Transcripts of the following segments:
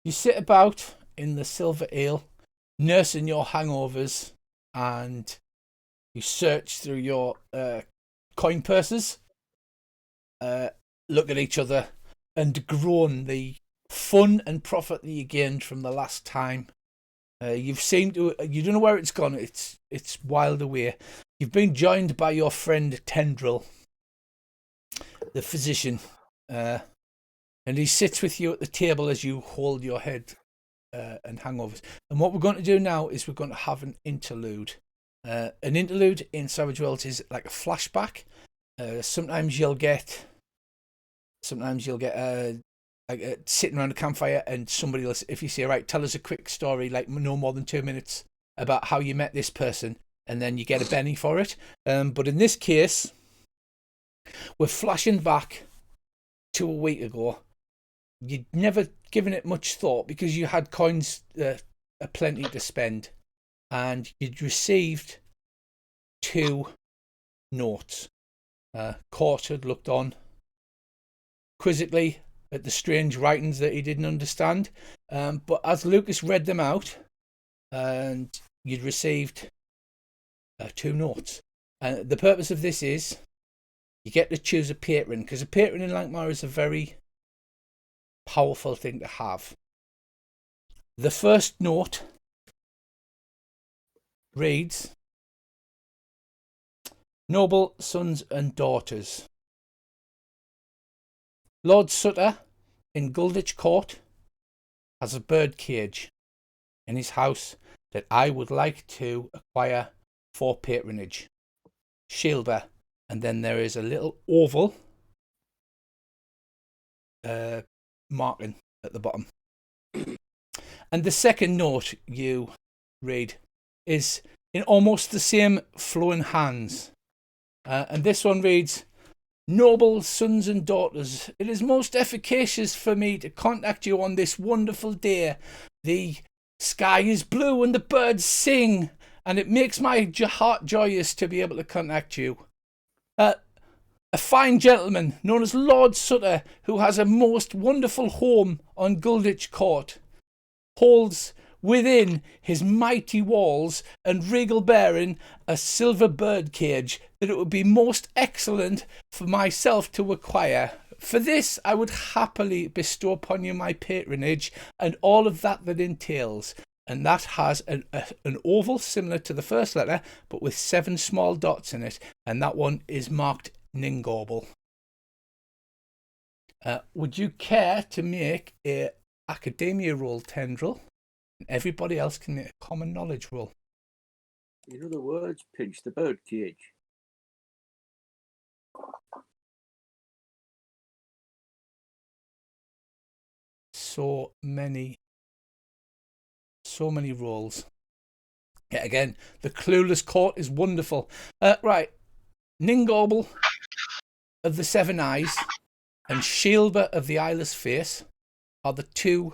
You sit about in the Silver Ale, nursing your hangovers, and you search through your coin purses, look at each other, and groan the fun and profit that you gained from the last time. You don't know where it's gone. It's wild away. You've been joined by your friend Tendril, the physician, and he sits with you at the table as you hold your head and hangovers. And what we're going to do now is we're going to have an interlude. An interlude in Savage Worlds is like a flashback. Sometimes you'll get sitting around a campfire and somebody will, if you say, right, tell us a quick story, like no more than 2 minutes, about how you met this person, and then you get a penny for it. But in this case, we're flashing back to a week ago. You'd never given it much thought because you had coins aplenty to spend, and you'd received 2 notes. Court had looked on quizzically at the strange writings that he didn't understand, but as Lucas read them out, and you'd received 2 notes. And the purpose of this is you get to choose a patron, because a patron in Lankhmar is a very powerful thing to have. The first note reads, Noble sons and daughters, Lord Sutter in Gulditch Court has a bird cage in his house that I would like to acquire for patronage. Shielder. And then there is a little oval marking at the bottom. And the second note you read is in almost the same flowing hands. And this one reads, Noble sons and daughters, it is most efficacious for me to contact you on this wonderful day. The sky is blue and the birds sing, and it makes my heart joyous to be able to contact you. A fine gentleman known as Lord Sutter, who has a most wonderful home on Gulditch Court, holds within his mighty walls and regal bearing a silver bird cage that it would be most excellent for myself to acquire. For this I would happily bestow upon you my patronage and all of that entails. And that has an oval similar to the first letter, but with 7 small dots in it, and that one is marked Ningorble. Would you care to make a academia roll, Tendril? And everybody else can make a common knowledge roll. In other words, pinch the bird cage. So many rolls. Yeah, again, the clueless court is wonderful. Right, Ningorble of the 7 eyes and Shielber of the eyeless face are the 2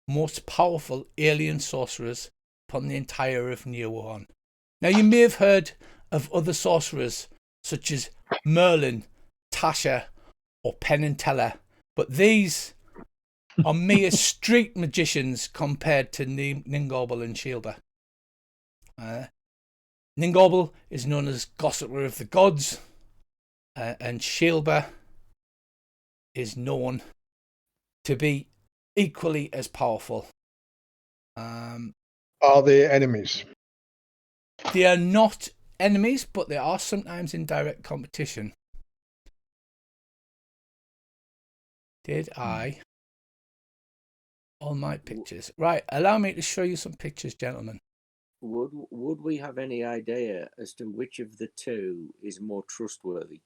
most powerful alien sorcerers upon the entire of Neowan. Now, you may have heard of other sorcerers such as Merlin, Tasha, or Penn and Teller, but these are mere street magicians compared to Ningorble and Shielber. Ningorble is known as Gossiper of the Gods, and Shielber is known to be equally as powerful. Are they enemies? They are not enemies, but they are sometimes in direct competition. Did I? All my pictures. Right, allow me to show you some pictures, gentlemen. Would we have any idea as to which of the 2 is more trustworthy?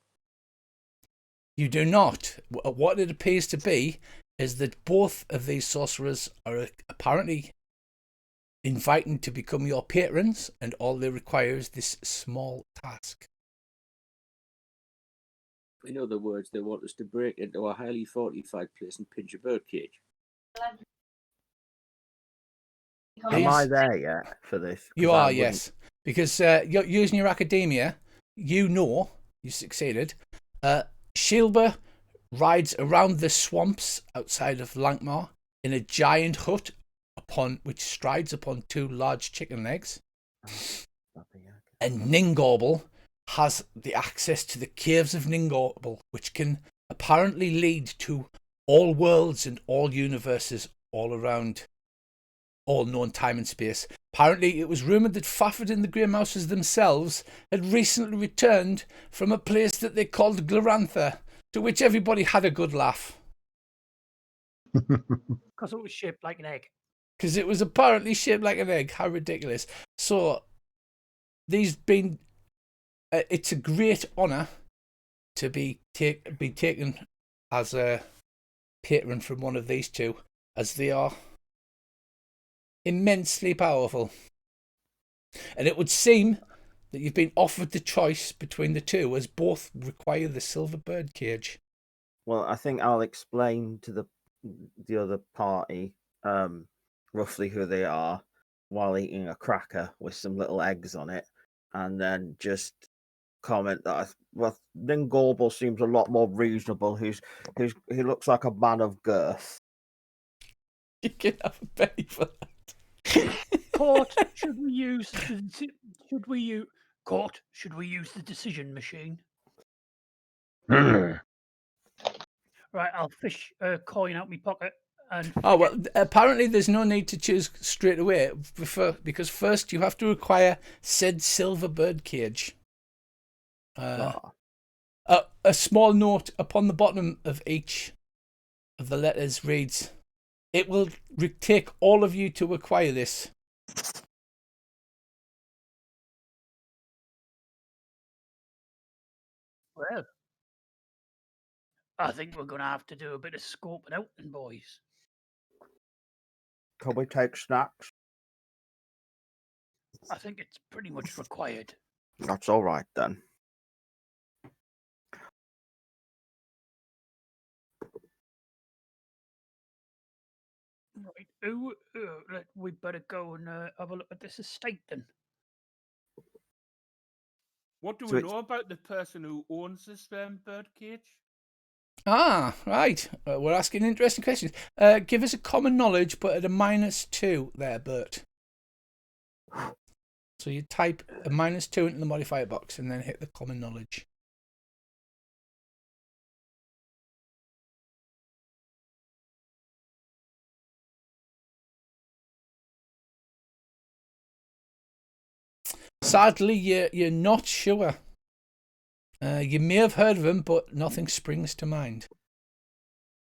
You do not. What it appears to be is that both of these sorcerers are apparently inviting to become your patrons, and all they require is this small task. In other words, they want us to break into a highly fortified place and pinch a bird cage. Am I there yet for this? You are, yes. Because you're using your academia, you succeeded. Shielber rides around the swamps outside of Lankhmar in a giant hut upon which strides upon 2 large chicken legs. And Ningorble has the access to the caves of Ningorble, which can apparently lead to all worlds and all universes all around all known time and space. Apparently, it was rumoured that Fafford and the Grey Mouses themselves had recently returned from a place that they called Glorantha, to which everybody had a good laugh. Because it was shaped like an egg. Because it was apparently shaped like an egg. How ridiculous. So, it's a great honour to be taken as a patron from one of these two, as they are immensely powerful. And it would seem that you've been offered the choice between the two, as both require the silver bird cage. Well, I think I'll explain to the other party roughly who they are while eating a cracker with some little eggs on it, and then just comment that Ningorble seems a lot more reasonable. He looks like a man of girth. You can have a penny for that. Court, should we use the decision machine? Right, I'll fish a coin out my pocket and. Oh well, apparently there's no need to choose straight away, because first you have to acquire said silver bird cage. A small note upon the bottom of each of the letters reads, "It will take all of you to acquire this." Well, I think we're going to have to do a bit of scoping out, then, boys. Can we take snacks? I think it's pretty much required. That's all right then. Right, we better go and have a look at this estate then. What do we know about the person who owns this bird cage? Ah, right. We're asking interesting questions. Give us a common knowledge, but at a -2 there, Bert. So you type a -2 into the modifier box and then hit the common knowledge. Sadly, you're not sure. You may have heard of him, but nothing springs to mind.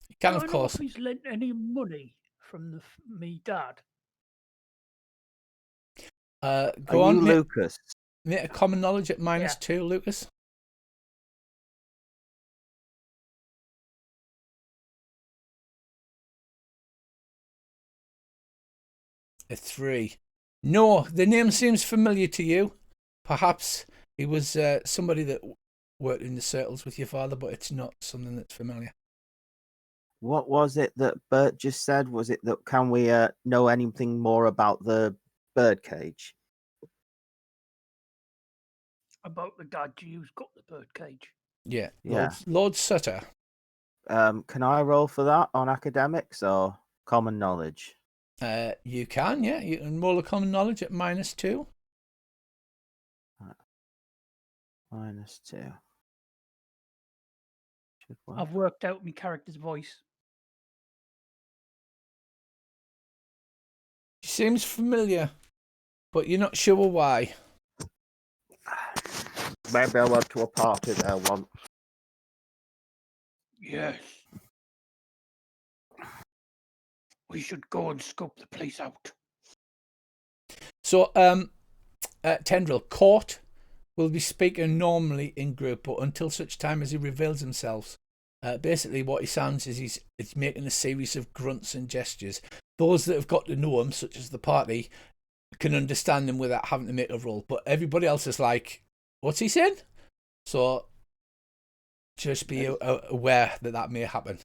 You can, of course. If he's lent any money from me dad. Go on, Lucas. Make a common knowledge at -2, Lucas. A 3. No, the name seems familiar to you. Perhaps he was somebody that worked in the circles with your father, but it's not something that's familiar. What was it that Bert just said? Was it that can we know anything more about the birdcage? About the dad who's got the birdcage. Yeah. Lord Sutter. Can I roll for that on academics or common knowledge? You can, yeah. You can roll a common knowledge at -2. -2. I've worked out my character's voice. She seems familiar, but you're not sure why. Maybe I went to a party there once. Yes. We should go and scope the place out. So, Tendril, Court will be speaking normally in group, but until such time as he reveals himself. Basically, what he sounds is he's making a series of grunts and gestures. Those that have got to know him, such as the party, can understand him without having to make a roll. But everybody else is like, what's he saying? So, just be aware that may happen.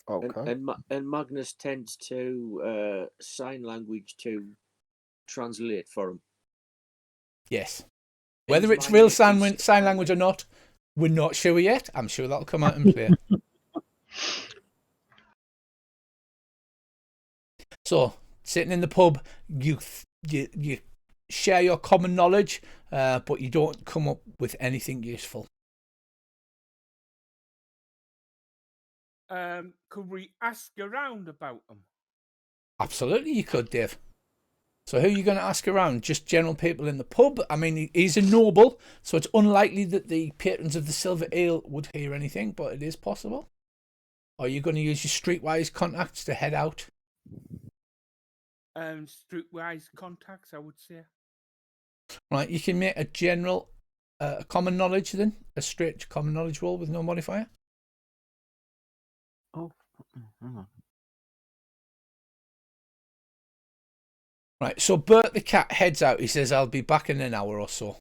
Okay. And Magnus tends to sign language to translate for him. Yes. Whether it's real sign language or not, we're not sure yet. I'm sure that'll come out in play. So, sitting in the pub, you share your common knowledge, but you don't come up with anything useful. Could we ask around about them? Absolutely, you could, Dave. So who are you going to ask around? Just general people in the pub? I mean, he's a noble, so it's unlikely that the patrons of the Silver Ale would hear anything, but it is possible. Or are you going to use your streetwise contacts to head out? Streetwise contacts, I would say. Right, you can make a general common knowledge then, a straight common knowledge roll with no modifier. Oh, hang on. Right, so Bert the cat heads out. He says, I'll be back in an hour or so.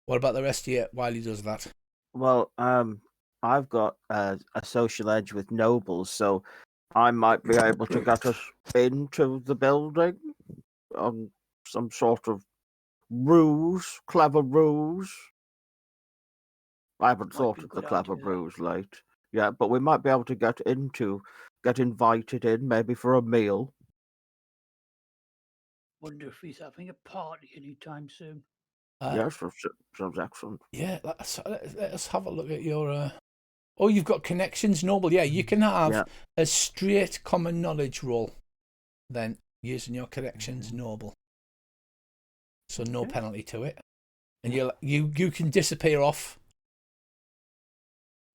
What about the rest of you while he does that? Well, I've got a social edge with nobles, so I might be able to get us into the building on some sort of clever ruse. I haven't Might thought be a of the good clever idea, that. ruse late. Yeah, but we might be able to get invited in, maybe for a meal. Wonder if he's having a party anytime soon. Yes, sounds excellent. Yeah, let's have a look at your... Oh, you've got connections, noble. Yeah, you can have a straight common knowledge roll then, using your connections, noble. So no penalty to it. And you can disappear off.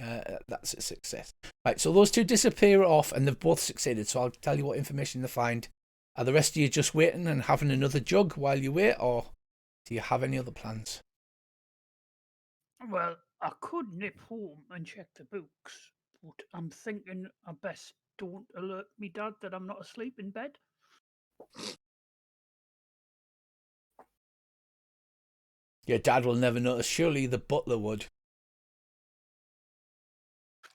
That's a success. Right, so those two disappear off and they've both succeeded. So I'll tell you what information they find. Are the rest of you just waiting and having another jug while you wait, or do you have any other plans? Well, I could nip home and check the books, but I'm thinking I best don't alert me dad that I'm not asleep in bed. Your dad will never notice. Surely the butler would.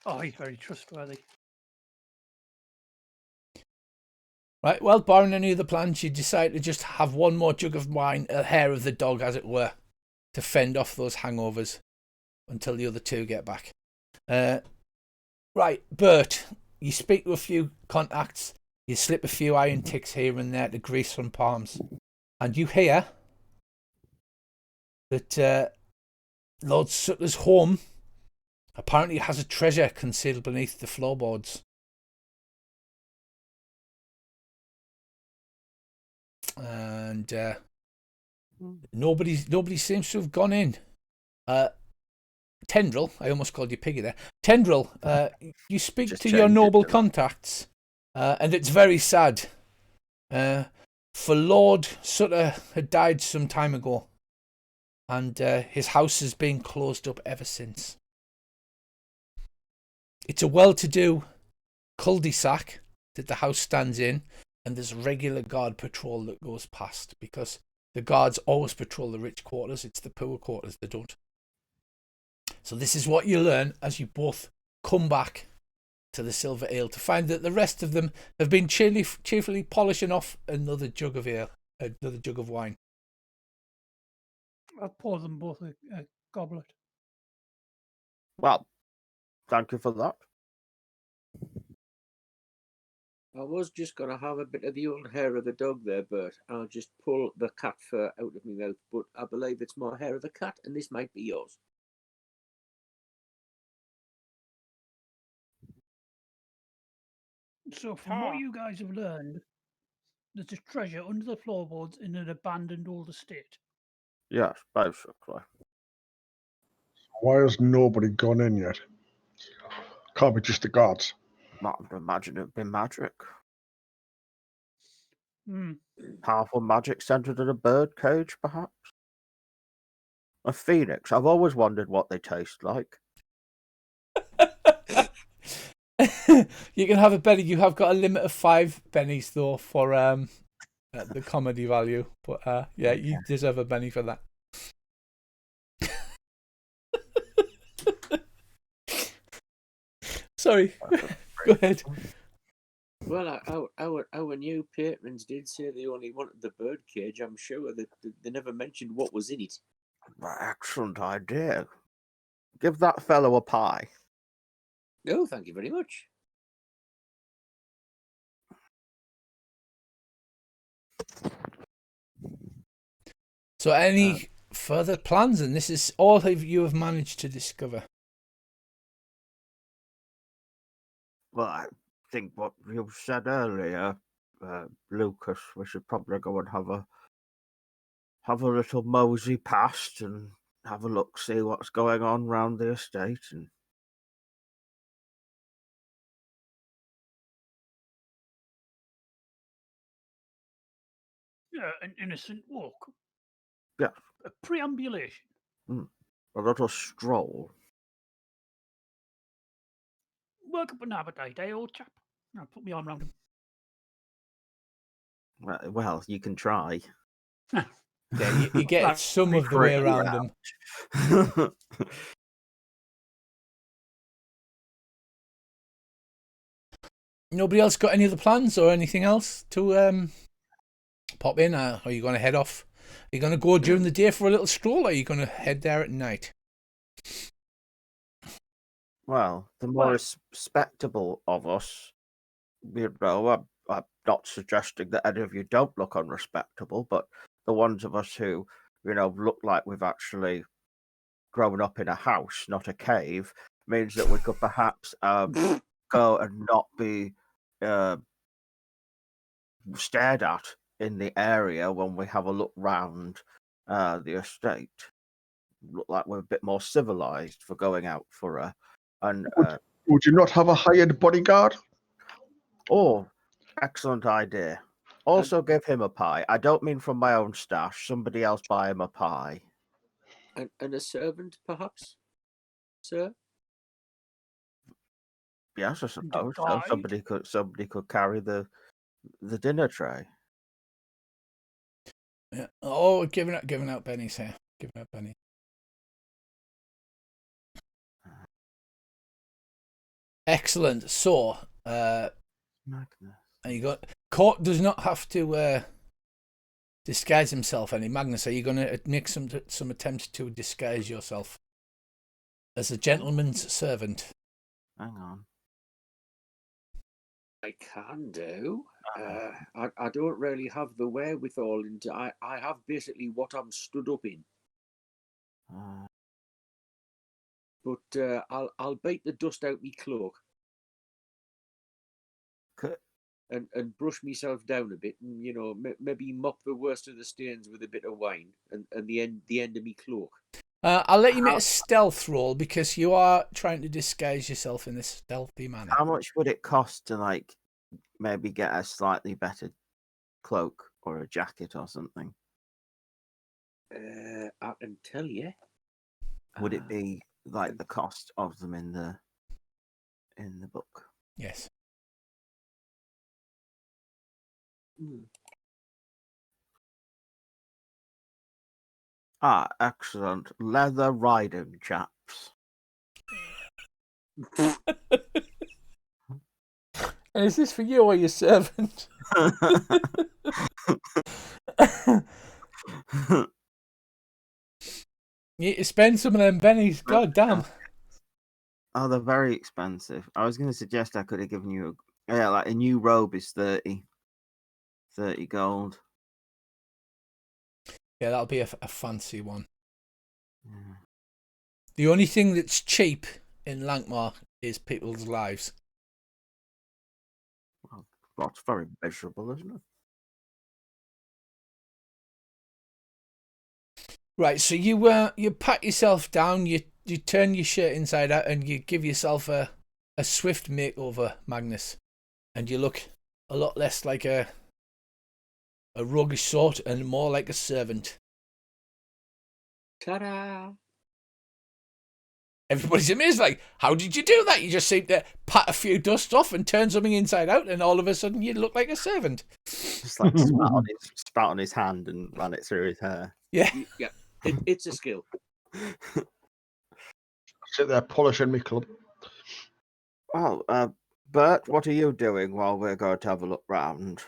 Oh, he's very trustworthy. Right, well, barring any other plans, you decide to just have one more jug of wine, a hair of the dog, as it were, to fend off those hangovers until the other two get back. Right, Bert, you speak to a few contacts, you slip a few iron ticks here and there to grease some palms, and you hear that Lord Sutler's home apparently has a treasure concealed beneath the floorboards. And nobody seems to have gone in. Tendril, I almost called you Piggy there. Tendril, you speak Just to your change it noble to that. contacts, and it's very sad. For Lord Sutter had died some time ago, and his house has been closed up ever since. It's a well-to-do cul-de-sac that the house stands in, and there's a regular guard patrol that goes past, because the guards always patrol the rich quarters. It's the poor quarters they don't. So this is what you learn as you both come back to the Silver Ale, to find that the rest of them have been cheerfully polishing off another jug of ale, another jug of wine. I'll pour them both a goblet. Well, thank you for that. I was just going to have a bit of the old hair of the dog there, Bert. I'll just pull the cat fur out of my mouth, but I believe it's more hair of the cat, and this might be yours. So, from what you guys have learned, there's a treasure under the floorboards in an abandoned old estate. Yes, basically. Why has nobody gone in yet? Can't be just the gods. Might imagine it'd be magic. Powerful magic centered in a bird cage, perhaps? A phoenix. I've always wondered what they taste like. You can have a Benny. You have got a limit of 5 bennies though for the comedy value, but yeah, you deserve a Benny for that. Sorry, go ahead. Well, our new patrons did say they only wanted the bird cage. I'm sure that they never mentioned what was in it. Excellent idea. Give that fellow a pie. No, thank you very much. So, any further plans? And this is all you have managed to discover. Well, I think what you said earlier, Lucas, we should probably go and have a little mosey past and have a look, see what's going on round the estate. And Yeah, an innocent walk. yeah, A preambulation. a little stroll. Work up an appetite, eh, old chap? I'll put my arm round him. Well, you can try. Yeah, you get Right, some of the way around them. Nobody else got any other plans or anything else to pop in? Are you going to head off? Are you going to go during the day for a little stroll, or are you going to head there at night? Well, the more respectable of us, I'm not suggesting that any of you don't look unrespectable, but the ones of us who, look like we've actually grown up in a house, not a cave, means that we could perhaps go and not be stared at in the area when we have a look round the estate. Look like we're a bit more civilized for going out for a. Would you not have a hired bodyguard? Oh, excellent idea. Also, give him a pie. I don't mean from my own stash. Somebody else buy him a pie. And a servant, perhaps, sir? Yes, I And a suppose so. guide. Somebody could carry the dinner tray. Yeah. Oh, giving out pennies here. Giving out pennies. Excellent. So, Magnus. you got Court does not have to disguise himself any. Magnus, are you going to make some attempts to disguise yourself as a gentleman's servant? Hang on. I can do. I don't really have the wherewithal into. I have basically what I'm stood up in. But I'll bite the dust out me cloak. Okay. And brush myself down a bit, and maybe mop the worst of the stains with a bit of wine, and the end of me cloak. I'll let you make a stealth roll because you are trying to disguise yourself in this stealthy manner. How much would it cost to maybe get a slightly better cloak or a jacket or something? I can tell you. Would it be like the cost of them in the book? Yes. Ah, excellent. Leather riding chaps. And is this for you or your servant? You need to spend some of them pennies. God damn. Oh, they're very expensive. I was going to suggest I could have given you like a new robe is 30 gold. Yeah, that'll be a fancy one. Yeah. The only thing that's cheap in Lankhmar is people's lives. Well, that's very miserable, isn't it? Right, so you pat yourself down, you turn your shirt inside out, and you give yourself a swift makeover, Magnus, and you look a lot less like a roguish sort and more like a servant. Ta-da! Everybody's amazed, like, how did you do that? You just seem to pat a few dust off and turn something inside out, and all of a sudden you look like a servant. Just like spat on his hand and ran it through his hair. Yeah. Yeah, it's a skill. Sit there polishing me club. Well, Bert, what are you doing while we're going to have a look round?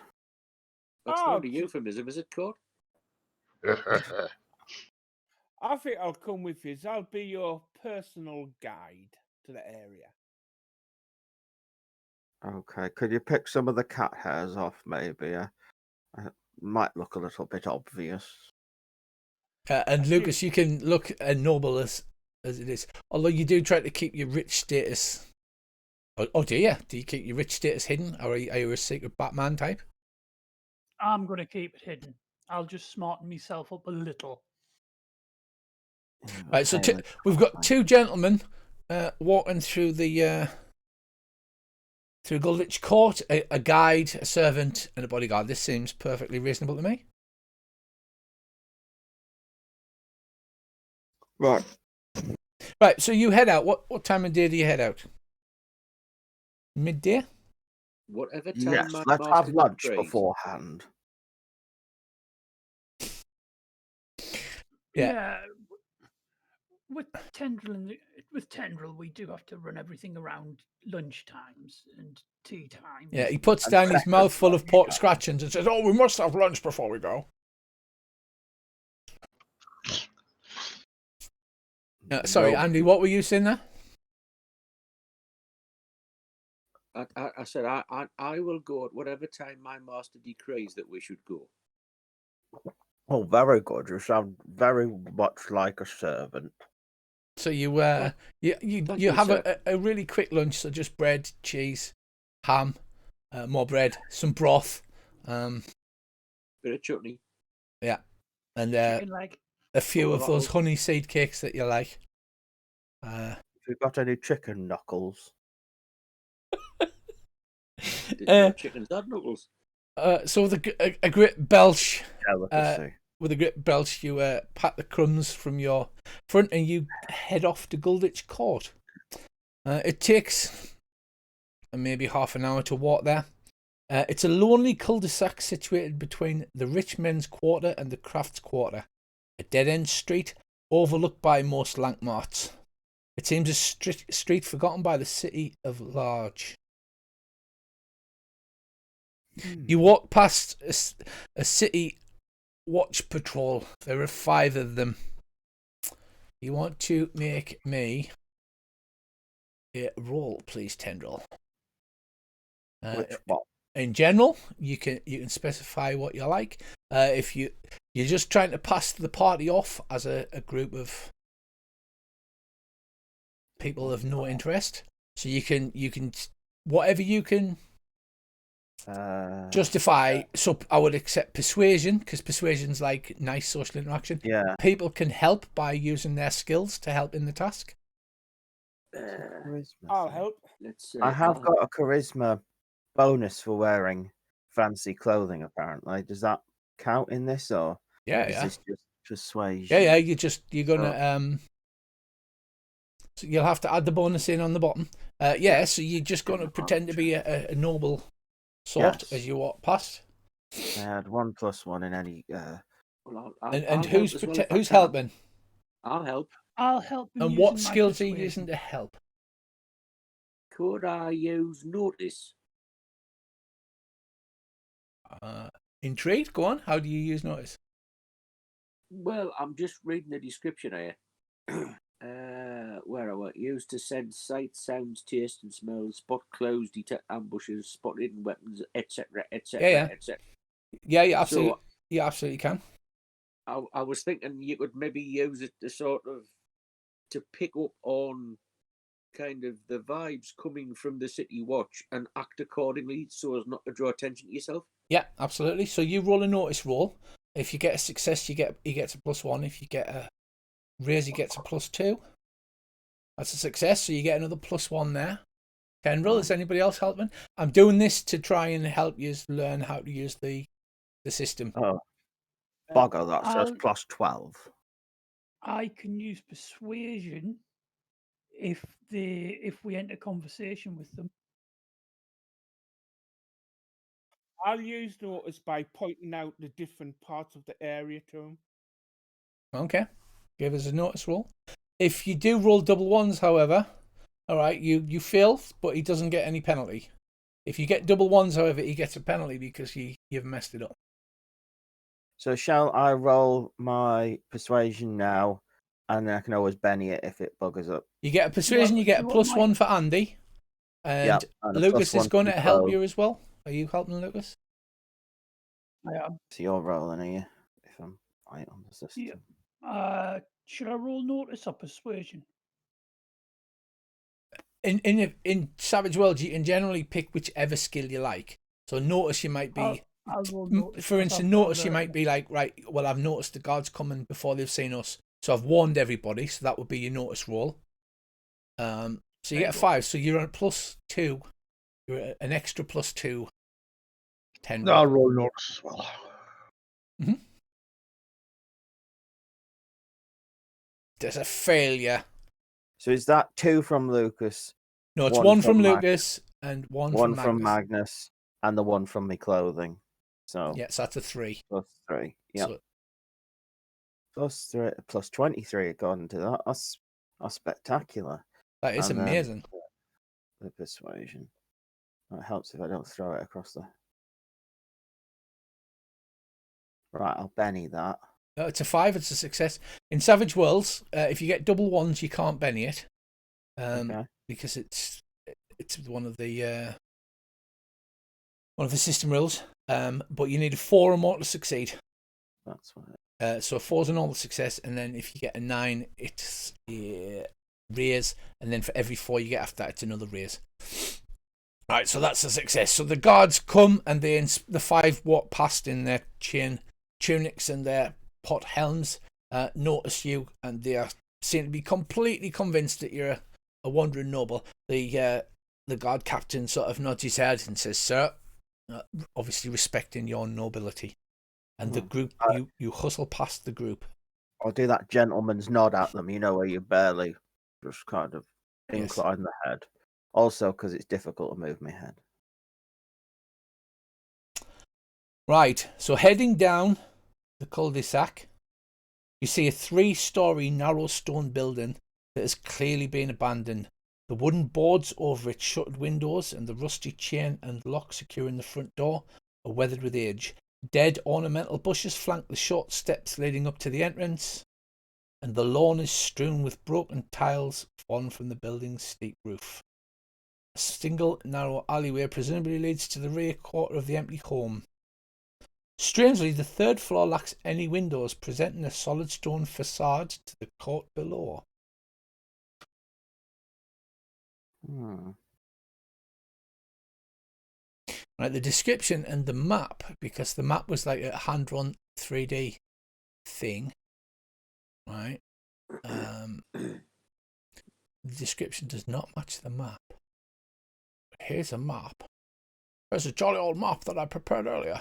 That's not a euphemism, is it, Court? I think I'll come with you. I'll be your personal guide to the area. Okay, could you pick some of the cat hairs off, maybe? might look a little bit obvious. And Lucas, you can look noble as it is. Although you do try to keep your rich status. Oh, do you? Do you keep your rich status hidden? Or are you a secret Batman type? I'm going to keep it hidden. I'll just smarten myself up a little. Right, so we've got two gentlemen walking through the through Gulditch Court, a guide, a servant, and a bodyguard. This seems perfectly reasonable to me. Right. Right, so you head out. What time of day do you head out? Midday? Whatever time Yes, my let's master have lunch decrees. beforehand. Yeah. With Tendril, we do have to run everything around lunch times and tea times. Yeah, he puts And down his breakfast mouth full of pork lunchtime. scratchings and says, "Oh, we must have lunch before we go." Sorry, Well, Andy, what were you saying there? I said I will go at whatever time my master decrees that we should go. Oh, very good. You sound very much like a servant. So you Thank you have sir. a really quick lunch, so just bread, cheese, ham, more bread, some broth, Bit of chutney. yeah, and Chicken leg. a few Full of of those olive. honey seed cakes that you like. Have you got any chicken knuckles? Didn't know chickens had knuckles. So with a great belch, Delicacy. with a great belch, you pat the crumbs from your front and you head off to Gulditch Court. It takes maybe half an hour to walk there. It's a lonely cul-de-sac situated between the rich men's quarter and the crafts quarter. A dead-end street overlooked by most Lankhmars. It seems a street forgotten by the city of Large. You walk past a city watch patrol. There are 5 of them. You want to make me a roll, please, Tendril. Which one? In general, you can specify what you like. If you're just trying to pass the party off as a group of people of no interest, so you can whatever you can justify. So I would accept persuasion, because persuasion's like nice social interaction. Yeah. People can help by using their skills to help in the task. Charisma I'll thing. help. Let's see. I have got a charisma bonus for wearing fancy clothing, apparently. Does that count in this, or is Yeah. this just persuasion? Yeah. You're gonna so you'll have to add the bonus in on the bottom. So you're just going to pretend to be a noble sort Yes. as you walk past. I had 1+1 in any. Well, And I'll who's help as well if I who's can. helping? I'll help. I'll help him. And what using my skills are you persuasion. using to help? Could I use notice? Intrigued? Go on. How do you use notice? Well, I'm just reading the description here. Where I want used to sense sight, sounds, taste, and smells, spot clues, detect ambushes, spot hidden weapons, etc., etc., Yeah. etc. Yeah, you absolutely, So you absolutely can. I was thinking you could maybe use it to pick up on kind of the vibes coming from the city watch and act accordingly, so as not to draw attention to yourself. Yeah, absolutely. So you roll a notice roll. If you get a success, he gets a +1. If you get a raise, he gets a +2. That's a success, so you get another +1 there. Tendril, is anybody else helping? I'm doing this to try and help you learn how to use the system. Oh, boggle that says I'll- +12. I can use persuasion if we enter conversation with them. I'll use notice by pointing out the different parts of the area to him. Okay, give us a notice roll. If you do roll double ones, however, all right, you fail, but he doesn't get any penalty. If you get double ones, however, he gets a penalty because you've messed it up. So shall I roll my persuasion now, and then I can always Benny it if it buggers up? You get a persuasion, Well, you get a do you want +1 for Andy, and and a Lucas is +1 going to from help Bo. you as well. Are you helping Lucas? I am. So you're rolling, are you? If I'm right on the system. Yeah. Should I roll notice or persuasion? In Savage Worlds, you can generally pick whichever skill you like. So notice you might be, I'll roll notice. for 'cause instance, I've got notice you might be like, right, well, I've noticed the guards coming before they've seen us, so I've warned everybody. So that would be your notice roll. So you get a 5. So you're on +2. You're at an extra +2. 10. I'll roll notice as well. There's a failure. So is that 2 from Lucas? No, it's One 1 from from Lucas and 1 one from Magnus. Magnus, and the 1 from me clothing. So Yes, that's a 3. +3. Yeah. So, +3, +23 according to that. That's spectacular. that is And then amazing. the persuasion. That helps if I don't throw it across the. Right, I'll Benny that. It's a 5. It's a success. In Savage Worlds, if you get double 1s, you can't Benny it, Okay. because it's one of the system rules. But you need a 4 or more to succeed. That's what. So a 4's a normal success, and then if you get a 9, it's raise, and then for every 4 you get after that, it's another raise. Right, so that's a success. So the guards come and the 5 walk past in their chain tunics and their pot helms, notice you, and they seem to be completely convinced that you're a wandering noble. The guard captain sort of nods his head and says, "Sir," obviously respecting your nobility. And the group, you hustle past the group. I'll do that gentleman's nod at them, where you barely just kind of Yes. incline the head. Also, because it's difficult to move my head. Right, so heading down the cul-de-sac, you see a 3-story narrow stone building that has clearly been abandoned. The wooden boards over its shuttered windows and the rusty chain and lock securing the front door are weathered with age. Dead ornamental bushes flank the short steps leading up to the entrance, and the lawn is strewn with broken tiles fallen from the building's steep roof. A single narrow alleyway presumably leads to the rear quarter of the empty home. Strangely, the 3rd floor lacks any windows, presenting a solid stone facade to the court below. Right, the description and the map, because the map was like a hand-drawn 3D thing, right? The description does not match the map. But here's a map. There's a jolly old map that I prepared earlier.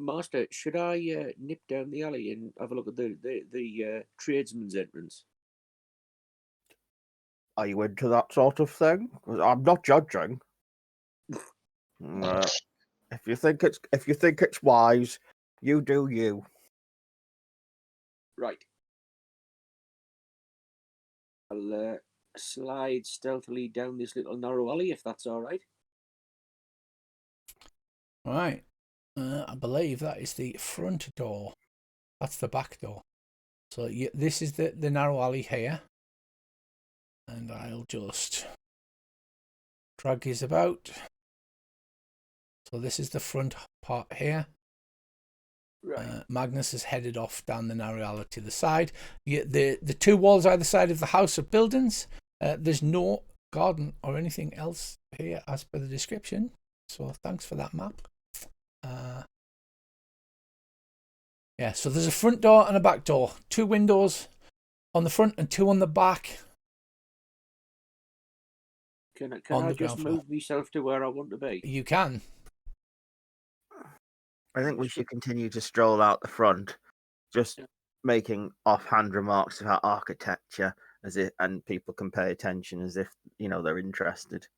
Master, should I nip down the alley and have a look at the tradesman's entrance? Are you into that sort of thing? 'Cause I'm not judging. If you think it's wise, you do you. Right. I'll slide stealthily down this little narrow alley, if that's all right. Right. I believe that is the front door. That's the back door. So this is the narrow alley here. And I'll just drag his about. So this is the front part here. Right. Magnus has headed off down the narrow alley to the side. The 2 walls either side of the house are buildings. There's no garden or anything else here as per the description. So thanks for that map. Yeah, so there's a front door and a back door. 2 windows on the front and 2 on the back. Can on I the just ground floor. move myself to where I want to be? You can. I think we should continue to stroll out the front, just making offhand remarks about architecture, and people can pay attention as if they're interested.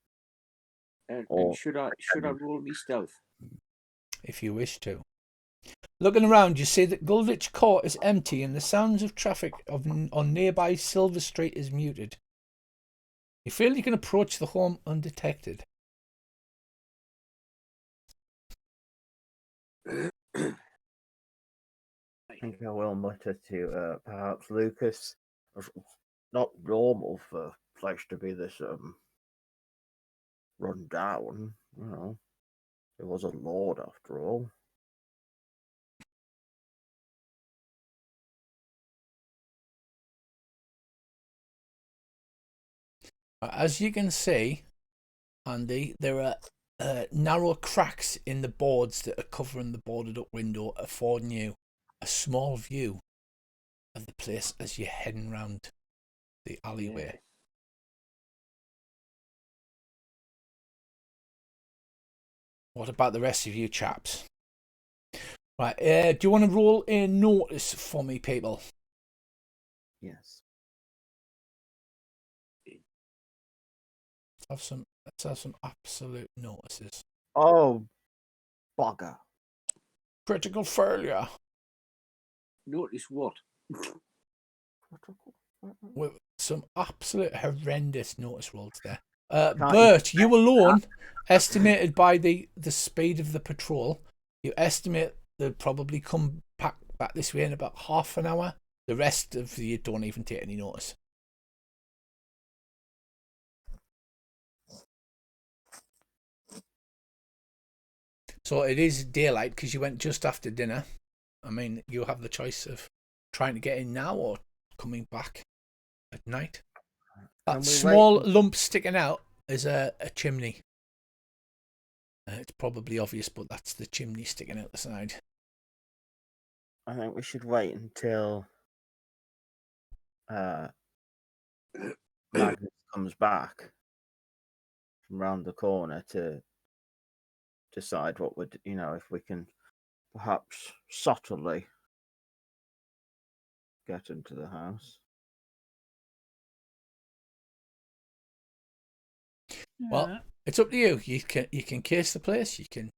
And should I roll me stealth? If you wish to. Looking around, you see that Gulditch Court is empty and the sounds of traffic on nearby Silver Street is muted. You feel you can approach the home undetected. I think I will mutter to perhaps Lucas. It's not normal for a place to be this run down, It was a lord after all. As you can see, Andy, there are narrow cracks in the boards that are covering the boarded up window, affording you a small view of the place as you're heading round the alleyway. Yeah. What about the rest of you chaps? Right, do you want to roll a notice for me, people? Yes. Let's have some absolute notices. Oh, bugger. Critical failure. Notice what? With some absolute horrendous notice rolls there. Can't Bert, you alone, estimated by the speed of the patrol, you estimate they'll probably come back this way in about half an hour. The rest of you don't even take any notice. So it is daylight because you went just after dinner. I mean, you have the choice of trying to get in now or coming back at night. Can That we small wait? lump sticking out is a chimney. It's probably obvious, but that's the chimney sticking out the side. I think we should wait until Magnus comes back from round the corner to decide what would, if we can perhaps subtly get into the house. Well, Yeah. it's up to you. You can case the place. You can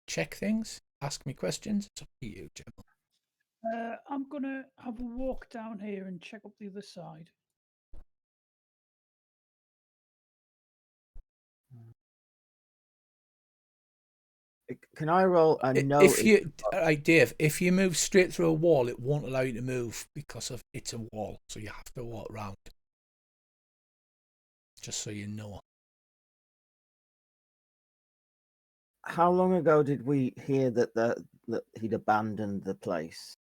check things. Ask me questions. It's up to you, General. I'm gonna have a walk down here and check up the other side. Can I roll a notice? If you, Dave, if you move straight through a wall, it won't allow you to move because of it's a wall. So you have to walk round. Just so you know. How long ago did we hear that he'd abandoned the place,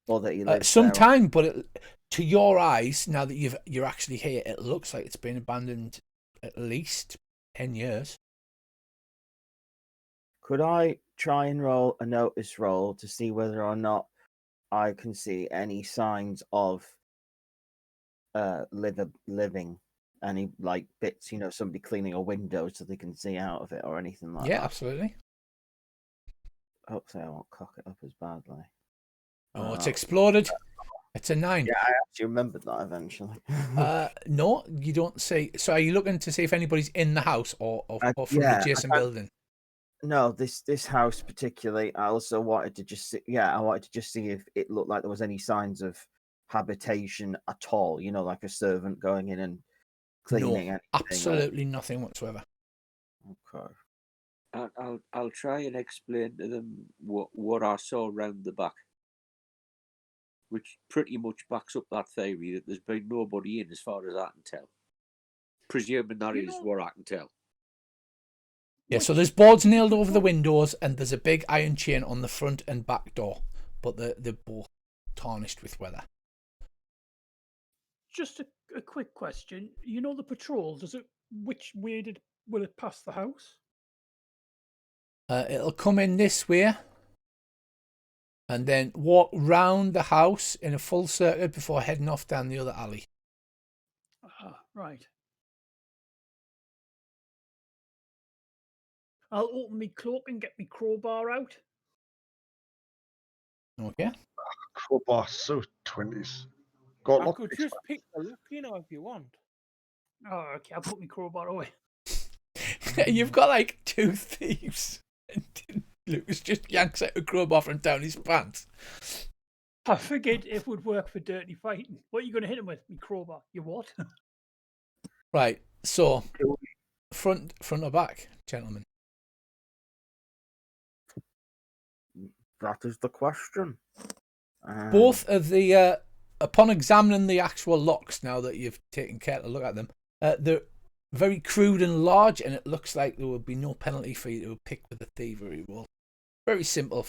or that he lives Some there? time, but to your eyes, now that you're actually here, it looks like it's been abandoned at least 10 years. Could I try and roll a notice roll to see whether or not I can see any signs of living, any like bits, somebody cleaning a window so they can see out of it or anything like Yeah, that? absolutely. Hopefully I won't cock it up as badly. Oh, it's exploded. It's a 9. Yeah, I actually remembered that eventually. No, you don't see. So are you looking to see if anybody's in the house or from the adjacent building? No, this house particularly. I also wanted to just see. Yeah, I wanted to just see if it looked like there was any signs of habitation at all. Like a servant going in and cleaning No, anything. absolutely nothing whatsoever. Okay. I'll try and explain to them what I saw round the back, which pretty much backs up that theory that there's been nobody in, as far as I can tell. Presuming that is what I can tell. Yeah, so there's boards nailed over the windows, and there's a big iron chain on the front and back door, but they're both tarnished with weather. Just a quick question. You know the patrol, which way will it pass the house? It'll come in this way and then walk round the house in a full circuit before heading off down the other alley. Right. I'll open my cloak and get my crowbar out. Okay. Crowbar suit 20s. Got I lock could picks just back. pick the lock, if you want. Oh, okay. I'll put my crowbar away. You've got like 2 thieves. And Lucas just yanks out a crowbar from down his pants. I figured it would work for dirty fighting. What are you going to hit him with? Me crowbar. You what? Right, so front or back, gentlemen? That is the question. Both of the upon examining the actual locks, now that you've taken care to look at them, very crude and large, and it looks like there will be no penalty for you to pick with a thievery roll. Very simple.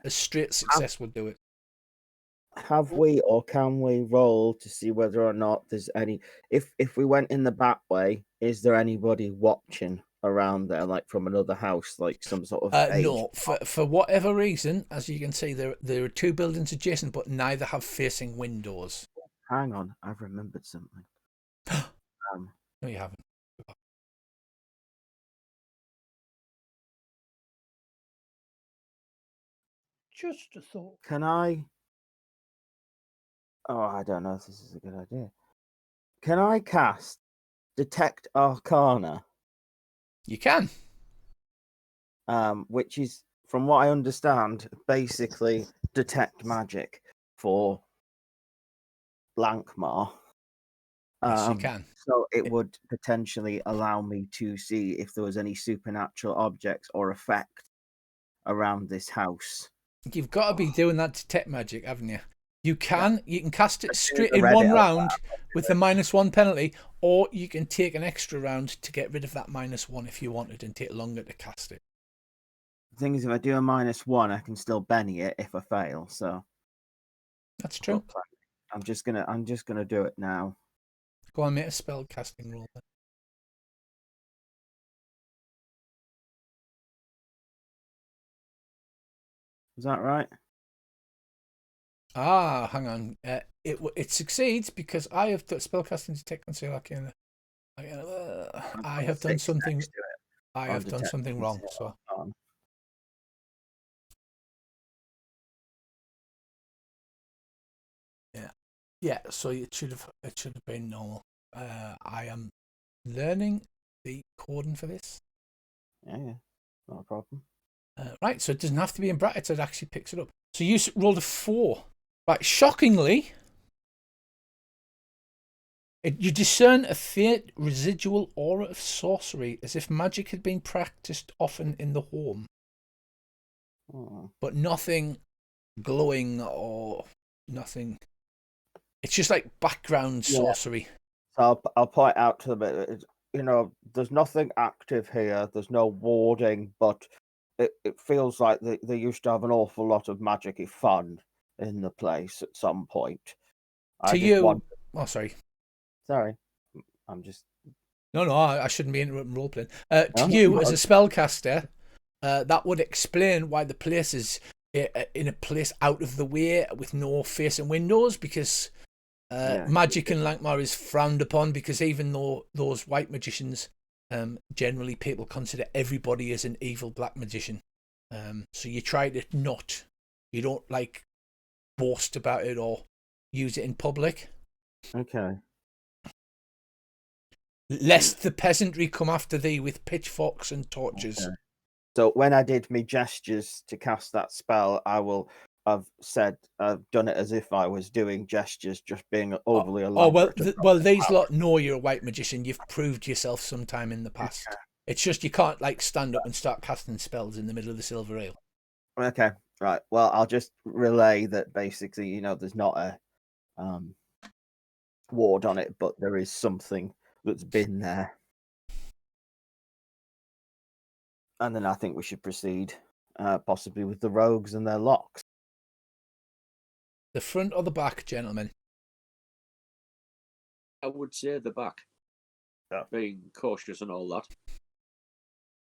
A straight success would do it. Have we or can we roll to see whether or not there's any? If we went in the back way, is there anybody watching around there, like from another house, like some sort of no, for whatever reason, as you can see, there are two buildings adjacent, but neither have facing windows. Hang on, I've remembered something. No, you haven't. Just a thought. Can I? Oh, I don't know if this is a good idea. Can I cast Detect Arcana? You can. Which is, from what I understand, basically detect magic for Lankhmar. Yes, you can. So it would potentially allow me to see if there was any supernatural objects or effect around this house. You've got to be doing that detect magic, haven't you? You can cast it straight I in read one it out round with the -1 penalty, or you can take an extra round to get rid of that -1 if you wanted and take longer to cast it. The thing is, if I do a -1, I can still Benny it if I fail. So That's true. I'm just gonna do it now. Go on, make a spell casting roll. Then. Is that right? Ah, hang on. It succeeds because I have spellcasting detect and say I have done something. I have done something wrong. So yeah. So it should have been normal. I am learning the coding for this. Yeah, not a problem. Right, so it doesn't have to be in brackets. It actually picks it up. So you rolled a 4. Right, shockingly, you discern a faint residual aura of sorcery, as if magic had been practiced often in the home, but nothing glowing or nothing. It's just like background sorcery. So I'll point out to them. There's nothing active here. There's no warding, but it feels like they used to have an awful lot of magic-y fun in the place at some point. Sorry. Sorry, I'm just. No, I shouldn't be interrupting role playing. To you, as a spellcaster, that would explain why the place is in a place out of the way with no facing windows, because magic in Lankhmar is frowned upon, because even though those white magicians, generally people consider everybody as an evil black magician. So you try to you don't like boast about it or use it in public. Okay. Lest the peasantry come after thee with pitchforks and torches. Okay. So when I did my gestures to cast that spell, I will have done it as if I was doing gestures, just being overly elaborate. These lot know you're a white magician. You've proved yourself sometime in the past. Okay. It's just you can't stand up and start casting spells in the middle of the Silver Ale. Okay, right. Well, I'll just relay that basically, there's not a ward on it, but there is something that's been there. And then I think we should proceed, possibly with the rogues and their locks. The front or the back, gentlemen? I would say the back. Yeah. Being cautious and all that.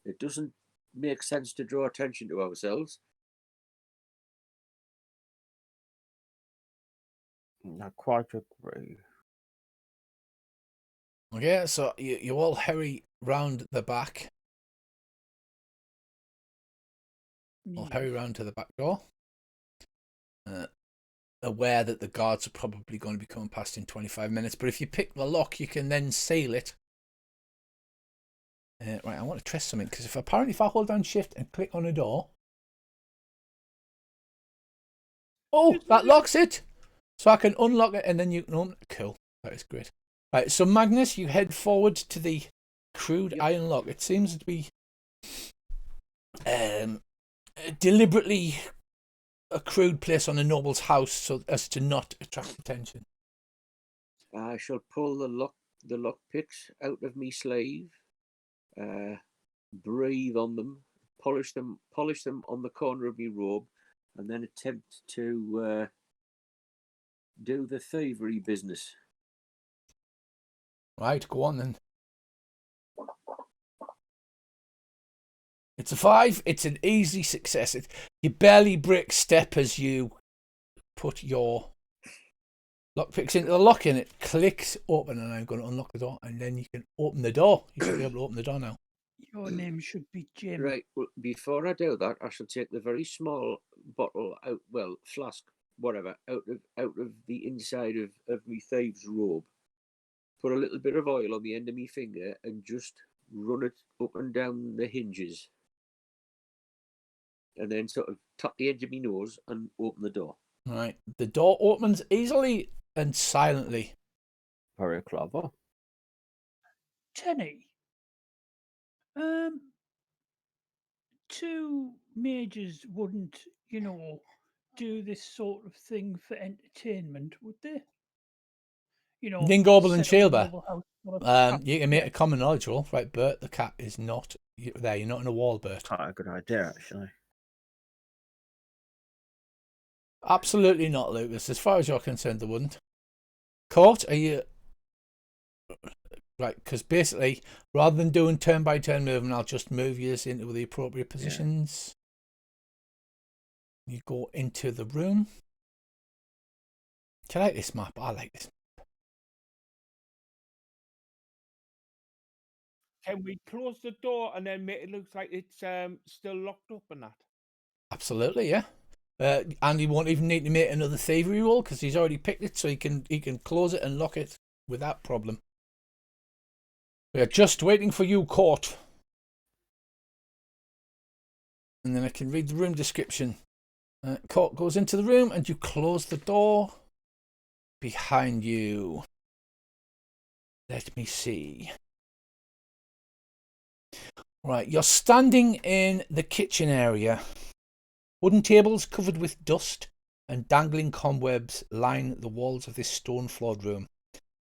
It doesn't make sense to draw attention to ourselves. I quite agree. Okay, so you all hurry round the back. We'll hurry round to the back door. Aware that the guards are probably going to be coming past in 25 minutes, but if you pick the lock, you can then seal it. Right, I want to test something, because if I hold down shift and click on a door. Oh, that locks it! So I can unlock it and then you can open it. Cool, that is great. Right, so Magnus, you head forward to the crude iron lock. It seems to be deliberately a crude place on a noble's house so as to not attract attention. I shall pull the lock the lockpicks out of me sleeve, breathe on them, polish them on the corner of my robe, and then attempt to do the thievery business. Right, go on then. It's a 5. It's an easy success. You barely break step as you put your lockpicks into the lock and it clicks open, and I'm going to unlock the door, and then you can open the door. You should be able to open the door now. Your name should be Jim. Right, well, before I do that, I shall take the very small bottle out, well, flask, whatever, out of the inside of me thieves' robe, put a little bit of oil on the end of my finger, and just run it up and down the hinges. And then sort of tap the edge of my nose and open the door. Right, the door opens easily and silently. Very clever. Tenny. Two majors wouldn't, do this sort of thing for entertainment, would they? Ningoble and set up a Shelba. noble house full of cats. You can make Yeah. a common knowledge roll, right? Bert, the cat is not there. You're not in a wall, Bert. Quite a good idea, actually. Absolutely not, Lucas. As far as you're concerned, they wouldn't. Court, are you right? Because basically, rather than doing turn by turn movement, I'll just move you into the appropriate positions. You go into the room. Do you like this map? I like this. Can we close the door and then make it look like it's still locked up and that? Absolutely, yeah. And he won't even need to make another thievery roll because he's already picked it, so he can close it and lock it without problem. We are just waiting for you, Court. And then I can read the room description. Court goes into the room and you close the door behind you. Let me see. Right, you're standing in the kitchen area. Wooden tables covered with dust and dangling cobwebs line the walls of this stone-floored room.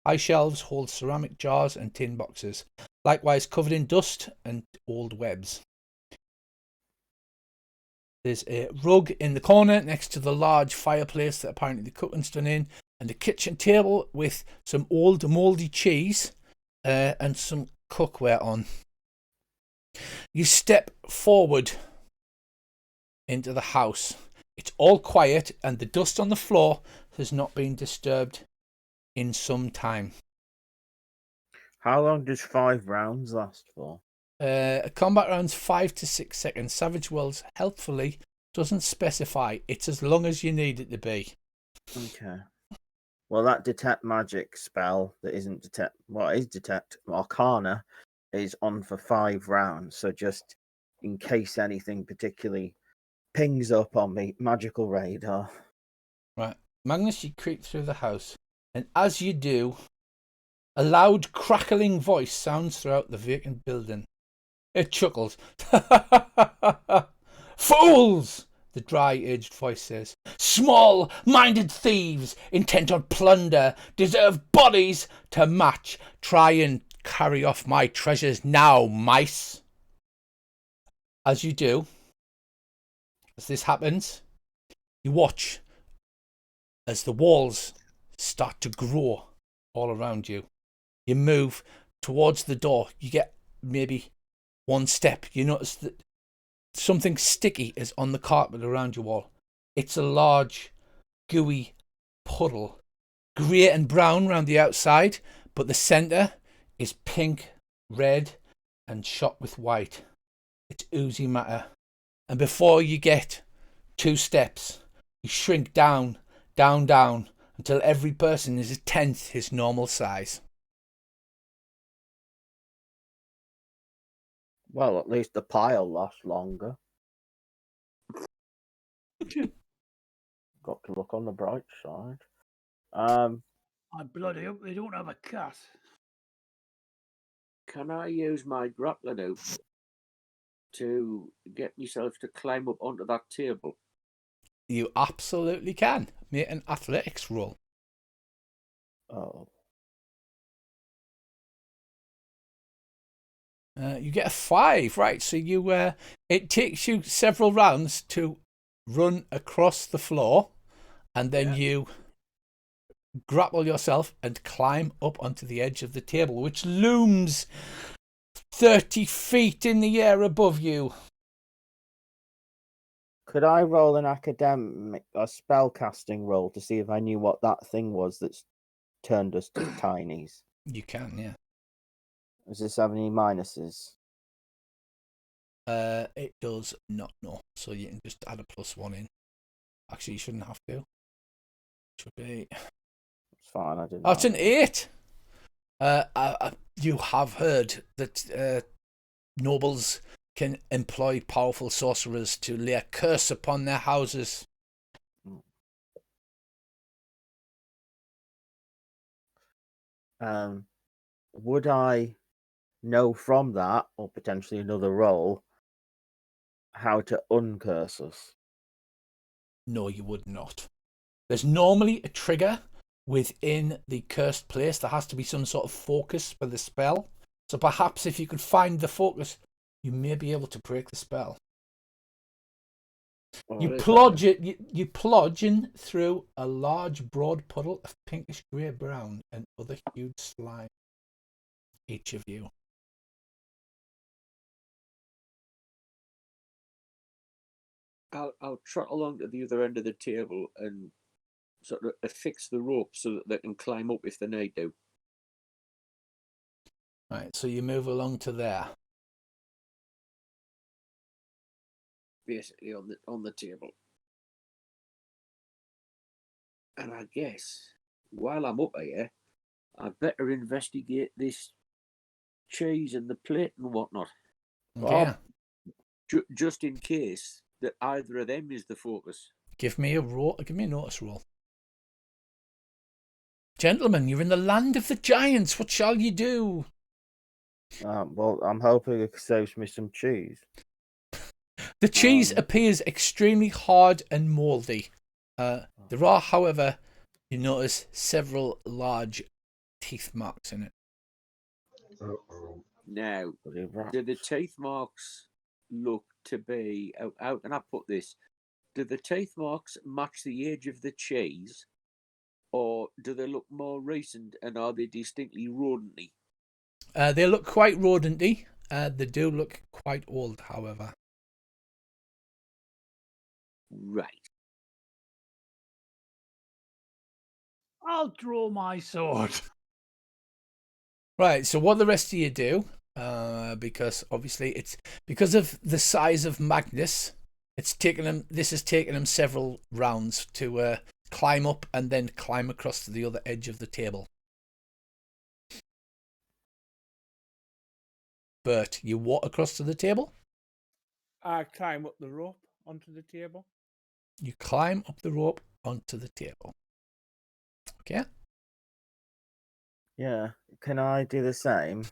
High shelves hold ceramic jars and tin boxes, likewise covered in dust and old webs. There's a rug in the corner next to the large fireplace that apparently the cooking's done in, and a kitchen table with some old mouldy cheese and some cookware on. You step forward into the house. It's all quiet and the dust on the floor has not been disturbed in some time. How long does 5 rounds last for? A combat round's 5 to 6 seconds. Savage Worlds helpfully doesn't specify. It's as long as you need it to be. Okay. Well, that detect magic spell that isn't detect, well, it is detect Arcana, is on for 5 rounds. So just in case anything particularly pings up on me, magical radar. Right. Magnus, you creep through the house, and as you do, a loud crackling voice sounds throughout the vacant building. It chuckles. Fools! The dry-aged voice says. Small-minded thieves, intent on plunder, deserve bodies to match. Try and carry off my treasures now, mice. As you do, as this happens, you watch as the walls start to grow all around you. You move towards the door. You get maybe one step. You notice that something sticky is on the carpet around you all. It's a large, gooey puddle. Grey and brown around the outside, but the centre is pink, red, and shot with white. It's oozy matter. And before you get 2 steps, you shrink down, until every person is a tenth his normal size. Well, at least the pile lasts longer. Got to look on the bright side. I bloody hope they don't have a cat. Can I use my grappling hook to get myself to climb up onto that table? You absolutely can. Make an athletics roll. Oh. You get a 5, right? So it takes you several rounds to run across the floor, and then you grapple yourself and climb up onto the edge of the table, which looms 30 feet in the air above you. Could I roll an academic or spellcasting roll to see if I knew what that thing was that's turned us to tinies? You can, yeah. Does this have any minuses? It does not, no. So you can just add a +1 in. Actually, you shouldn't have to. Should be. It's fine. I didn't. Oh, it's an 8. You have heard that nobles can employ powerful sorcerers to lay a curse upon their houses. Would I know from that, or potentially another roll, how to uncurse us? No, you would not. There's normally a trigger within the cursed place. There has to be some sort of focus for the spell. So perhaps if you could find the focus, you may be able to break the spell. You plodge in through a large, broad puddle of pinkish grey brown and other hued slime. Each of you. I'll trot along to the other end of the table and sort of affix the rope so that they can climb up if they need to. Right, so you move along to there. Basically on the table. And I guess while I'm up here, I'd better investigate this cheese and the plate and whatnot. Okay. Just in case that either of them is the focus. Give me a notice roll. Gentlemen, you're in the land of the giants. What shall you do? Well, I'm hoping it saves me some cheese. The cheese appears extremely hard and mouldy. There are, however, you notice several large teeth marks in it. Now, do the teeth marks look to be, how can I put this? Do the teeth marks match the age of the cheese, or do they look more recent and are they distinctly rodenty? They look quite rodenty. They do look quite old, however. Right. I'll draw my sword. Right, so what the rest of you do, because obviously it's because of the size of Magnus, this has taken him several rounds to climb up and then climb across to the other edge of the table. Bert, you walk across to the table? I climb up the rope onto the table. You climb up the rope onto the table. Okay. Yeah. Can I do the same?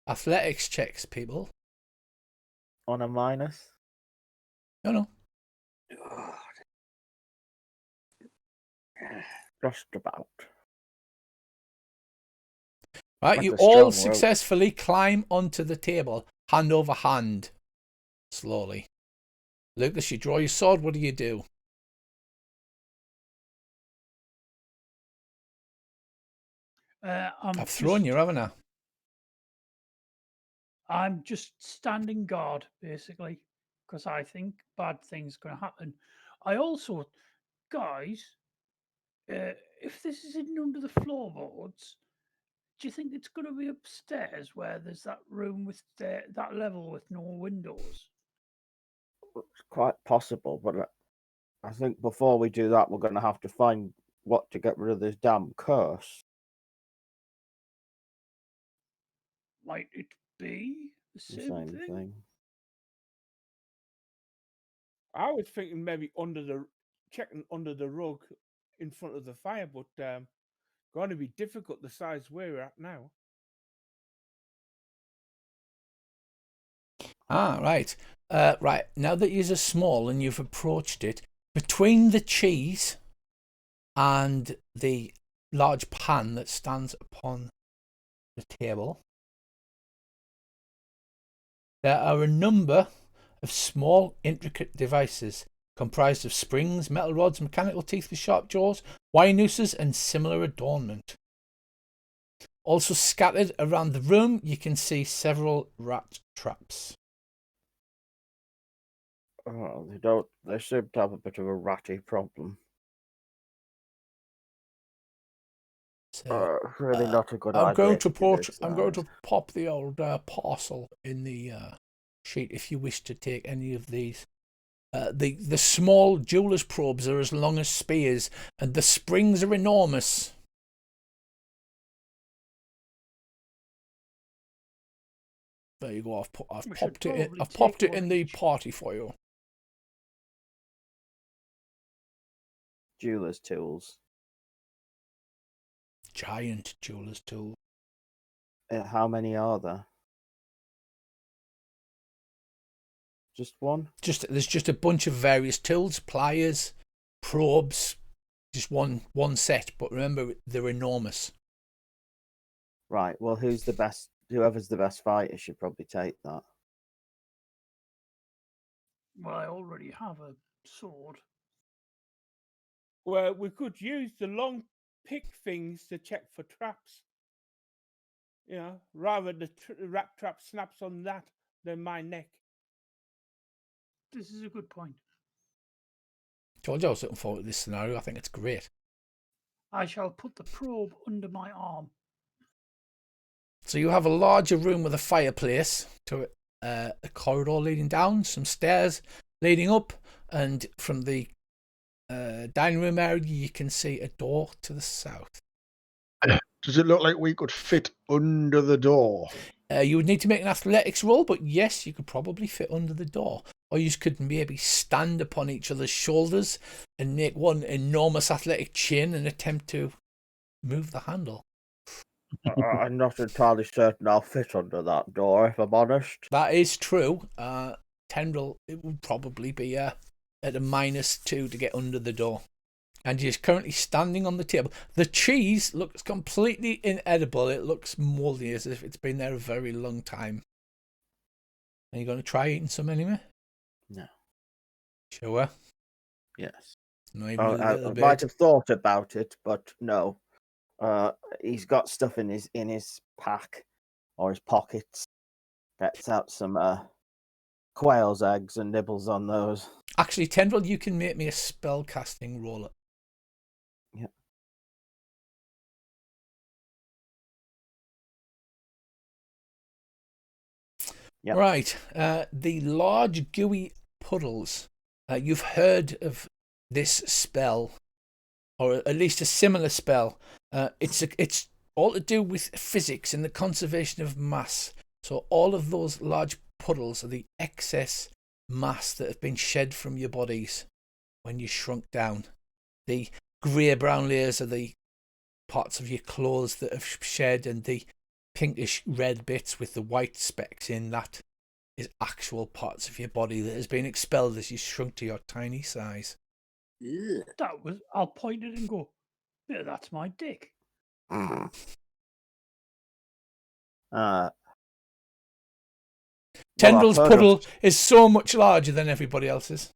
Athletics checks, people. On a minus? No. Just about. Right, That's you a all strong rope. successfully climb onto the table, hand over hand, slowly. Lucas, you draw your sword. What do you do? I've thrown you, haven't I? I'm just standing guard, basically, because I think bad things going to happen. I also, guys, if this is hidden under the floorboards, do you think it's going to be upstairs where there's that room with that level with no windows? It's quite possible, but I think before we do that, we're going to have to find what to get rid of this damn curse. Might it be the same thing? I was thinking maybe checking under the rug in front of the fire, but going to be difficult the size we're at now. Right. Right. Now that you're small and you've approached it, between the cheese and the large pan that stands upon the table, There are a number of small, intricate devices comprised of springs, metal rods, mechanical teeth with sharp jaws, wire nooses, and similar adornment. Also scattered around the room, you can see several rat traps. Oh, they don't. They seem to have a bit of a ratty problem. So, Really not a good I'm idea. going to do this I'm going size. to pop the old parcel in the sheet if you wish to take any of these. The small jeweler's probes are as long as spears, and the springs are enormous. There you go. I've We should popped it in. probably I've take popped it one in the each. party for you. Jeweler's tools. Giant jeweler's tool. How many are there? Just one? There's just a bunch of various tools, pliers, probes. Just one set, but remember they're enormous. Right. Well, whoever's the best fighter should probably take that. Well, I already have a sword. Well, we could use the long pick things to check for traps. You know, rather the rat trap snaps on that than my neck. This is a good point. Told you I was looking forward to this scenario. I think it's great. I shall put the probe under my arm. So you have a larger room with a fireplace to it, a corridor leading down, some stairs leading up, and from the dining room area you can see a door to the south. Does it look like we could fit under the door? You would need to make an athletics roll, but yes, you could probably fit under the door. Or you could maybe stand upon each other's shoulders and make one enormous athletic chin and attempt to move the handle. I'm not entirely certain I'll fit under that door, if I'm honest. That is true. Tendril, it would probably be at a -2 to get under the door. And he's currently standing on the table. The cheese looks completely inedible. It looks mouldy as if it's been there a very long time. Are you going to try eating some anyway? No. Sure. Yes. Not even a I little bit. might have thought about it, but no. He's got stuff in his pack or his pockets. Gets out some quail's eggs and nibbles on those. Actually, Tendril, you can make me a spell casting roll. Yep. Yep. Right. The large gooey puddles. You've heard of this spell, or at least a similar spell. It's all to do with physics and the conservation of mass. So all of those large puddles are the excess mass that have been shed from your bodies when you shrunk down. The grey-brown layers are the parts of your clothes that have shed, and the pinkish red bits with the white specks in, that is actual parts of your body that has been expelled as you shrunk to your tiny size. I'll point it and go, yeah, that's my dick. Tendril's puddle is so much larger than everybody else's.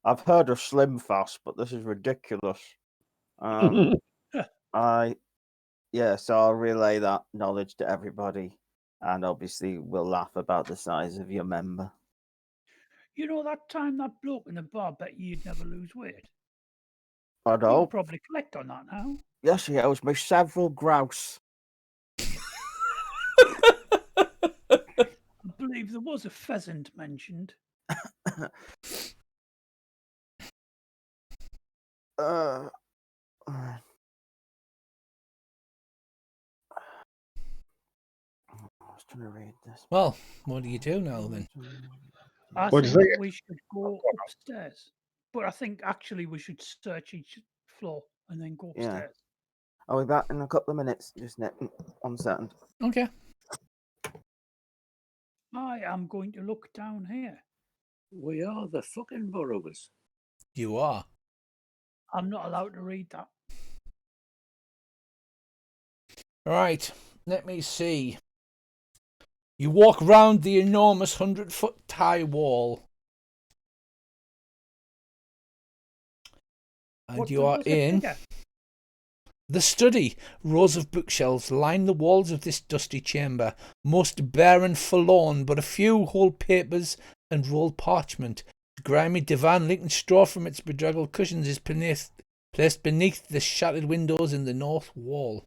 I've heard of Slim Fast, but this is ridiculous. So I'll relay that knowledge to everybody, and obviously we'll laugh about the size of your member. You know that time that bloke in the bar bet you'd never lose weight? I know. You'll probably collect on that now. Yes, he owes me several grouse. I believe there was a pheasant mentioned. I was trying to read this. Well, what do you do now then? I What do you think think? we should go upstairs. But I think actually we should search each floor and then go Yeah. upstairs. I'll be back in a couple of minutes. Just 1 second. Okay. I am going to look down here. We are the fucking burrowers. You are. I'm not allowed to read that. Right. Let me see. You walk round the enormous 100-foot high wall. And What you are does it in figure? the study. Rows of bookshelves line the walls of this dusty chamber, most bare and forlorn, but a few hold papers and rolled parchment. The grimy divan, leaking straw from its bedraggled cushions, is placed beneath the shattered windows in the north wall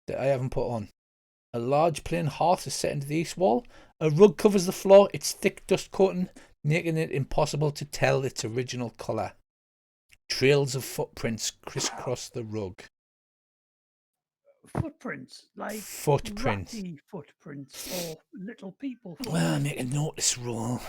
that I haven't put on. A large plain hearth is set into the east wall. A rug covers the floor, its thick dust coating making it impossible to tell its original colour. Trails of footprints crisscross the rug. Footprints, like Footprints. ratty footprints or little people footprints. Make a notice roll.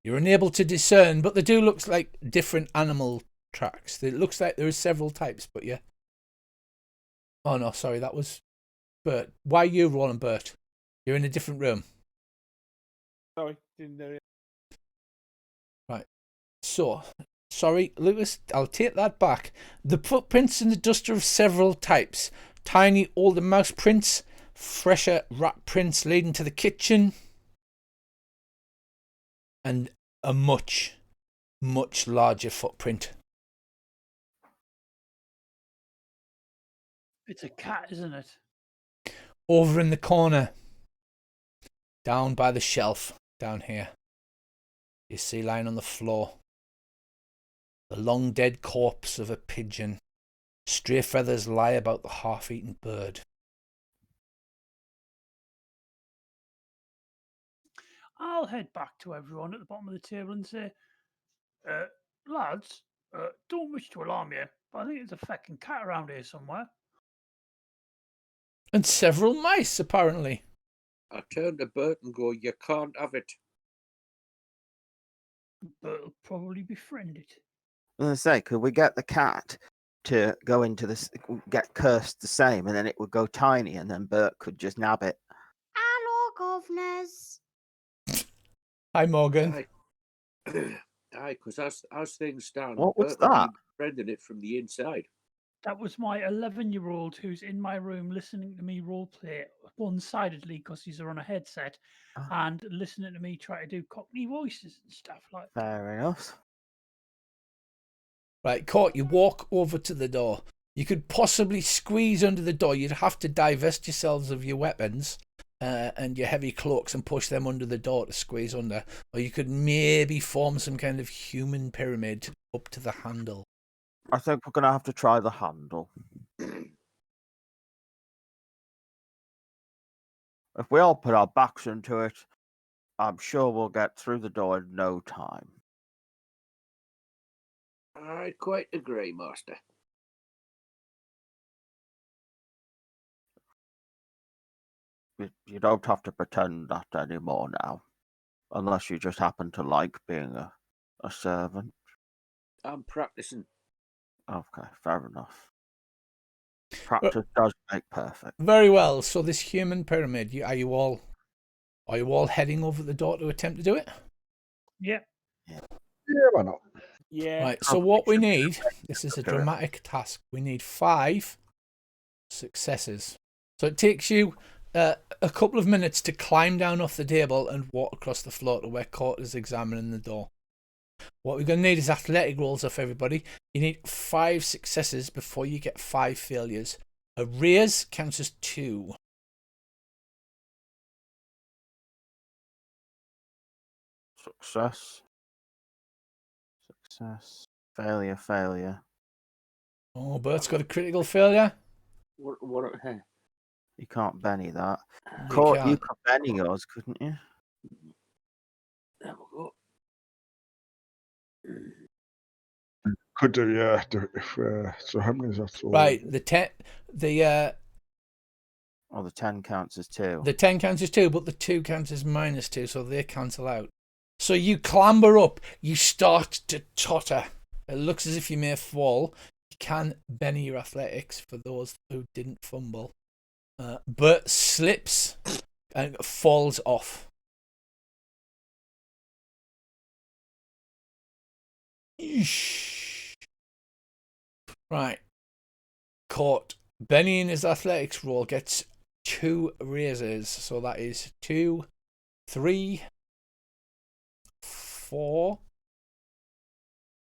You're unable to discern, but they do look like different animal tracks. It looks like there are several types, but yeah. Oh no, sorry, that was Bert. Why are you rolling, Bert? You're in a different room. Sorry, didn't know it. Right. So, sorry, Lucas, I'll take that back. The footprints in the dust are of several types. Tiny older mouse prints, fresher rat prints leading to the kitchen, and a much, much larger footprint. It's a cat, isn't it? Over in the corner, down by the shelf, down here, you see lying on the floor the long dead corpse of a pigeon. Stray feathers lie about the half-eaten bird. I'll head back to everyone at the bottom of the table and say, lads, don't wish to alarm you, but I think there's a fucking cat around here somewhere. And several mice, apparently. I turn to Bert and go, "You can't have it." But it'll probably befriend it. I was gonna say, could we get the cat to go into this, get cursed the same, and then it would go tiny, and then Bert could just nab it? Hello, governors. Hi, Morgan. Aye, because as things stand, What was Bert will that? be befriending it from the inside. That was my 11-year-old who's in my room listening to me roleplay one-sidedly because he's on a headset Oh. and listening to me try to do Cockney voices and stuff like that. Fair enough. Right, Court, you walk over to the door. You could possibly squeeze under the door. You'd have to divest yourselves of your weapons and your heavy cloaks and push them under the door to squeeze under. Or you could maybe form some kind of human pyramid up to the handle. I think we're gonna have to try the handle. If we all put our backs into it, I'm sure we'll get through the door in no time. I quite agree, Master. You don't have to pretend that anymore now, unless you just happen to like being a servant. I'm practicing. Okay, fair enough. Practice does make perfect. Very well. So this human pyramid, are you all heading over the door to attempt to do it? Yeah. Yeah, why not? Yeah. Right. So what we need, this is a Do it. dramatic task. We need 5 successes. So it takes you a couple of minutes to climb down off the table and walk across the floor to where Court is examining the door. What we're going to need is athletic rolls off everybody. You need 5 successes before you get 5 failures. A raise counts as 2. Success. Failure. Oh, Bert's got a critical failure. What? You can't Benny that. You Court, you can't. could Benny yours, couldn't you? There we go. Could do, yeah. So how many is that? So, Right. The Or the 10 counts as 2. The 10 counts as 2, but the 2 counts as -2, so they cancel out. So you clamber up, you start to totter. It looks as if you may fall. You can Benny your athletics for those who didn't fumble. Bert slips and falls off. Eesh. Right. Caught. Benny in his athletics roll gets 2 raises. So that is 2, 3, 4.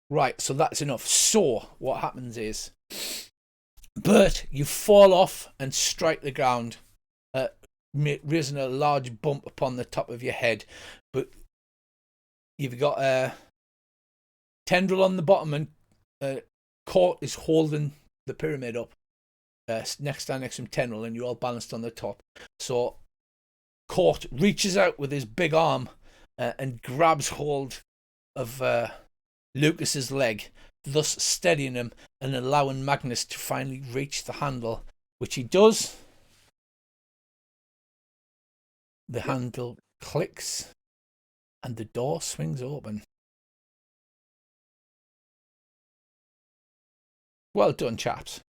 Right, so that's enough. So what happens is, Bert, you fall off and strike the ground, raising a large bump upon the top of your head. But you've got a tendril on the bottom, and Court is holding the pyramid up next to him, tendril, and you're all balanced on the top. So Court reaches out with his big arm and grabs hold of Lucas's leg, thus steadying him and allowing Magnus to finally reach the handle, which he does. The handle clicks and the door swings open. Well done, chaps.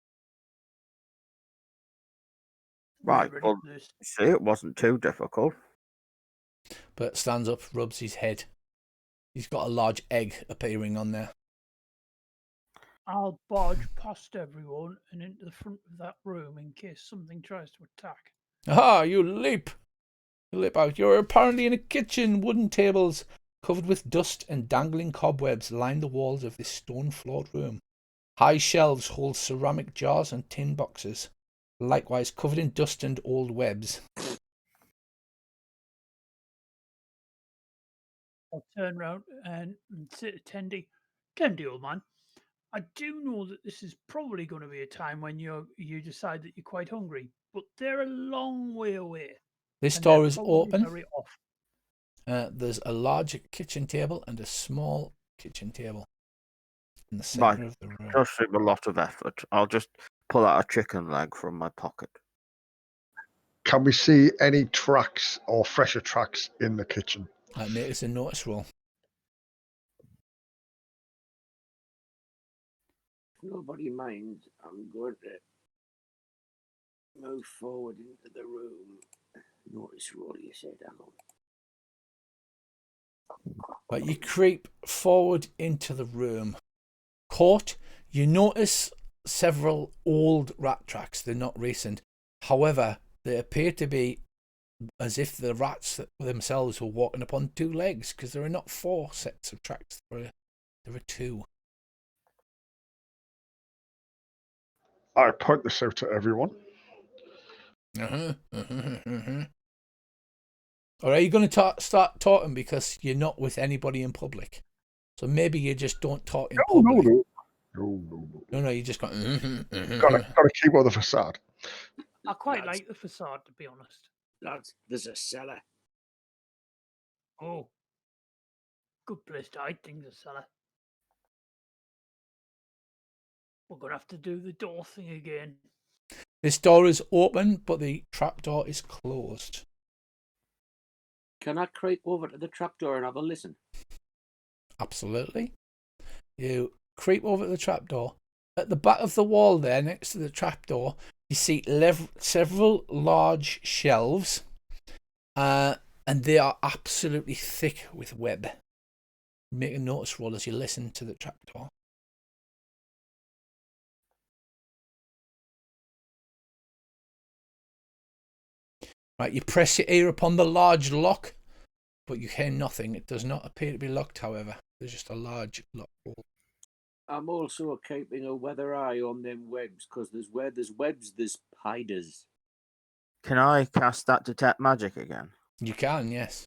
Right, Ready well, for this. see, it wasn't too difficult. Bert stands up, rubs his head. He's got a large egg appearing on there. I'll barge past everyone and into the front of that room in case something tries to attack. Aha, you leap! You leap out. You're apparently in a kitchen. Wooden tables covered with dust and dangling cobwebs line the walls of this stone-floored room. High shelves hold ceramic jars and tin boxes, likewise covered in dust and old webs. I'll turn round and say to Tendy, Tendy, old man, I do know that this is probably going to be a time when you decide that you're quite hungry, but they're a long way away. This and door they're is probably open. very off. There's a large kitchen table and a small kitchen table in the centre of the room. Does seem a lot of effort. I'll just pull out a chicken leg from my pocket. Can we see any tracks or fresher tracks in the kitchen? Make us a notice roll. If nobody minds, I'm going to move forward into the room. Notice roll, you said, hang on. Right, you creep forward into the room. Court, you notice several old rat tracks. They're not recent. However, they appear to be as if the rats themselves were walking upon 2 legs, because there are not 4 sets of tracks. There are 2. I point this out to everyone. Or are you going to start talking because you're not with anybody in public? So maybe you just don't talk in public. No. You just got. Gotta keep on the facade. I quite like the facade, to be honest. Lads, there's a cellar. Oh, good place to hide things, a cellar. We're going to have to do the door thing again. This door is open, but the trapdoor is closed. Can I creep over to the trapdoor and have a listen? Absolutely. You creep over to the trapdoor. At the back of the wall there, next to the trapdoor, you see several large shelves, and they are absolutely thick with web. Make a notice roll as you listen to the trapdoor. Right, you press your ear upon the large lock, but you hear nothing. It does not appear to be locked, however. There's just a large lock. I'm also keeping a weather eye on them webs, because where there's webs, there's spiders. Can I cast that detect magic again? You can, yes.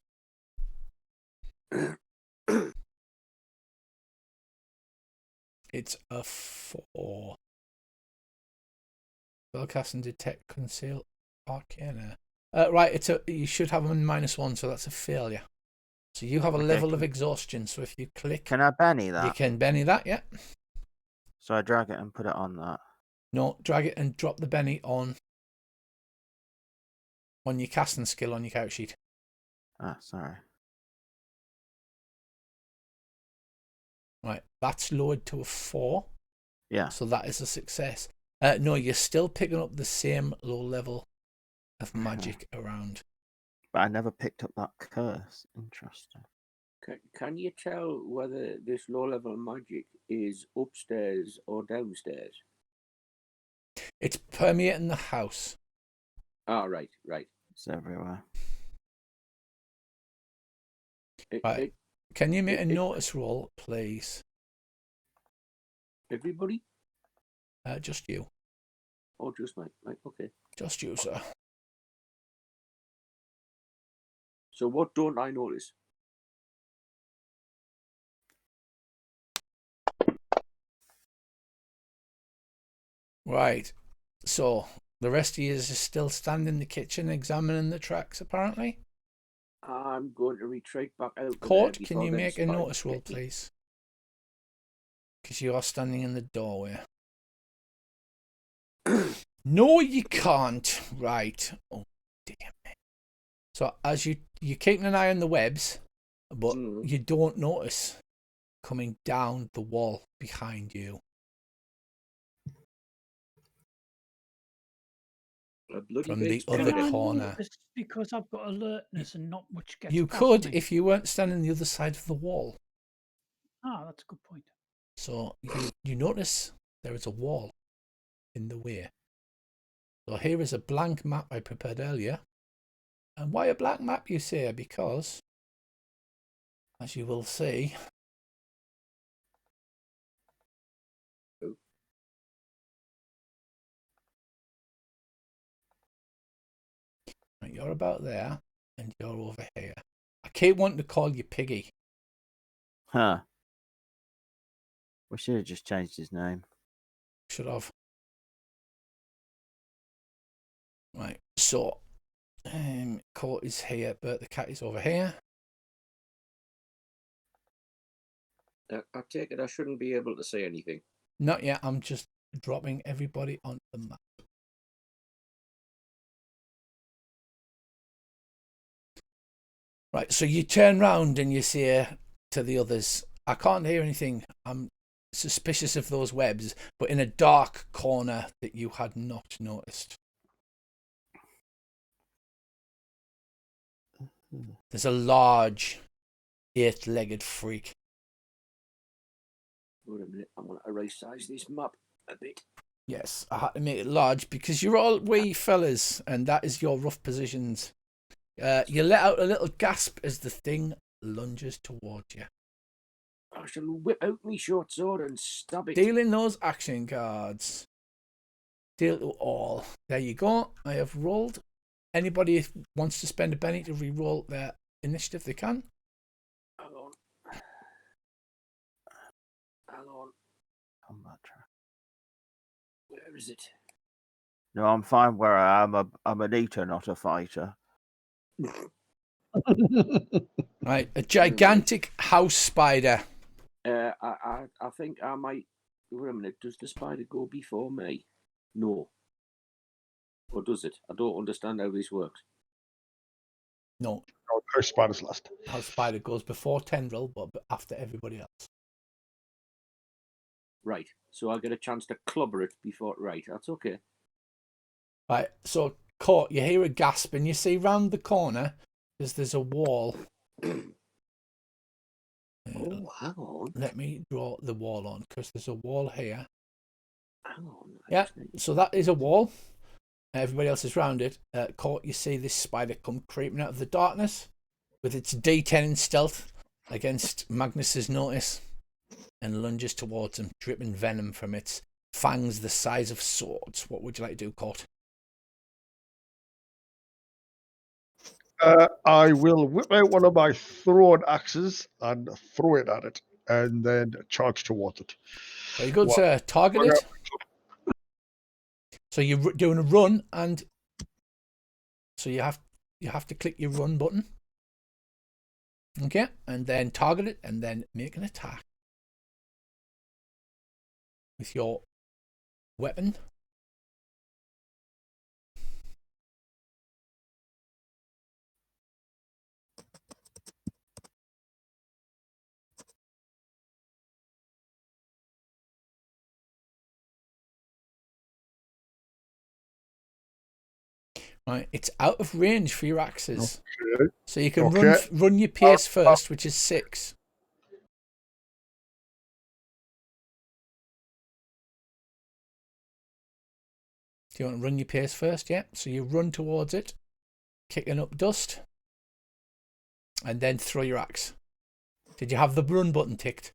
It's a 4. Spellcast and detect conceal arcana. Right, you should have a -1, so that's a failure. So you have a level of exhaustion. So if you click, can I Benny that? You can Benny that, yeah. So I drag it and put it on that. No, drag it and drop the Benny on your casting skill on your character sheet. Ah, sorry. Right, that's lowered to a 4. Yeah. So that is a success. No, you're still picking up the same low level of magic around. But I never picked up that curse. Interesting. Can you tell whether this low level magic is upstairs or downstairs? It's permeating the house. Ah, right, right. It's everywhere. Right. Can you make a it- notice roll, please? Everybody? Just you. Or just Mike? Right, okay. Just you, sir. So what don't I notice? Right. So the rest of you is still standing in the kitchen examining the tracks, apparently. I'm going to retreat back out. Court, can you make a notice roll, please? Because you are standing in the doorway. No, you can't. Right. Oh, damn it. So as you're keeping an eye on the webs, but you don't notice coming down the wall behind you. From the other Can I corner. notice because I've got alertness and not much gets You past could me? if you weren't standing the other side of the wall. Ah, that's a good point. So you notice there is a wall in the way. So here is a blank map I prepared earlier. And why a blank map, you say? Because, as you will see, you're about there and you're over here. I keep wanting to call you Piggy. Huh. We should have just changed his name. Should have. Right, so Court is here, but the cat is over here. I take it I shouldn't be able to say anything. Not yet, I'm just dropping everybody on the map. Right, so you turn round and you say to the others, I can't hear anything. I'm suspicious of those webs, but in a dark corner that you had not noticed. There's a large 8-legged freak. Wait a minute, I'm going to resize this map a bit. Yes, I had to make it large because you're all wee fellas and that is your rough positions. You let out a little gasp as the thing lunges towards you. I shall whip out my short sword and stab it. Dealing those action cards. Deal to all. There you go. I have rolled. Anybody who wants to spend a penny to re-roll their initiative, they can. Hang on. Hang on. Combat track. Where is it? No, I'm fine where I am. I'm an eater, not a fighter. Right, a gigantic house spider. I think I might. Wait a minute. Does the spider go before me? No. Or does it? I don't understand how this works. No, Oh, House Spider's last. house spider goes before Tendril, but after everybody else. Right. So I get a chance to clubber it before. Right. That's okay. Right, so Court, you hear a gasp and you see round the corner there's a wall. Oh, hang on. Let me draw the wall on because there's a wall here. Hang on. Yeah, so that is a wall. Everybody else is round it. Court, you see this spider come creeping out of the darkness with its D10 in stealth against Magnus's notice and lunges towards him, dripping venom from its fangs the size of swords. What would you like to do, Court? I will whip out one of my throwing axes and throw it at it, and then charge towards it. Very good, What? sir. Target it. So you're doing a run, and so you have to click your run button. Okay, and then target it, and then make an attack with your weapon. Right, it's out of range for your axes, Okay. so you can Okay. run your pace first, which is 6. Do you want to run your pace first? Yeah. So you run towards it, kicking up dust, and then throw your axe. Did you have the run button ticked?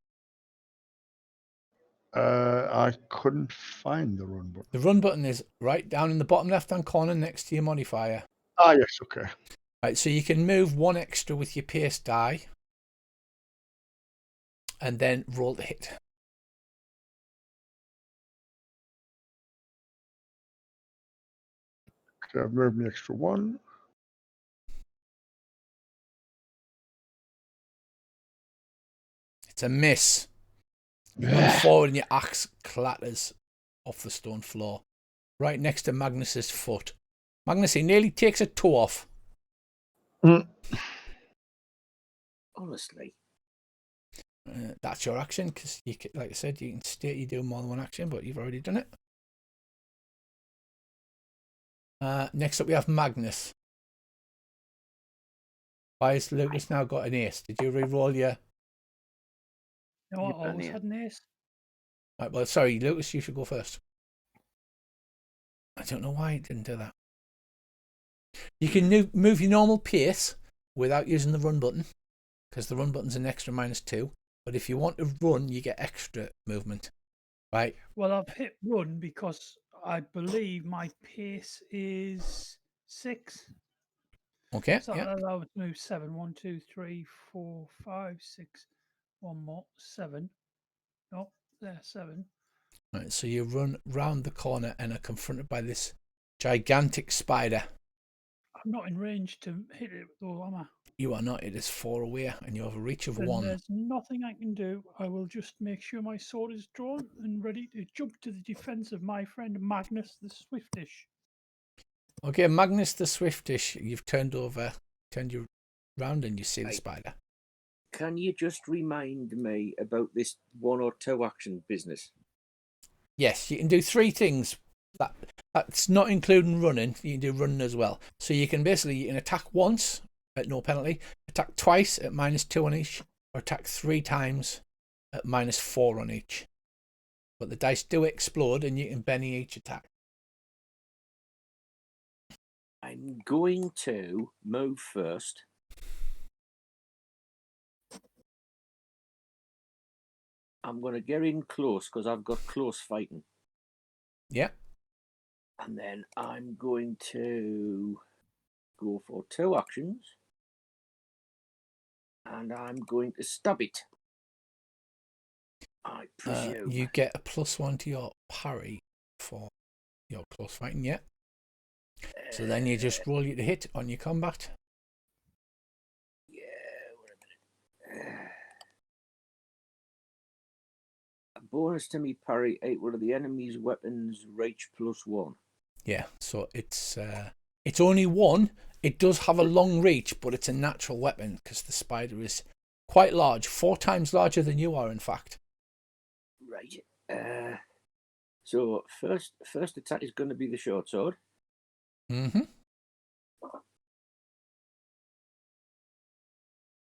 I couldn't find the run button. The run button is right down in the bottom left-hand corner next to your modifier. Ah, yes, okay. Right, so you can move one extra with your pace die, and then roll to hit. Okay, I've moved my extra one. It's a miss. You run forward and your axe clatters off the stone floor, right next to Magnus's foot. Magnus, he nearly takes a toe off. Honestly. That's your action, because, like I said, you can state you do more than one action, but you've already done it. Next up, we have Magnus. Why has Lucas now got an ace? Did you re-roll your... No, I always had an ace. Right, well, sorry, Lucas, you should go first. I don't know why he didn't do that. You can move your normal pace without using the run button, because the run button's an extra -2. But if you want to run, you get extra movement. Right. Well, I've hit run because I believe my pace is 6. Okay. So Yeah. that allows me to move 7. 1, 2, 3, 4, 5, 6. One more. 7. No, there, 7. Right. So you run round the corner and are confronted by this gigantic spider. I'm not in range to hit it though, am I? You are not. It is 4 away, and you have a reach of Then 1. there's nothing I can do. I will just make sure my sword is drawn and ready to jump to the defense of my friend Magnus the Swiftish. Okay, Magnus the Swiftish, you've turned you round, and you see the spider. Can you just remind me about this 1 or 2 action business? Yes, you can do 3 things. That's not including running. You can do running as well. So you can attack once at no penalty, attack twice at -2 on each, or attack 3 times at -4 on each. But the dice do explode, and you can Benny each attack. I'm going to move first. I'm going to get in close because I've got close fighting. Yeah. And then I'm going to go for 2 actions. And I'm going to stab it. I presume. You get a +1 to your parry for your close fighting, yeah. So then you just roll you to hit on your combat. Yeah, wait a minute. A bonus to me parry 8 one of the enemy's weapons reach +1. Yeah, so it's only 1. It does have a long reach, but it's a natural weapon because the spider is quite large, 4 times larger than you are, in fact. Right. So first attack is going to be the short sword. Mm-hmm.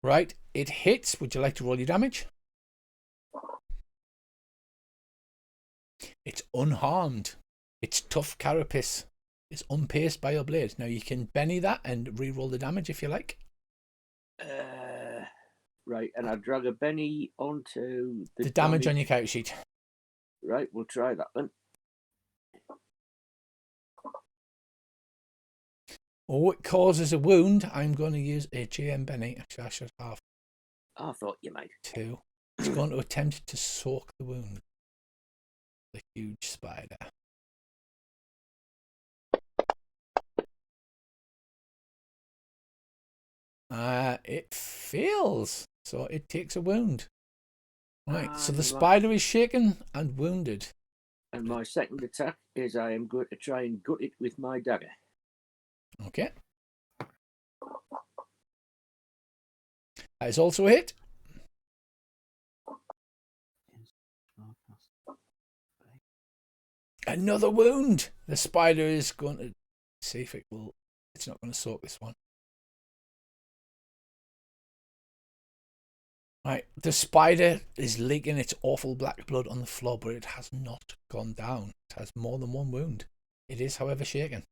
Right, it hits. Would you like to roll your damage? It's unharmed. Its tough carapace is unpierced by your blade. Now you can Benny that and re-roll the damage if you like. Right, and I drag a Benny onto the damage on your character sheet. Right, we'll try that then. Oh, it causes a wound. I'm going to use a GM Benny. Actually, I should have I thought you might. 2. It's going to attempt to soak the wound. The huge spider. It fails, so it takes a wound. Right, so the spider is shaken and wounded. And my second attack is I am going to try and gut it with my dagger. Okay. That is also a hit. Another wound. The spider is going to see if it will. It's not going to soak this one. Right, the spider is leaking its awful black blood on the floor, but it has not gone down. It has more than 1 wound. It is, however, shaken.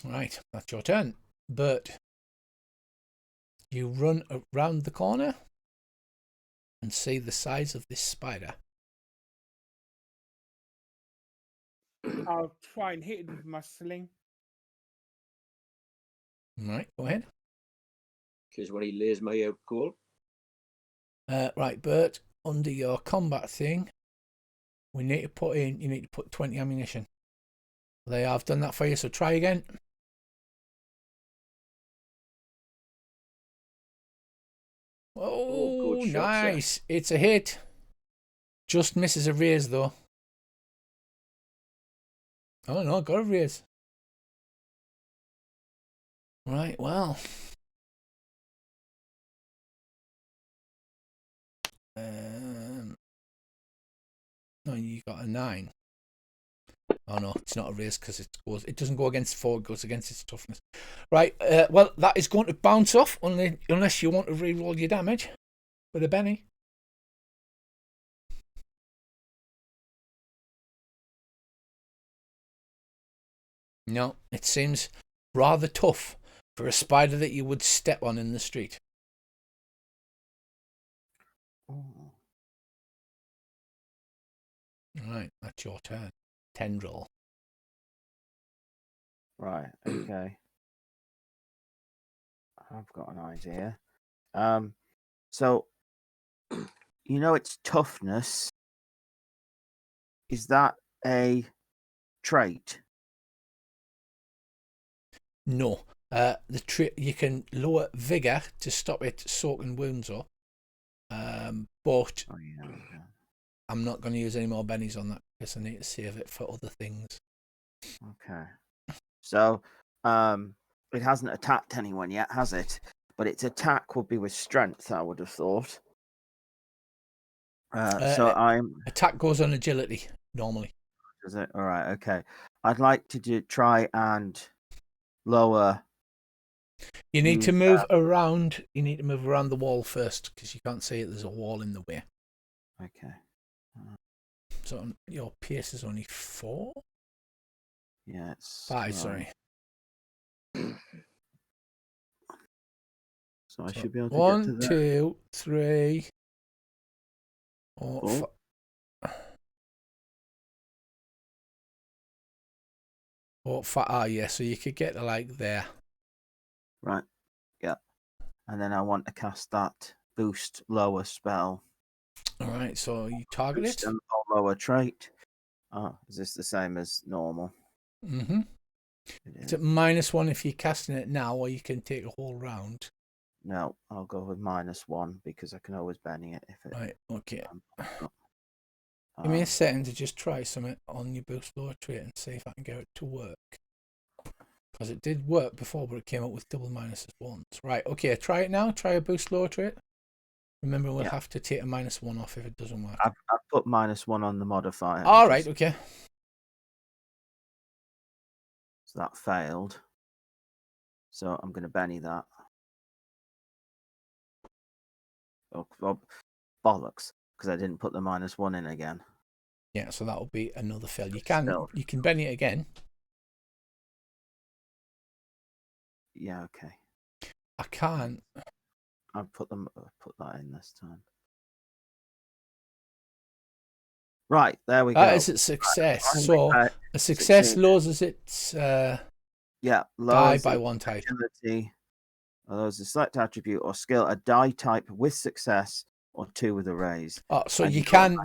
Right, that's your turn. Bert, you run around the corner and see the size of this spider. I'll try and hit it with my sling. Right, go ahead. Because when he lays me out cold. Right, Bert, under your combat thing, you need to put 20 ammunition. They have done that for you, so try again. Oh, good shot, sir. nice. It's a hit. Just misses a raise, though. Oh, no, got a raise. Right, well. No, you got a 9. Oh no, it's not a raise because it doesn't go against 4, it goes against its toughness. Right, well, that is going to bounce off unless you want to re-roll your damage with a Benny. No, it seems rather tough for a spider that you would step on in the street. Oh. Right, that's your turn. Tendril. Right, okay. I've got an idea. So you know its toughness. Is that a trait? No. You can lower vigor to stop it soaking wounds up. But Oh yeah. Okay. I'm not going to use any more bennies on that because I need to save it for other things. Okay. So, it hasn't attacked anyone yet, has it? But its attack would be with strength, I would have thought. So I'm. Attack goes on agility normally. Is it all right? Okay. I'd like to try and lower. You need to move around. You need to move around the wall first because you can't see it. There's a wall in the way. Okay. So your pace is only 4. Yeah, it's 5. Sorry. So I should be able to 1, get to that. 2, 3, 4, 4. 4, 5. Ah, yeah. So you could get to like there. Right. Yeah. And then I want to cast that boost lower spell. All right. So you target Boost it. and lower trait. Oh, is this the same as normal? Mm-hmm. It's at -1 if you're casting it now, or you can take a whole round. No, I'll go with -1 because I can always Benny it if it. Right. Okay. Give me a second to just try something on your boost lower trait and see if I can get it to work. Because it did work before, but it came up with double minuses once. Right. Okay. Try it now. Try a boost lower trait. Remember, we'll have to take a -1 off if it doesn't work. I've put -1 on the modifier. All right. Okay. So that failed. So I'm going to Benny that. Oh, bollocks! Because I didn't put the -1 in again. Yeah. So that will be another fail. You can Benny it again. Yeah. Okay. I can't. I'll put that in this time. Right, there we go. That is a success. So a success lowers its die by 1 type. Agility, lowers a select attribute or skill, a die type with success, or 2 with a raise. Oh, so you can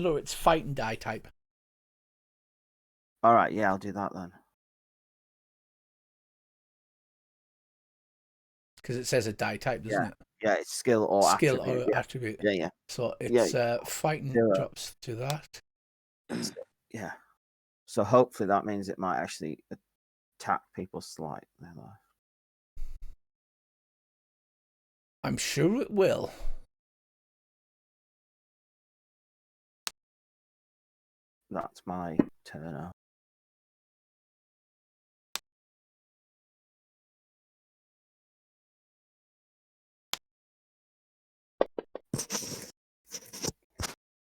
lower its fighting die type. All right, yeah, I'll do that then. Because it says a die type, doesn't it? Yeah, it's skill or attribute. Attribute. Yeah. So it's fighting drops to that. Yeah. So hopefully that means it might actually attack people slightly. I'm sure it will. That's my turn now.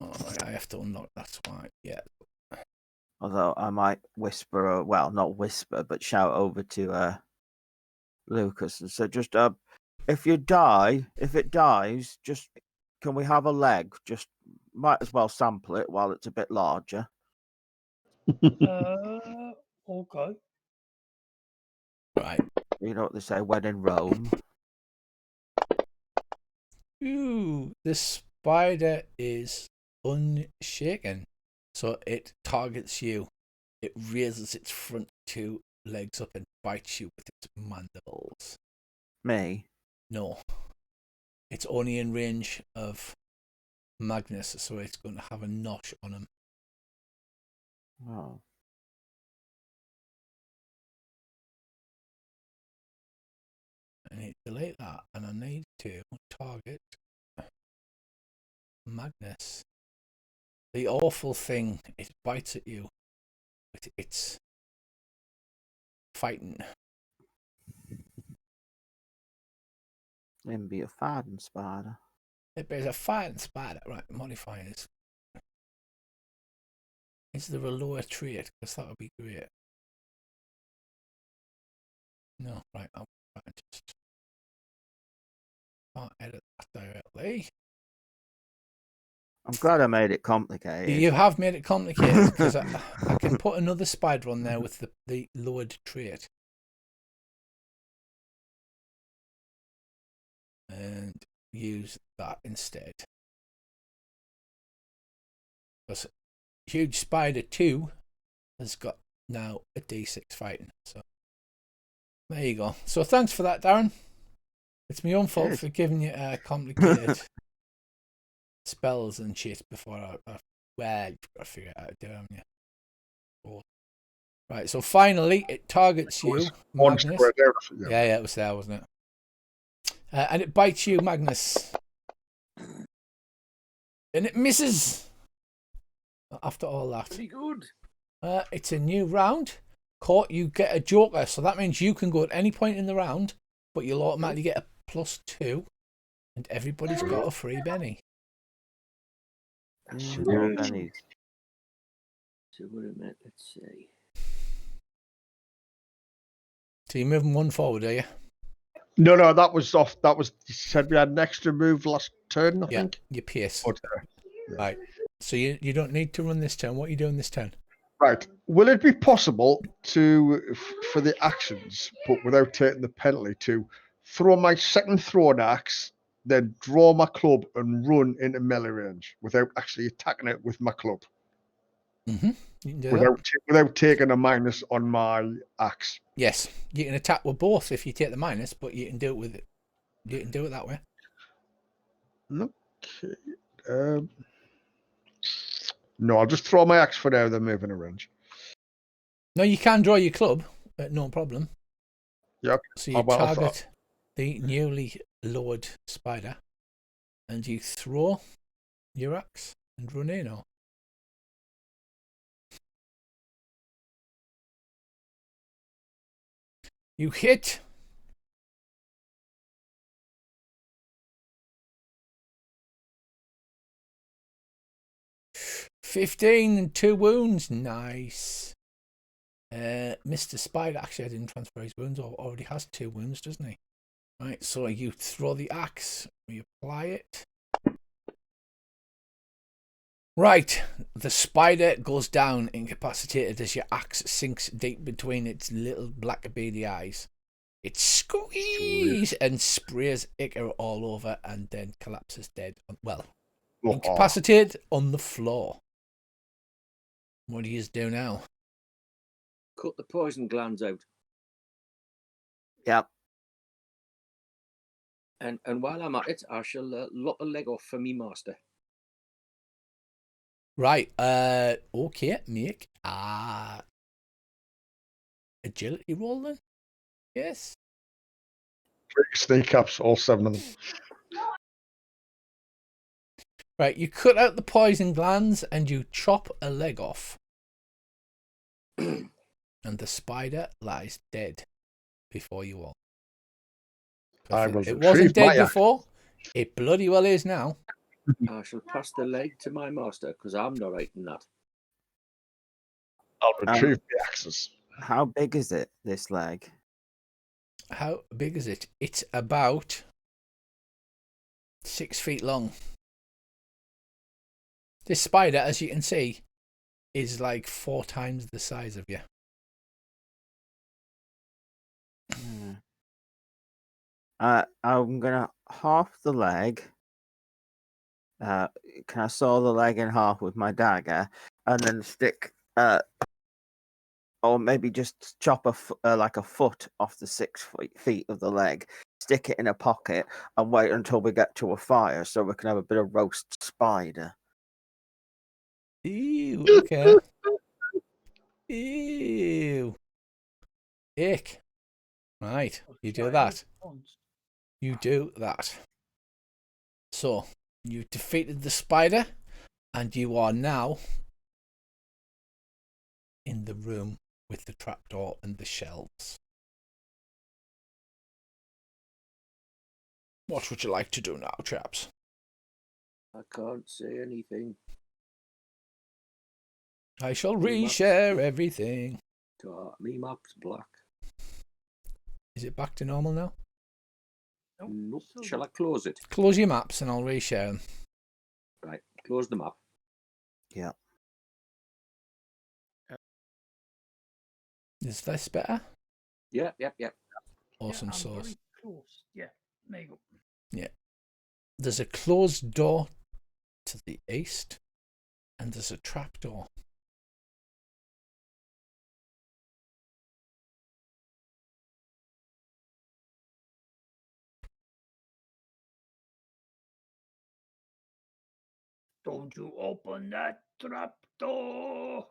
Oh, I have to unlock. That's why. Yeah. Although I might whisper, well, not whisper, but shout over to Lucas and say, just if it dies, just can we have a leg? Just might as well sample it while it's a bit larger. Okay. Right. You know what they say, when in Rome. Ooh, the spider is unshaken. So it targets you. It raises its front 2 legs up and bites you with its mandibles. Me? No. It's only in range of Magnus, so it's going to have a notch on him. Oh. I need to delete that, and I need to target Magnus. The awful thing, it bites at you with its fighting. It'd be a fighting spider. There's a fighting spider. Right, modifiers. Is there a lower trait? Because that would be great. No, right, I'll just can't edit that directly. I'm glad I made it complicated. You have made it complicated because I can put another spider on there with the lowered trait. And use that instead. Because Huge Spider 2 has got now a D6 fighting. So there you go. So thanks for that, Darren. It's my own fault for giving you complicated spells and shit before you've got to figure out how to do it, haven't you? Oh. Right, so finally it targets you, Magnus. Yeah, it was there, wasn't it? And it bites you, Magnus. And it misses. After all that. Pretty good. It's a new round. Caught, you get a joker, so that means you can go at any point in the round, but you'll automatically get a +2, and everybody's got a free Benny. Bennies. So what a minute, let's see. So you're moving 1 forward, are you? No, that was off. That was, you said we had an extra move last turn, I think. Your pace. Okay. Yeah. Right. So you don't need to run this turn. What are you doing this turn? Right. Will it be possible to, for the actions, but without taking the penalty, to throw my second throwing axe, then draw my club and run into melee range without actually attacking it with my club? Mm-hmm. You can do that. Without taking a minus on my axe. Yes, you can attack with both if you take the minus, but you can do it with it. You can do it that way. Okay. No, I'll just throw my axe for now, then move in a range. No, you can draw your club, no problem. Yep. So you target the newly lowered spider, and you throw your axe and run in. Or you hit. $15 and 2 wounds. Nice. Mr. Spider, actually I didn't transfer his wounds, or already has 2 wounds, doesn't he? Right, so you throw the axe, you apply it. Right, the spider goes down incapacitated as your axe sinks deep between its little black beady eyes. It squeezes and sprays ichor all over and then collapses dead. Well, incapacitated on the floor. What do you do now? Cut the poison glands out. Yep. And while I'm at it, I shall lop a leg off for me master. Right. Okay. Make agility roll then. Yes. Sneak ups, all 7 of them. Right. You cut out the poison glands and you chop a leg off, and the spider lies dead before you all. It wasn't dead before. It bloody well is now. I shall pass the leg to my master because I'm not eating that. I'll retrieve the axes. How big is it, this leg? How big is it? It's about 6 feet long. This spider, as you can see, is like 4 times the size of you. I'm gonna half the leg. Can I saw the leg in half with my dagger, and then stick, or maybe just chop like a foot off the 6 feet of the leg, stick it in a pocket, and wait until we get to a fire so we can have a bit of roast spider. Ew, okay. Ew. Ick. Right, you do that. You do that. So, you've defeated the spider, and you are now in the room with the trapdoor and the shelves. What would you like to do now, chaps? I can't say anything. I shall reshare everything. Me map's black. Is it back to normal now? Nope. Shall I close it? Close your maps and I'll reshare them. Right. Close the map. Yeah. Is this better? Yeah. Awesome I'm sauce. very close. Yeah, there you go. Yeah. There's a closed door to the east, and there's a trapdoor. Don't you open that trap door.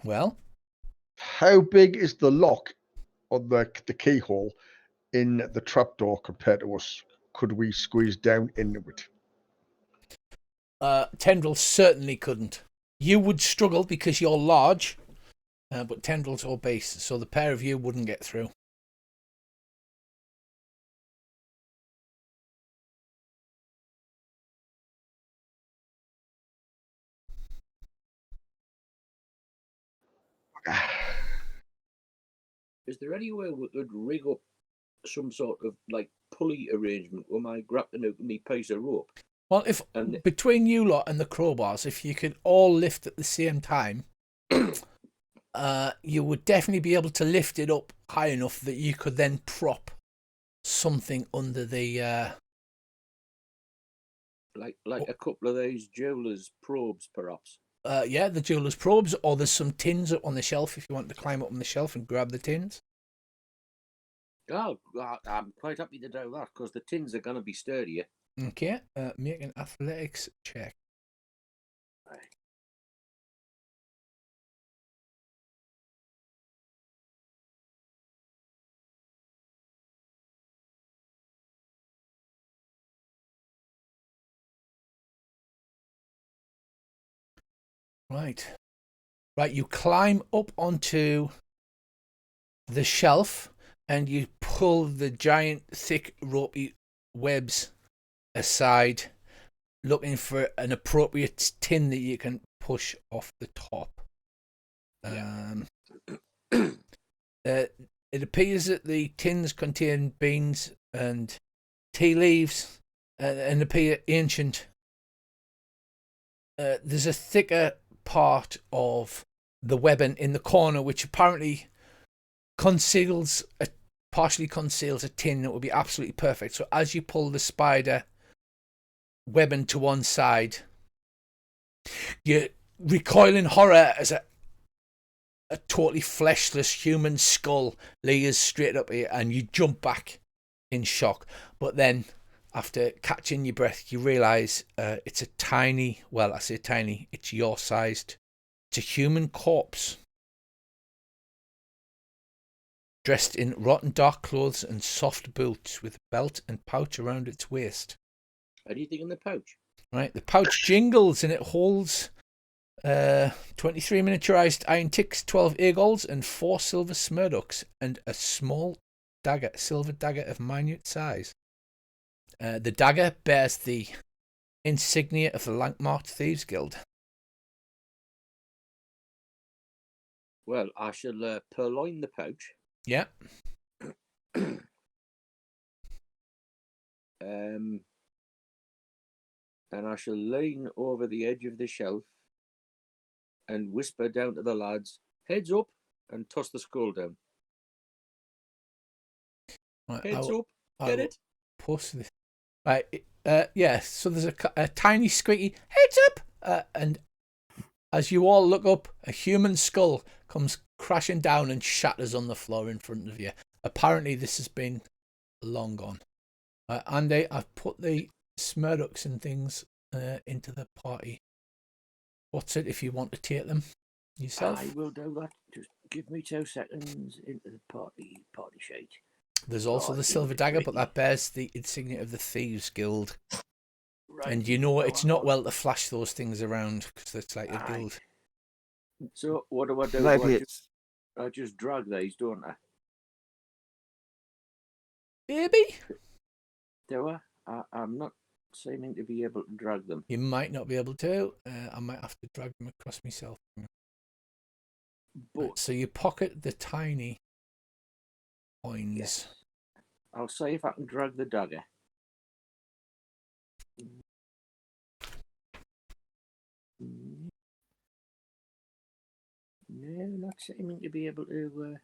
Well, How big is the lock on the keyhole in the trapdoor compared to us? Could we squeeze down into it? Tendrils certainly couldn't. You would struggle because you're large, but Tendrils are obese, so the pair of you wouldn't get through. Is there any way we could rig up some sort of like pulley arrangement where my grappling hook and me piece of rope? Well, if between you lot and the crowbars, if you could all lift at the same time, you would definitely be able to lift it up high enough that you could then prop something under the. Like a couple of those jewelers' probes, perhaps. Yeah, the jeweler's probes, or there's some tins up on the shelf if you want to climb up on the shelf and grab the tins. Oh, I'm quite happy to do that because the tins are going to be sturdier. Okay, make an athletics check. Right. Right, you climb up onto the shelf and you pull the giant, thick, ropey webs aside, looking for an appropriate tin that you can push off the top. It appears that the tins contain beans and tea leaves and appear ancient. There's a thicker part of the webbing in the corner which apparently partially conceals a tin that would be absolutely perfect. So as you pull the spider webbing to one side, you recoil in horror as a totally fleshless human skull leers straight up at you, and you jump back in shock. But then, after catching your breath, you realise it's a tiny, well, I say tiny, it's your sized, it's a human corpse, dressed in rotten dark clothes and soft boots, with a belt and pouch around its waist. Anything in the pouch? Right, the pouch jingles and it holds 23 miniaturized iron ticks, 12 eagles, and 4 silver smurducks, and a small dagger, silver dagger of minute size. The dagger bears the insignia of the Lankhmar Thieves Guild. Well, I shall purloin the pouch. Yeah. And I shall lean over the edge of the shelf and whisper down to the lads, "Heads up," and toss the skull down. Right, Heads up, I get will it? post this. Right. Yeah. So there's a tiny squeaky heads up, and as you all look up, a human skull comes crashing down and shatters on the floor in front of you. Apparently, this has been long gone. Andy, I've put the smurducks and things into the party. What's it if you want to take them yourself? I will do that. Just give me 2 seconds into the party sheet. There's also the silver dagger, but that bears the insignia of the Thieves Guild. Right. And you know it's not well to flash those things around because it's like a Aye. guild. So what do I do? Maybe it's I just drag these, don't I? Maybe. Do I? I'm not seeming to be able to drag them. You might not be able to. I might have to drag them across myself. But Right, so you pocket the tiny coins. yes, I'll see if I can drag the dagger. No, not seeming to be able to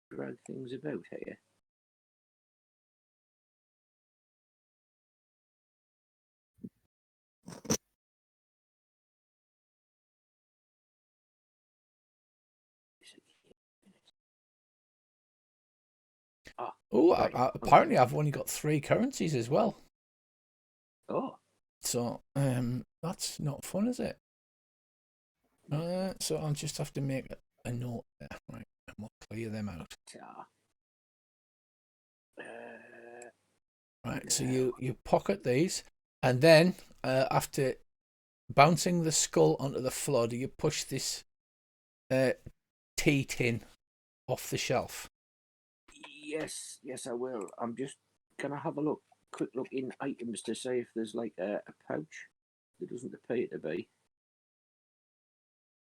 drag things about here. Oh, right. apparently I've only got 3 currencies as well. Oh, So that's not fun, is it? So I'll just have to make a note there, right? And we'll clear them out. Right, so you pocket these, and then after bouncing the skull onto the floor, do you push this tea tin off the shelf? yes, I will. I'm just gonna have a quick look in items to see if there's like a pouch. There doesn't appear to be.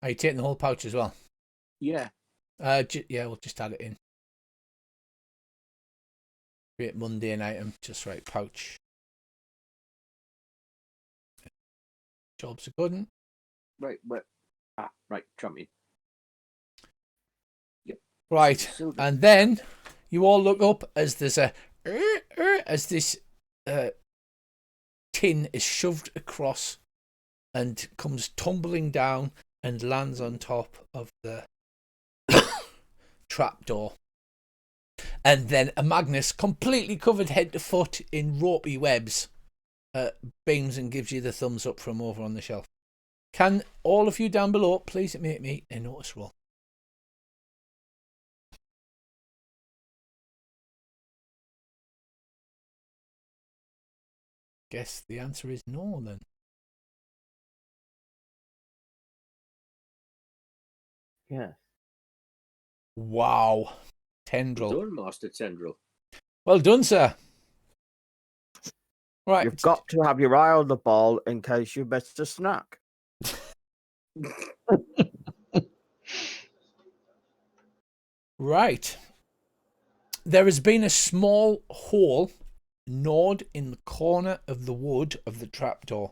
Are you taking the whole pouch as well? Yeah. Yeah, we'll just add it in. Great mundane item, just right, pouch. Jobs are good. Right, but right, champion. Yep. Right, Silver. and then you all look up as there's as this tin is shoved across and comes tumbling down and lands on top of the trapdoor. And then a Magnus, completely covered head to foot in ropey webs, beams and gives you the thumbs up from over on the shelf. Can all of you down below please make me a notice roll? Guess the answer is no then. yeah. Wow. Tendril. Done, Master Tendril. Well done, sir. Right. You've got to have your eye on the ball in case you miss a snack. Right. There has been a small hole gnawed in the corner of the wood of the trapdoor.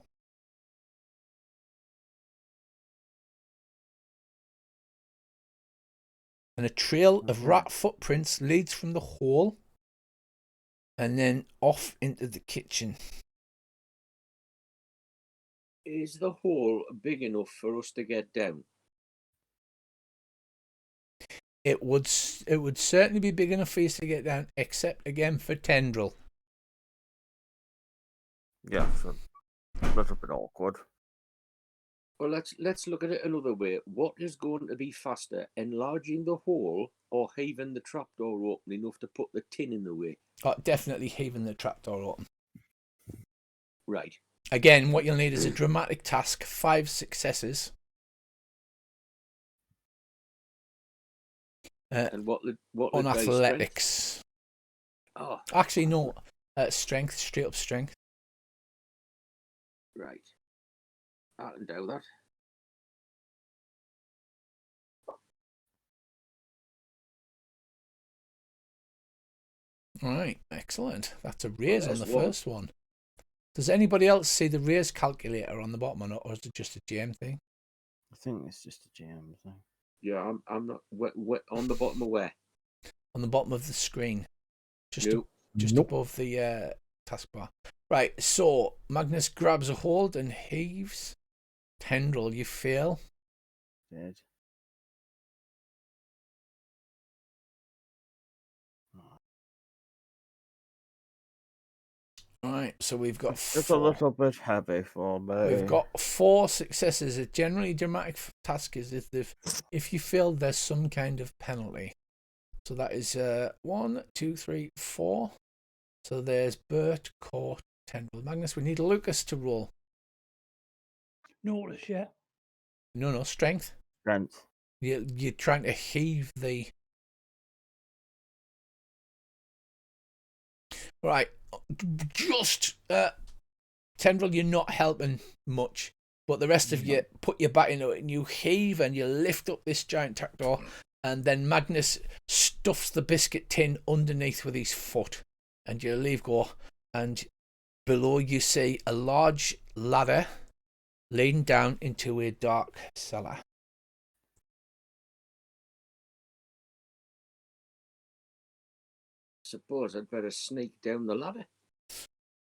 And a trail of rat footprints leads from the hole and then off into the kitchen. Is the hole big enough for us to get down? It would certainly be big enough for you to get down, except again for Tendril. Yeah, so a little bit awkward. Well, let's look at it another way. What is going to be faster, enlarging the hole or heaving the trapdoor open enough to put the tin in the way? Oh, definitely heaving the trapdoor open. Right. Again, what you'll need is a dramatic task, 5 successes. And what on would athletics. Oh, actually, no. Strength, straight up strength. Right. I can do that. Right, excellent. That's a raise on there's the one. first one. Does anybody else see the raise calculator on the bottom or not, or is it just a GM thing? I think it's just a GM thing. Yeah, I'm not on the bottom of where? On the bottom of the screen, just No. just Nope. above the taskbar. Right, so Magnus grabs a hold and heaves. Tendril, you fail. Did. Right, so we've got It's just a four. little bit heavy for me. We've got 4 successes. A generally dramatic task is if you fail, there's some kind of penalty. So that is 1, 2, 3, 4. So there's Bert, Court, Tendril, Magnus. We need Lucas to roll. Notice, yeah. No, strength. Strength. You're trying to heave the. Right, just Tendril, you're not helping much, but the rest of you put your back into it and you heave and you lift up this giant trapdoor, and then Magnus stuffs the biscuit tin underneath with his foot, and you leave go, and below you see a large ladder leading down into a dark cellar. Suppose I'd better sneak down the ladder.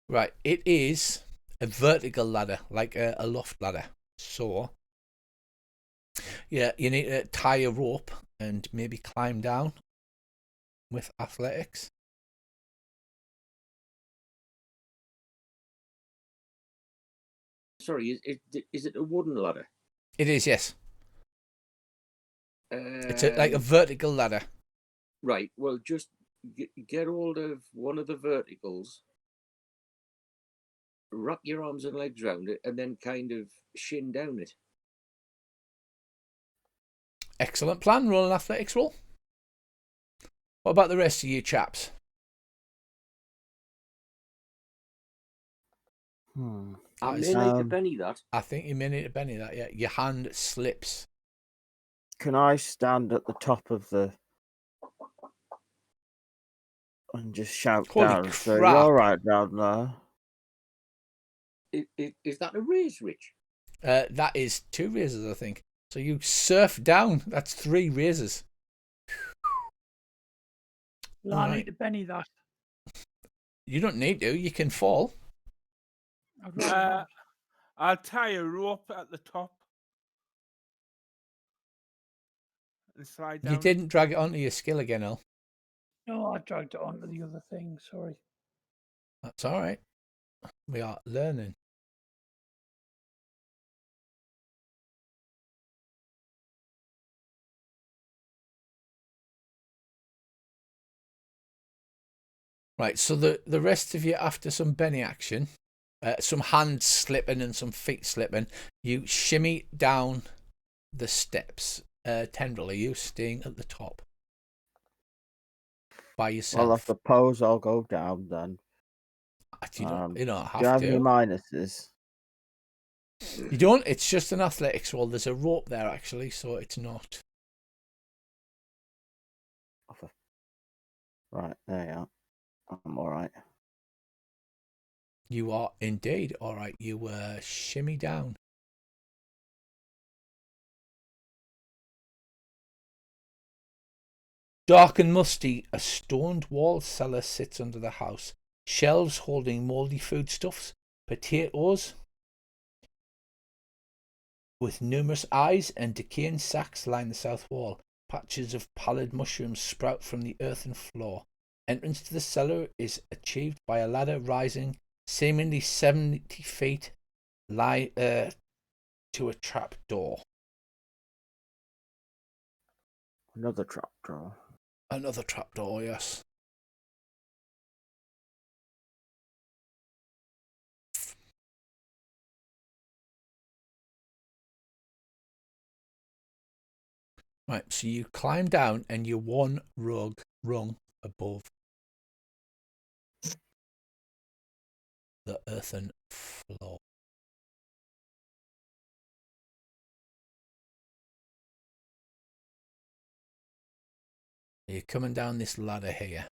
Right, it is a vertical ladder, like a loft ladder. So, yeah, you need to tie a rope and maybe climb down with athletics. Sorry, is it a wooden ladder? It is, yes. It's like a vertical ladder. Right. Well, just get hold of one of the verticals, wrap your arms and legs around it, and then kind of shin down it. Excellent plan. Roll an athletics roll. What about the rest of you chaps? I That may is- need to penny that. I think you may need to benny that, yeah. Your hand slips. Can I stand at the top of the and just shout Holy down and say, crap. "You're all right down there"? Is that a raise, Rich? That is 2 raises, I think. So you surf down. That's 3 raises. Well, I Right. need to penny that. You don't need to. You can fall. I'd rather not. I'll tie a rope at the top and slide down. You didn't drag it onto your skill again, El. No, I dragged it onto the other thing. Sorry. That's all right. We are learning. Right, so the rest of you, after some Benny action, some hands slipping and some feet slipping, you shimmy down the steps. Tendril, are you staying at the top by yourself? Well, I suppose I'll go down then. You don't Do you have have any to. minuses? You don't. It's just an athletics roll. There's a rope there, actually, so it's not. Right, there you are. I'm all right. You are indeed all right. You shimmy down. Dark and musty, a stoned wall cellar sits under the house. Shelves holding mouldy foodstuffs, potatoes with numerous eyes and decaying sacks line the south wall. Patches of pallid mushrooms sprout from the earthen floor. Entrance to the cellar is achieved by a ladder rising seemingly 70 feet to a trap door. Another trapdoor. Another trapdoor, yes. Right, so you climb down and you're one rung above the earthen floor. You're coming down this ladder here.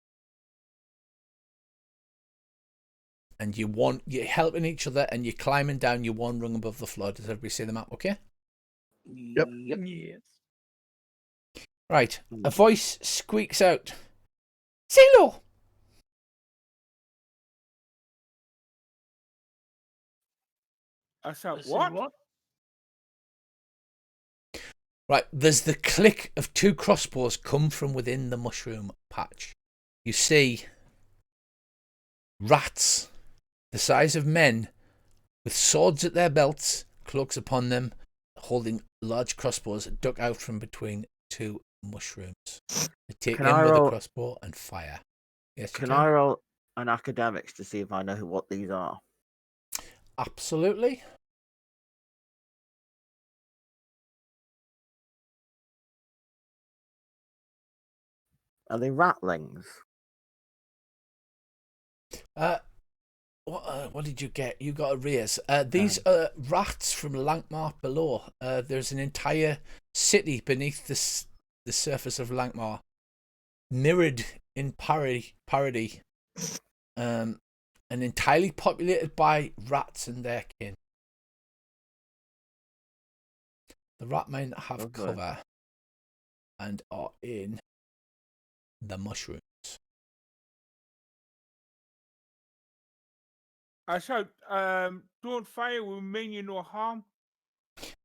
and you're helping each other, and you're climbing down. You're one rung above the floor. Does everybody see the map? Okay. Yep. Yes. Right. A Mm. voice squeaks out, "Silo!" I said, See what? Right. There's the click of two crossbows come from within the mushroom patch. You see rats the size of men with swords at their belts, cloaks upon them, holding large crossbows, duck out from between two mushrooms. They take Can aim I with a roll- crossbow and fire. Yes, you Can can. I roll an academics to see if I know what these are? Absolutely. Are they ratlings? What did you get? You got a raise. These are rats from Lankhmar below. There's an entire city beneath the surface of Lankhmar, mirrored in parody, and entirely populated by rats and their kin. The rat men have Okay. cover and are in the mushrooms. I said, don't fire, we mean you no harm.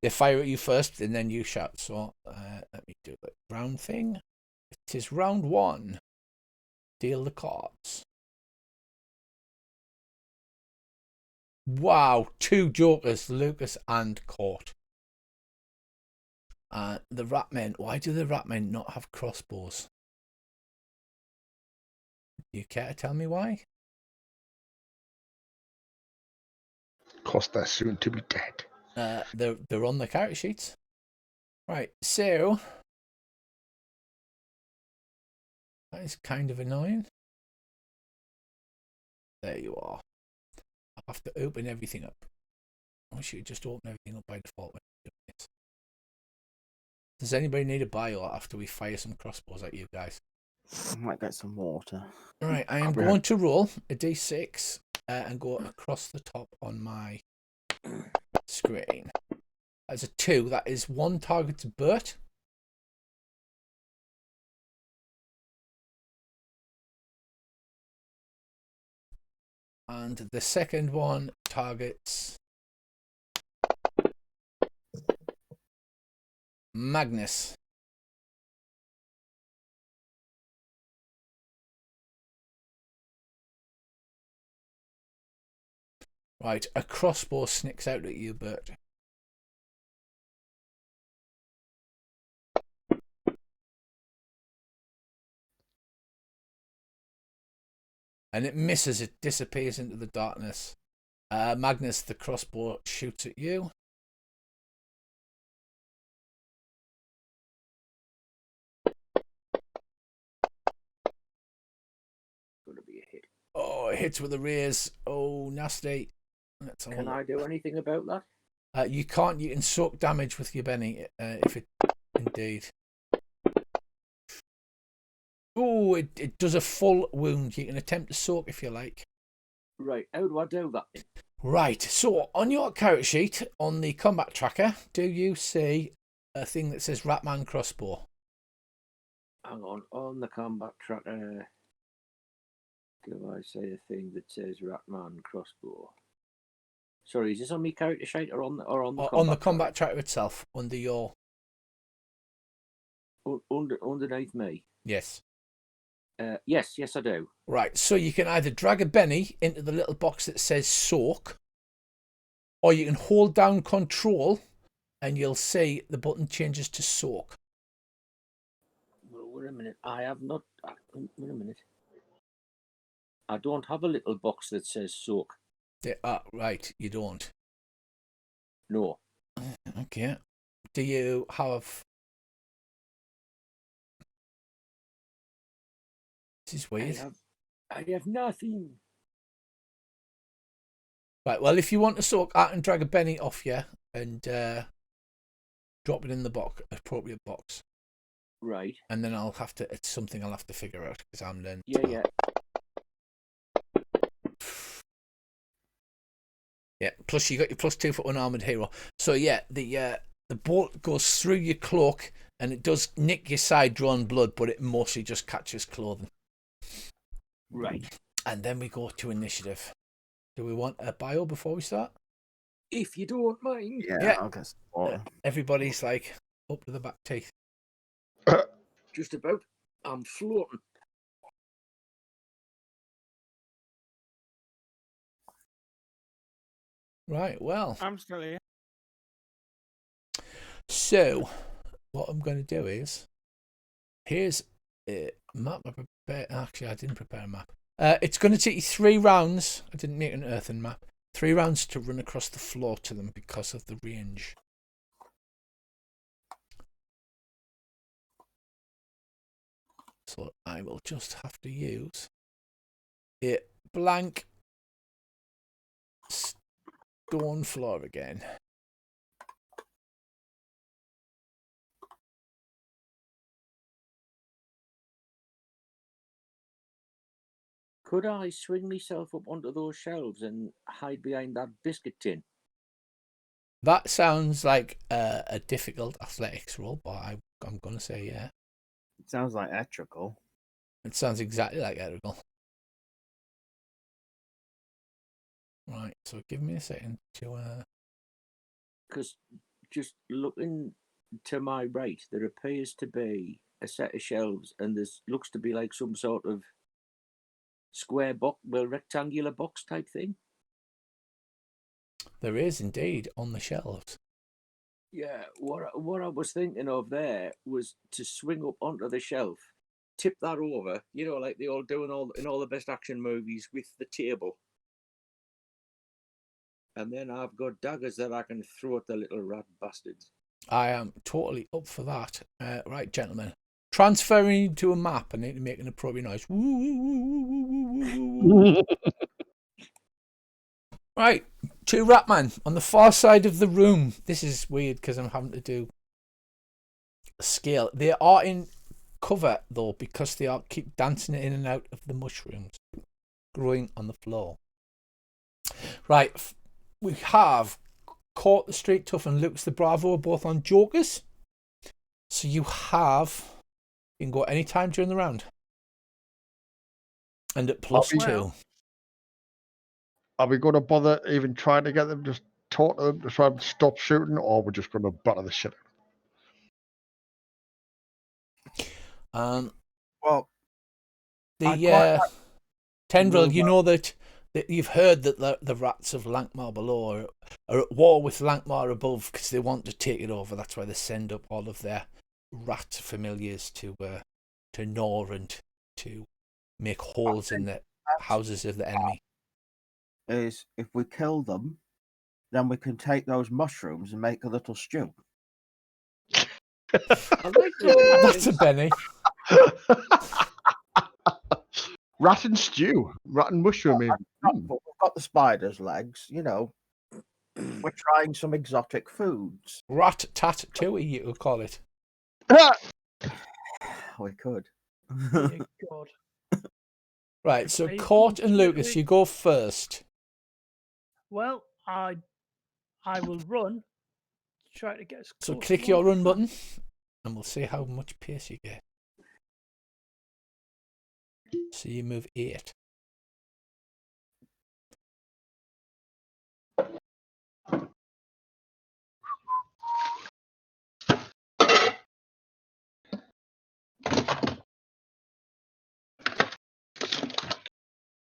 They fire at you first, and then you shout. So let me do the round thing. It is round 1. Deal the cards. Wow, 2 jokers, Lucas and Court. The ratmen. Why do the ratmen not have crossbows? Do you care to tell me why? Because they're soon to be dead. They're on the character sheets. Right, so that is kind of annoying. There you are. I have to open everything up. I should just open everything up by default when I'm doing this. Does anybody need a bio after we fire some crossbows at you guys? I might get some water. Right, I am going to roll a d6 and go across the top on my screen. That's a 2. That is 1 target to Bert. And the second one targets Magnus. Right, a crossbow snicks out at you, Bert. And it misses, it disappears into the darkness. Magnus, the crossbow shoots at you. Gonna be a hit. Oh, it hits with a raise. Oh, nasty. Can I do anything about that? You can't. You can soak damage with your Benny if it indeed. Oh, it does a full wound. You can attempt to soak if you like. Right, how do I do that then? Right, so on your character sheet, on the combat tracker, do you see a thing that says Ratman Crossbow? Hang on the combat tracker. Do I say a thing that says Ratman crossbow? Sorry, is this on my character sheet or on the combat tracker itself, under your... Underneath me? Yes. Yes, I do. Right, so you can either drag a Benny into the little box that says soak, or you can hold down control and you'll see the button changes to soak. Well, wait a minute. I have not. Wait a minute. I don't have a little box that says soak. Right, you don't. No. Okay. Do you have... This is weird. I have nothing. Right, well, if you want to soak, I can drag a Benny off you and drop it in the appropriate box. Right. And then it's something I'll have to figure out because I'm then... Yeah. Yeah. Plus you got your +2 for unarmored hero. So yeah, the bolt goes through your cloak and it does nick your side drawn blood, but it mostly just catches clothing. Right. And then we go to initiative. Do we want a bio before we start? If you don't mind. Yeah, Yeah. I'll guess. Water. Everybody's like up to the back teeth. Just about. I'm floating. Right, well. I'm still here. So, what I'm going to do is, here's a map I prepared. Actually, I didn't prepare a map. It's going to take you 3 rounds. I didn't make an earthen map. 3 rounds to run across the floor to them because of the range. So I will just have to use a blank stone floor again. Could I swing myself up onto those shelves and hide behind that biscuit tin? That sounds like a difficult athletics roll, but I'm going to say yeah. It sounds like etrical. It sounds exactly like Erigal. Right, so give me a second to... Because just looking to my right, there appears to be a set of shelves, and there looks to be like some sort of square box, well, rectangular box type thing. There is indeed on the shelves. Yeah, what I was thinking of there was to swing up onto the shelf, tip that over, like they all do in all the best action movies with the table. And then I've got daggers that I can throw at the little rat bastards. I am totally up for that. Right, gentlemen. Transferring to a map, I need to make an appropriate noise. Woo, woo, woo, woo, woo, woo, woo. Right, 2 Ratman on the far side of the room. This is weird because I'm having to do a scale. They are in cover though because they are keep dancing in and out of the mushrooms growing on the floor. Right, we have Court the Street Tough and Lucas the Bravo both on jokers. So you can go any time during the round. And at +2. Are we going to bother even trying to get them, just talk to them to try and stop shooting, or we're just going to batter the shit Well, the Tendril, you know that you've heard that the rats of Lankhmar below are at war with Lankhmar above because they want to take it over. That's why they send up all of their rat familiars to gnaw and to make holes in the houses of the enemy. is if we kill them, then we can take those mushrooms and make a little stew. I like the That's a Benny. Rat and stew, rat and mushroom. But we've got the spider's legs, We're trying some exotic foods. Rat tat tui, you could call it. We could. Dear God. Right, so Are you Court going and to Lucas, do you go first. Well, I will run. Try to get as So close click to your one run as I can. button and we'll see how much pace you get. So you move 8.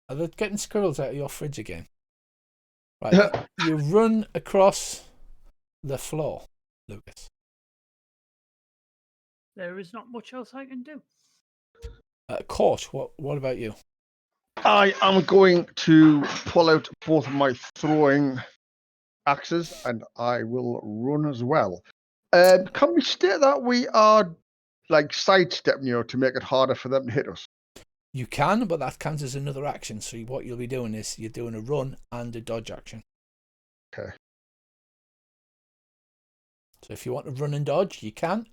Are they getting squirrels out of your fridge again? Right, you run across the floor, Lucas. There is not much else I can do. Court, what about you? I am going to pull out both of my throwing axes and I will run as well. Can we state that we are like sidestepping to make it harder for them to hit us? You can, but that counts as another action. So what you'll be doing is you're doing a run and a dodge action. Okay. So if you want to run and dodge, you can.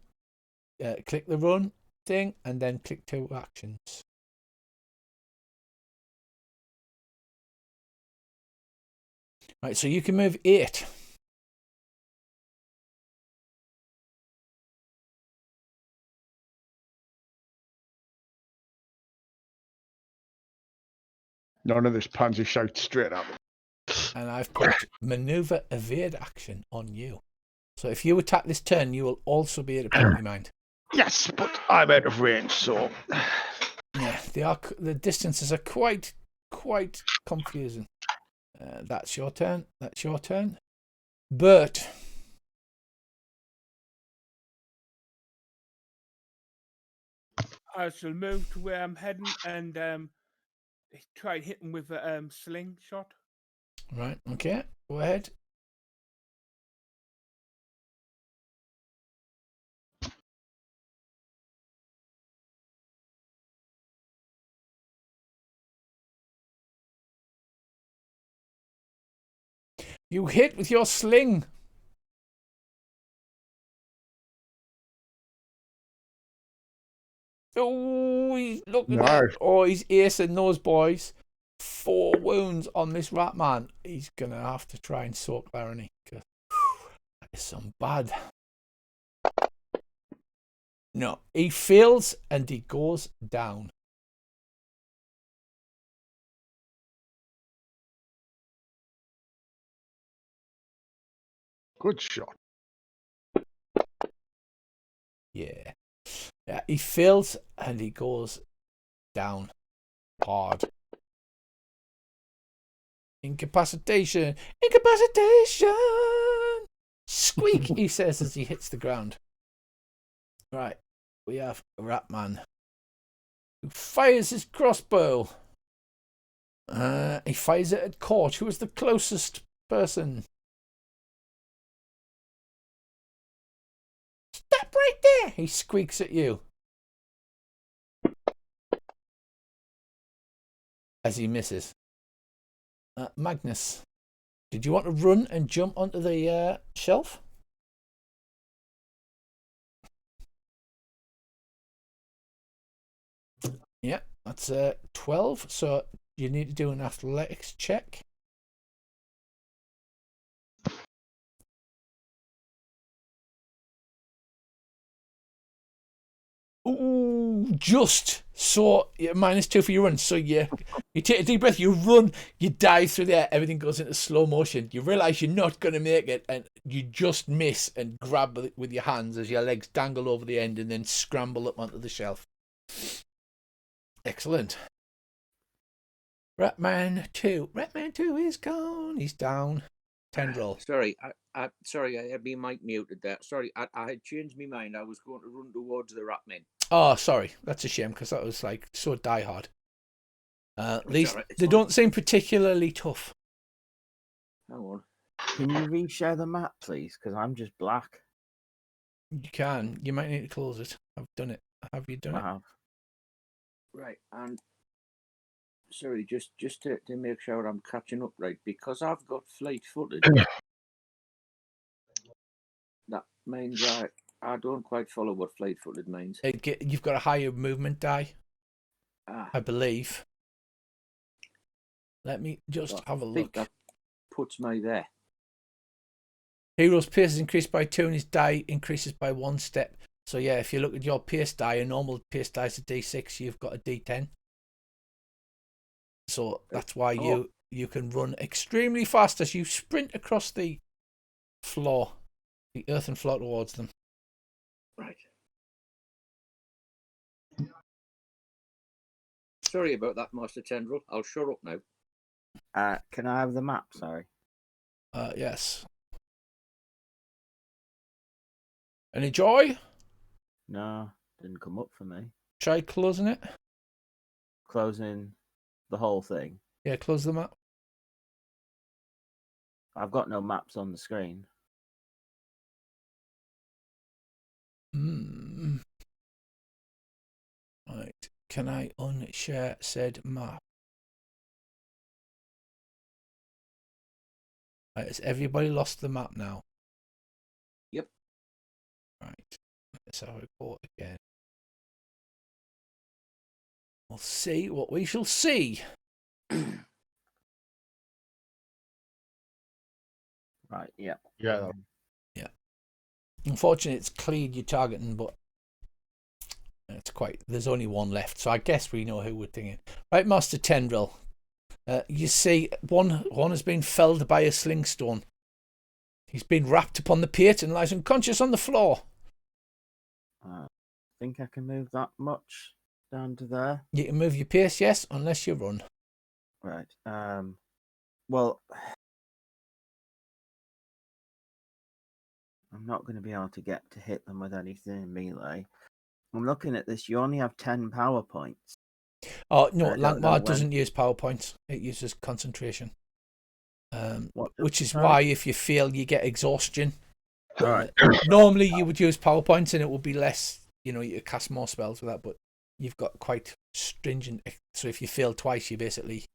Click the run thing and then click 2 actions. Right, so you can move 8. None of this pansy shite straight at me. And I've put maneuver evade action on you. So if you attack this turn, you will also be at a penalty mind. Yes, but I'm out of range, so Yeah, the distances are quite confusing. That's your turn. That's your turn. Bert. I shall move to where I'm heading and try hitting with a slingshot. Right, okay. Go ahead. You hit with your sling. Oh, he's looking at. Nice. Oh, he's acing those boys. 4 wounds on this rat man. He's gonna have to try and soak Larony. That is some bad. No, he fails and he goes down. good shot. Yeah, he fails and he goes down hard. Incapacitation. Squeak, he says as he hits the ground. Right, we have a rat man who fires his crossbow. He fires it at Court, who is the closest person. Stop right there! He squeaks at you. As he misses. Magnus, did you want to run and jump onto the shelf? Yeah, that's 12. So you need to do an athletics check. Ooh, just so -2 for your run. So you take a deep breath, you run, you dive through there, everything goes into slow motion. You realise you're not going to make it, and you just miss and grab it with your hands as your legs dangle over the end, and then scramble up onto the shelf. Excellent. Ratman 2 is gone. He's down. Tendril. Sorry, sorry, I had my mic muted there. Sorry, I had changed my mind. I was going to run towards the Ratmen. Oh, sorry. That's a shame because that was like so diehard. At least right, they don't seem particularly tough. Hang on. Can you reshare the map, please? Because I'm just black. You can. You might need to close it. I've done it. Have you done I it? have. Right, and sorry, just to make sure I'm catching up right, because I've got fleet-footed. That means I don't quite follow what fleet-footed means. You've got a higher movement die, Ah, I believe. Let me just well, have a I think look. that puts me there. Hero's pace is increased by 2 and his die increases by 1 step. So yeah, if you look at your pace die, a normal pace die is a D6, you've got a D10. So that's why you can run extremely fast as you sprint across the floor, the earthen floor towards them. Right. Sorry about that, Master Tendril. I'll shut up now. Can I have the map? Sorry. Yes. Any joy? No, didn't come up for me. Try closing it. Closing the whole thing. Yeah, close the map. I've got no maps on the screen. Right. Can I unshare said map? Right, has everybody lost the map now? Yep. Right. Let's have a report again. We'll see what we shall see. Right. Yeah. Yeah. Unfortunately, it's Cleed you're targeting, but it's quite. There's only one left, so I guess we know who we're thinking. Right, Master Tendril. You see, one has been felled by a slingstone. He's been wrapped upon the pit and lies unconscious on the floor. I think I can move that much down to there. You can move your pace, yes, unless you run. Right. Well, I'm not going to be able to get to hit them with anything in melee. I'm looking at this. You only have 10 power points. Oh no, I don't know Lankhmar when- doesn't use power points. It uses concentration. What does Which it is say? why if you fail, you get exhaustion. Right. Normally, you would use power points, and it would be less. You know, you cast more spells with that, but you've got quite stringent. So if you fail twice, you basically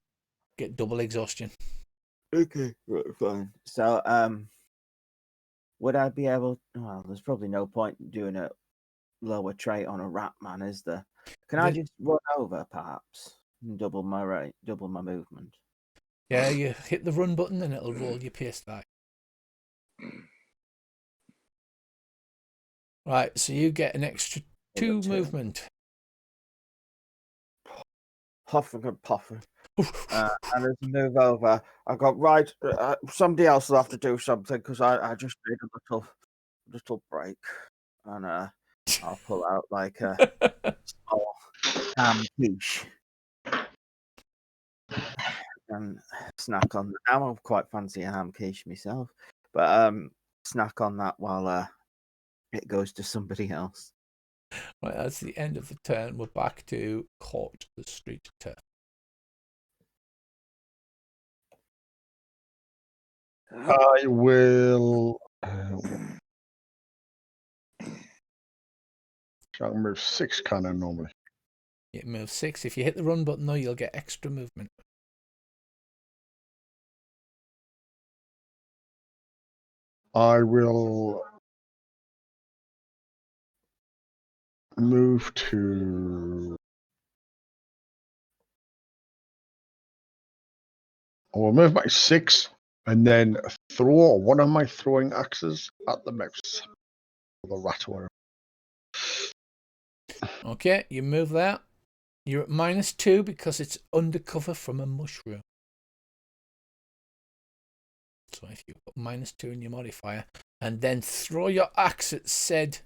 get double exhaustion. Okay, right, fine. So, would I be able? Well, there's probably no point in doing a lower trait on a rat man, is there? Can I just run over, perhaps, and double my movement? Yeah, you hit the run button, and it'll roll your pace die. Right, so you get an extra 2 turn. movement. Puffing and puffing. And as I move over, I got right. Somebody else will have to do something because I just need a little break, and I'll pull out like a small ham quiche and snack on. I'm quite fancy a ham quiche myself, but snack on that while it goes to somebody else. Right, that's the end of the turn. We're back to Court, the street turn. I will. I can move 6 cannon normally. You move 6. If you hit the run button, though, you'll get extra movement. I will move to. I will move my 6 and then throw one of my throwing axes at the mouse. Or the rat or whatever. Okay, you move that. You're at -2 because it's undercover from a mushroom. So if you put -2 in your modifier, and then throw your axe at said.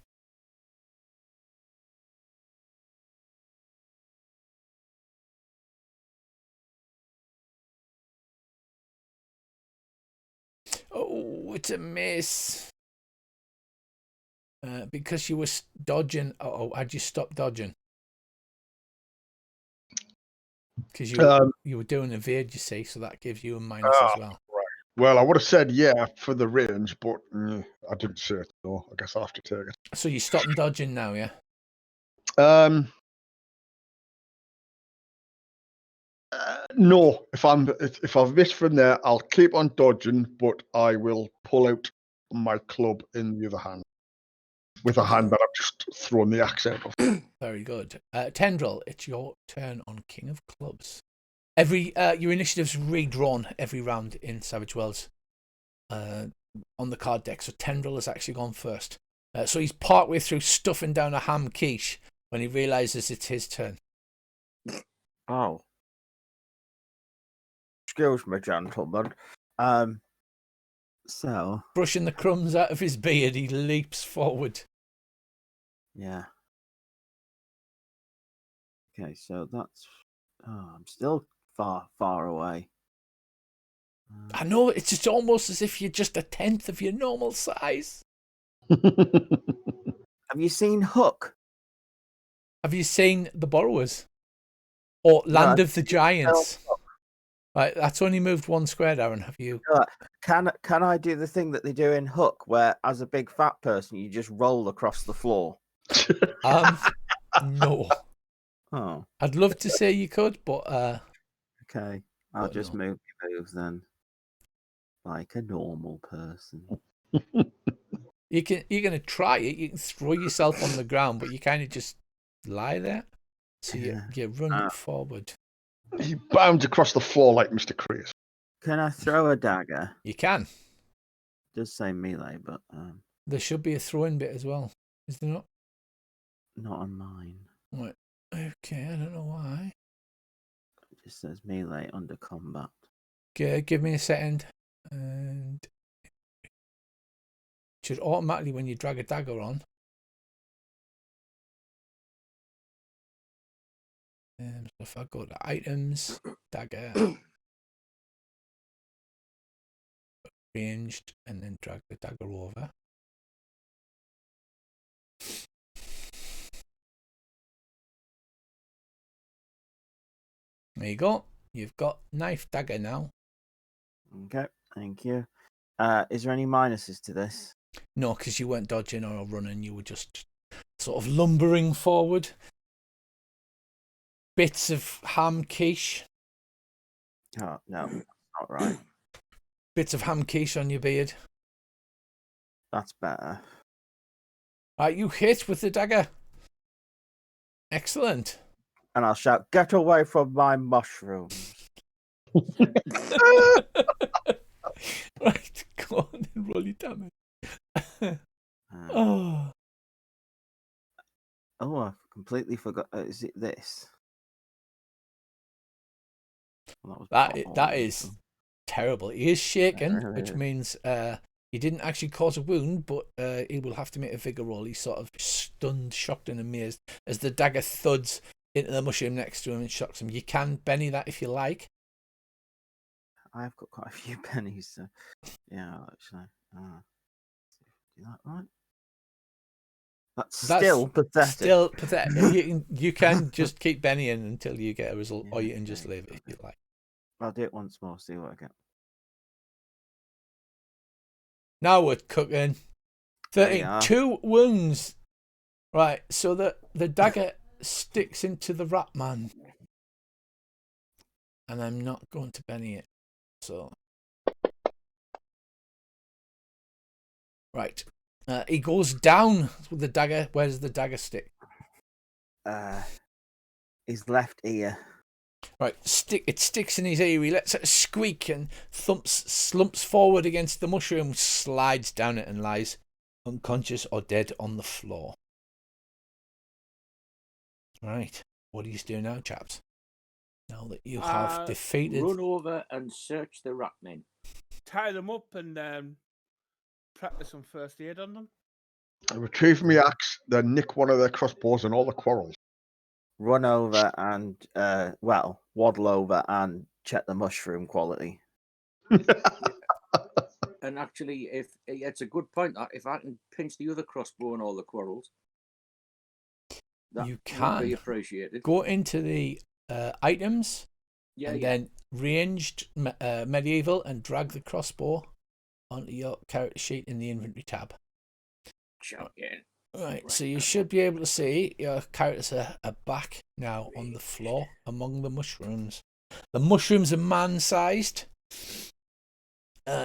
Oh, it's a miss. Because you were dodging. Oh, had you stopped dodging? Because you were doing evade, you see, so that gives you a minus as well. Right. Well, I would have said yeah for the range, but I didn't say it, so I guess I'll have to take it. So you're stopping dodging now, yeah? No, if I've missed from there, I'll keep on dodging, but I will pull out my club in the other hand. With a hand that I've just thrown the axe out of. Very good. Tendril, it's your turn on King of Clubs. Your initiative's redrawn every round in Savage Worlds on the card deck, so Tendril has actually gone first. So he's partway through stuffing down a ham quiche when he realises it's his turn. Oh. Excuse me, gentlemen. So. Brushing the crumbs out of his beard, he leaps forward. Yeah. Okay, so that's. Oh, I'm still far away. I know, it's just almost as if you're just 1/10 of your normal size. Have you seen Hook? Have you seen The Borrowers? Or Land of the Giants? Right, that's only moved 1 square, Darren. Have you? Can I do the thing that they do in Hook, where as a big fat person you just roll across the floor? No. Oh. I'd love to say you could, but Okay, I'll but just no. move your moves then, like a normal person. You're gonna try it. You can throw yourself on the ground, but you kind of just lie there. So you run forward. He bounds across the floor like Mr. Craze. Can I throw a dagger? You can. does say melee, but There should be a throw-in bit as well. Is there not? not on mine. Right. Okay, I don't know why. It just says melee under combat. Okay, give me a second. And it should automatically, when you drag a dagger on. So if I go to items, dagger, ranged, and then drag the dagger over. There you go. You've got knife dagger now. Okay, thank you. Is there any minuses to this? No, because you weren't dodging or running. You were just sort of lumbering forward. Bits of ham quiche. Oh no, not right. Bits of ham quiche on your beard. That's better. Right, you hit with the dagger. Excellent. And I'll shout, "Get away from my mushrooms!" Right, go on and roll your damage. Oh, Oh, I completely forgot. Is it this? Well, that is terrible. He is shaken, Really which is. means he didn't actually cause a wound, but he will have to make a vigor roll. He's sort of stunned, shocked, and amazed as the dagger thuds into the mushroom next to him and shocks him. You can Benny that if you like. I've got quite a few pennies. So yeah, actually. Do that right? That's still pathetic. Still pathetic. You can just keep Benny in until you get a result, or you can just leave it if you like. I'll do it once more. See what I get. Now we're cooking. There you are. 32 wounds. Right, so the dagger sticks into the rat man. And I'm not going to Benny it. So. Right. He goes down with the dagger. Where does the dagger stick? His left ear. Right, it sticks in his ear. He lets it squeak and slumps forward against the mushroom, slides down it and lies unconscious or dead on the floor. Right, what do you do now, chaps? Now that you have defeated... Run over and search the ratmen. Tie them up and practice some first aid on them. I retrieve my axe, then nick one of their crossbows and all the quarrels. Run over and waddle over and check the mushroom quality. And actually, if it's a good point that if I can pinch the other crossbow and all the quarrels, that you would be can appreciated. go into the items then ranged medieval and drag the crossbow onto your character sheet in the inventory tab. Right, so you should be able to see your characters are back now on the floor among the mushrooms. The mushrooms are man-sized,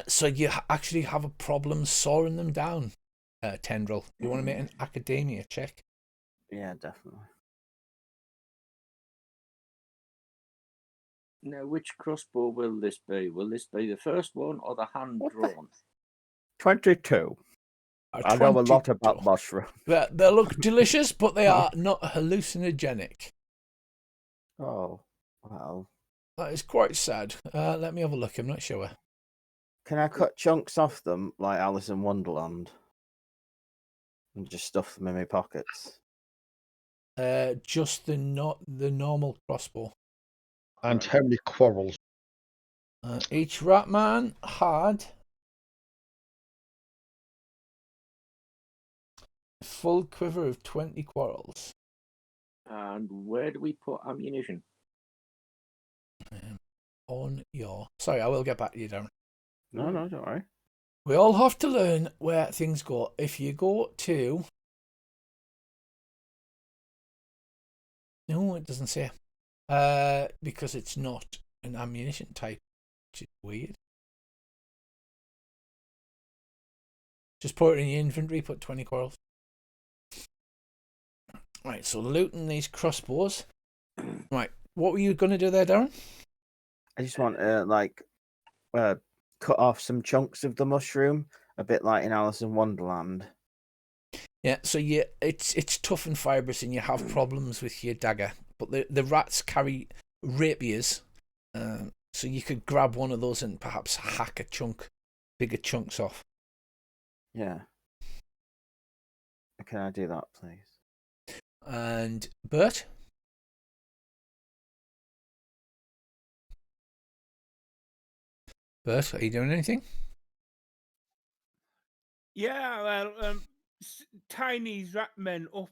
so you actually have a problem sawing them down. Tendril, you want to make an academia check? Yeah, definitely. Now, which crossbow will this be? Will this be the first one or the hand-drawn? 22. I know a lot about mushrooms. They look delicious, but they are not hallucinogenic. Oh, well. That is quite sad. Let me have a look. I'm not sure. Can I cut chunks off them like Alice in Wonderland? And just stuff them in my pockets? Just the normal crossbow. And how many quarrels? Each Ratman had a full quiver of 20 quarrels. And where do we put ammunition? On your... Sorry, I will get back to you, Darren. No, don't worry. We all have to learn where things go. If you go to... No, it doesn't say. Because it's not an ammunition type, which is weird. Just put it in your inventory, put 20 quarrels. Right, so looting these crossbows. Right, what were you going to do there, Darren? I just want to cut off some chunks of the mushroom a bit like in Alice in Wonderland. Yeah, so it's tough and fibrous, and you have problems with your dagger. But the rats carry rapiers, so you could grab one of those and perhaps hack bigger chunks off. Yeah. Can I do that, please? And Bert, are you doing anything? Yeah, well, tie these rat men up,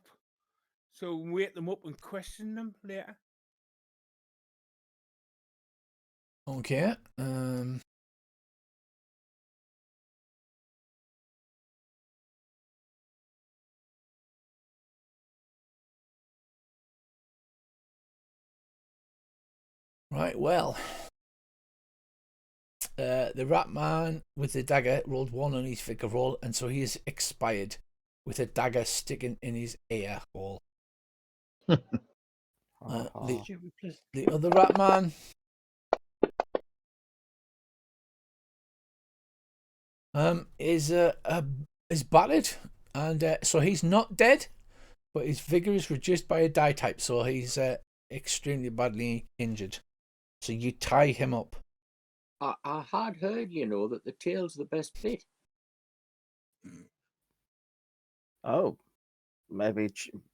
so wake them up and question them later. Okay. Right, well, the rat man with the dagger rolled 1 on his vigor roll, and so he is expired with a dagger sticking in his ear hole. Stupid place. The other rat man is battered, and so he's not dead, but his vigor is reduced by a die type, so he's extremely badly injured. So you tie him up. I had heard, that the tail's the best bit. Oh, maybe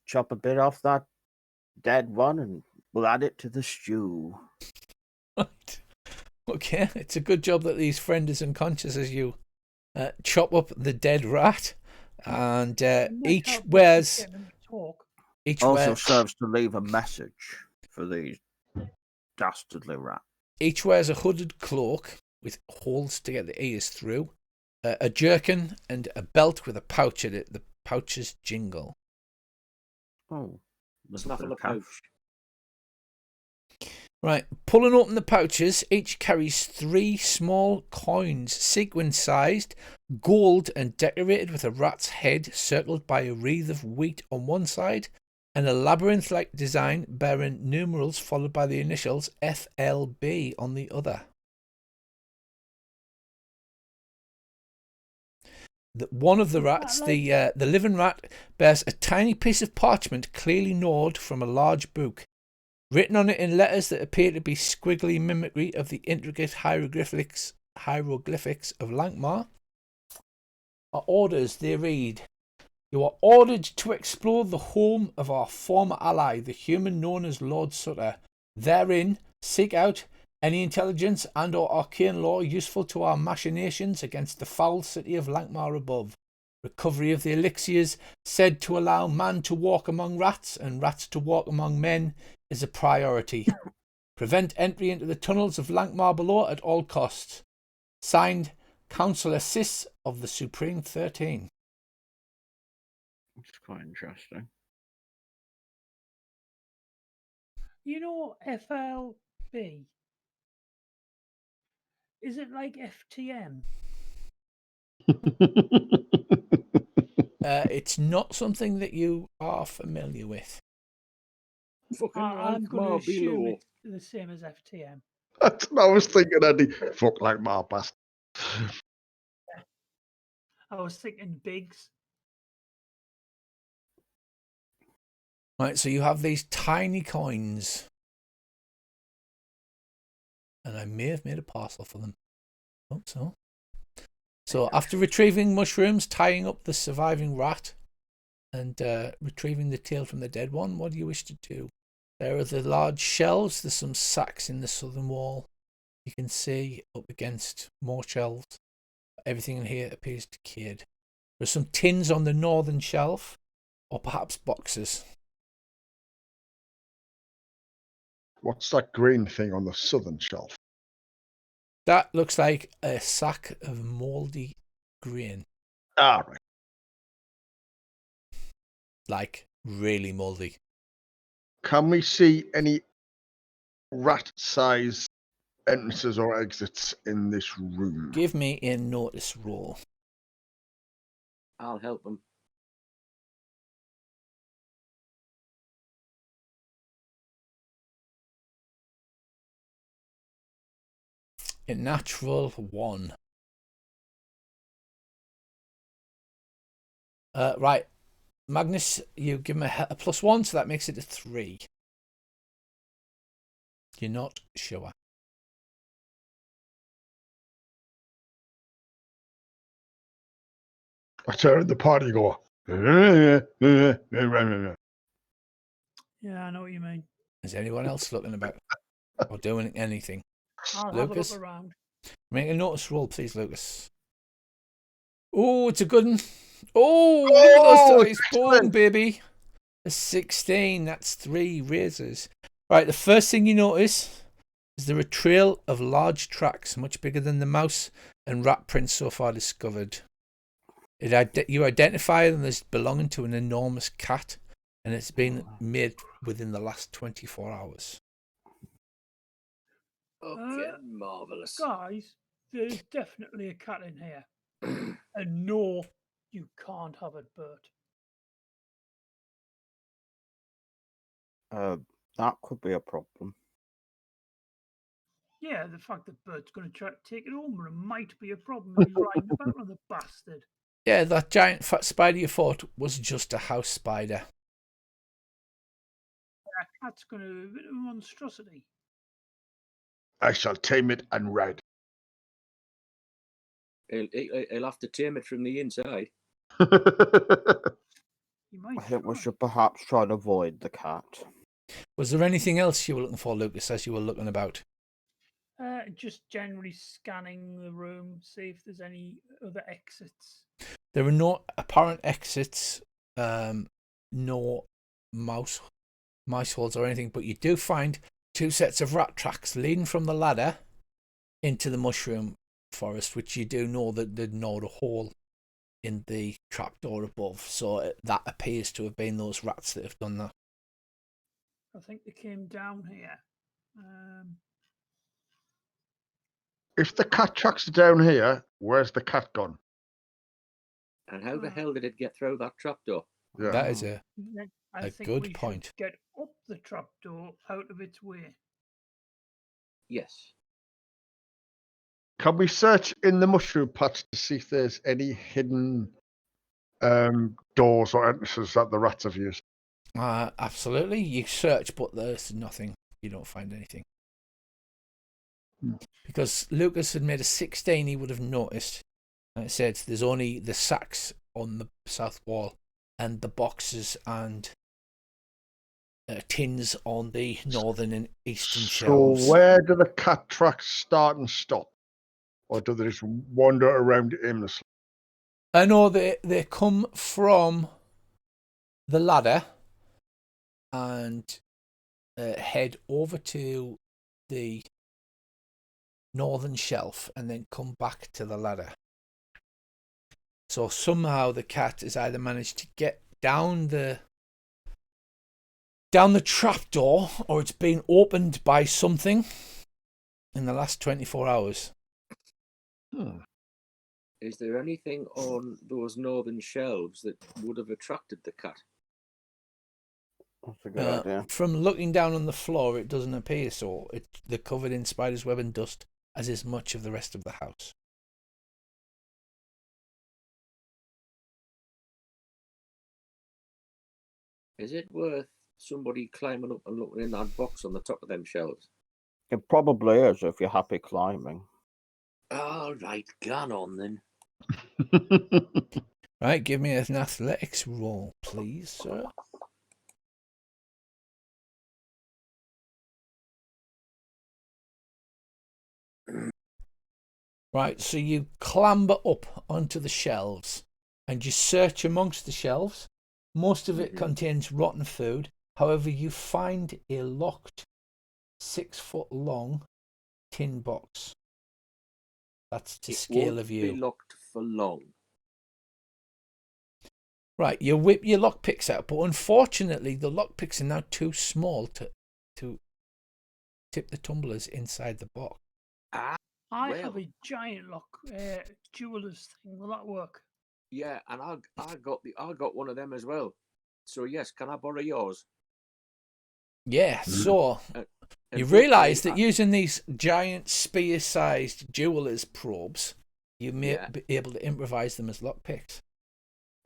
chop a bit off that dead one and we'll add it to the stew. Right. Okay, it's a good job that his friend is unconscious as you chop up the dead rat, and each wears. Also serves to leave a message for these dastardly rats. Each wears a hooded cloak with holes to get the ears through, a jerkin, and a belt with a pouch in it. The pouches jingle. Oh, Snuff in the pouch. Right, pulling open the pouches, each carries 3 small coins, sequin-sized, gold, and decorated with a rat's head circled by a wreath of wheat on one side, and a labyrinth-like design bearing numerals followed by the initials FLB on the other. One of the rats, the living rat, bears a tiny piece of parchment clearly gnawed from a large book. Written on it in letters that appear to be squiggly mimicry of the intricate hieroglyphics of Lankhmar are orders. They read, "You are ordered to explore the home of our former ally, the human known as Lord Sutter. Therein, seek out any intelligence and or arcane lore useful to our machinations against the foul city of Lankhmar above. Recovery of the elixirs said to allow man to walk among rats and rats to walk among men is a priority. Prevent entry into the tunnels of Lankhmar below at all costs. Signed, Councillor Sis of the Supreme 13. It's quite interesting. FLB? Is it like FTM? It's not something that you are familiar with. Fucking I'm going to Lankhmar assume below. it's the same as FTM. That's what I was thinking, Andy. Fuck like my bastard. I was thinking Biggs. Right, so you have these tiny coins. And I may have made a parcel for them. Hope so. So after retrieving mushrooms, tying up the surviving rat, and retrieving the tail from the dead one, what do you wish to do? There are the large shelves. There's some sacks in the southern wall. You can see up against more shelves. Everything in here appears decayed. There's some tins on the northern shelf, or perhaps boxes. What's that green thing on the southern shelf? That looks like a sack of mouldy grain. Ah, right. Like really mouldy. Can we see any rat-sized entrances or exits in this room? Give me a notice roll. I'll help them. A natural 1. Right. Magnus, you give him a +1, so that makes it a 3. You're not sure. I turn at the party and go. Yeah, I know what you mean. Is anyone else looking about or doing anything? I'll Lucas? have a look around. Make a notice roll, please, Lucas. Oh, it's a good one. Oh, look at those dice. Boom, excellent. baby. A 16. That's 3 raises. Right, the first thing you notice is there a trail of large tracks, much bigger than the mouse and rat prints so far discovered. You identify them as belonging to an enormous cat, and it's been made within the last 24 hours. Okay, marvellous. Guys, there's definitely a cat in here. And no, you can't have it, Bert. That could be a problem. Yeah, the fact that Bert's going to try to take it home might be a problem if he's riding about on the bastard. Yeah, that giant fat spider you fought was just a house spider. That cat's going to be a bit of a monstrosity. I shall tame it and ride. He'll have to tame it from the inside. You might I think we try. should perhaps try and avoid the cat. Was there anything else you were looking for, Lucas, as you were looking about? Just generally scanning the room, see if there's any other exits. There are no apparent exits, no mouse holes or anything, but you do find 2 sets of rat tracks leading from the ladder into the mushroom forest, which you do know that there's not a hole in the trapdoor above, so that appears to have been those rats that have done that. I think they came down here. If the cat tracks are down here, where's the cat gone? And how the hell did it get through that trapdoor? Yeah. That is a I think good we point. should get up the trapdoor out of its way. Yes. Can we search in the mushroom patch to see if there's any hidden doors or entrances that the rats have used? Absolutely. You search, but there's nothing. You don't find anything. Because Lucas had made a 16, he would have noticed. And it said there's only the sacks on the south wall and the boxes and tins on the northern and eastern shelves. So where do the cat tracks start and stop? Or do they just wander around aimlessly? I know they come from the ladder and head over to the northern shelf and then come back to the ladder. So somehow the cat has either managed to get down the trapdoor, or it's been opened by something in the last 24 hours. Is there anything on those northern shelves that would have attracted the cat? That's a good idea. From looking down on the floor, it doesn't appear so. They're covered in spider's web and dust, as is much of the rest of the house. Is it worth somebody climbing up and looking in that box on the top of them shelves? It probably is if you're happy climbing. All right, gone on then. Right, give me an athletics roll, please, sir. Right, so you clamber up onto the shelves and you search amongst the shelves. Most of it contains rotten food. However, you find a locked 6-foot-long tin box. That's to scale of you. Be locked for long. Right, you whip your lockpicks out, but unfortunately, the lockpicks are now too small to tip the tumblers inside the box. I have a giant lock, jeweler's thing. Will that work? Yeah, and I got one of them as well. So yes, can I borrow yours? Yeah, so And you hopefully realise that using these giant spear-sized jeweler's probes, you may be able to improvise them as lockpicks.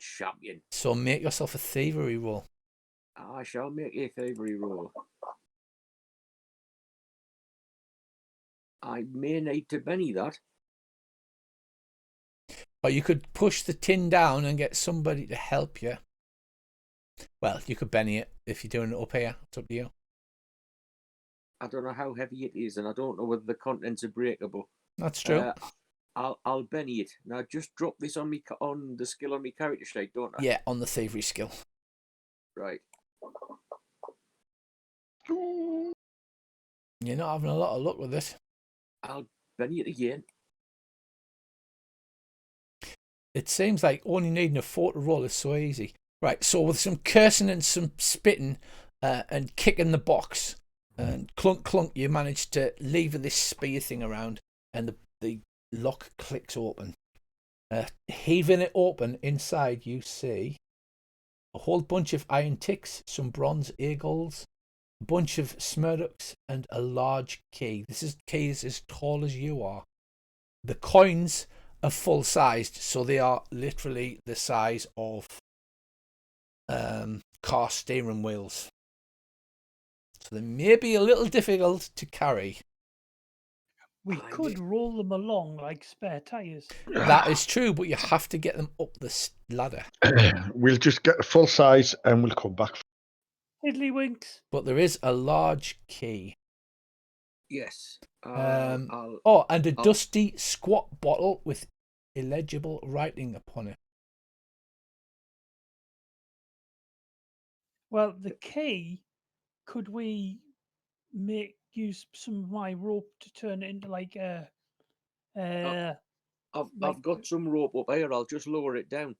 champion. So make yourself a thievery roll. I shall make a thievery roll. I may need to Benny that. Or you could push the tin down and get somebody to help you. Well, you could Benny it if you're doing it up here. It's up to you. I don't know how heavy it is, and I don't know whether the contents are breakable. That's true. I'll Benny it. Now just drop this on me on the skill on my character sheet, don't I? Yeah, on the thievery skill. Right. You're not having a lot of luck with this. I'll Benny it again. It seems like only needing a 4 to roll is so easy. Right, so with some cursing and some spitting and kicking the box and clunk clunk, you manage to lever this spear thing around and the lock clicks open. Heaving it open, inside you see a whole bunch of iron ticks, some bronze eagles, a bunch of smurducks, and a large key. This key is as tall as you are. The coins are full sized, so they are literally the size of car steering wheels. So they may be a little difficult to carry. We could roll them along like spare tyres. That is true, but you have to get them up the ladder. We'll just get the full size and we'll come back. Tiddlywinks. But there is a large key. Yes. And a dusty squat bottle with illegible writing upon it. Well, the key, could we use some of my rope to turn it into like a... I've got some rope up here. I'll just lower it down.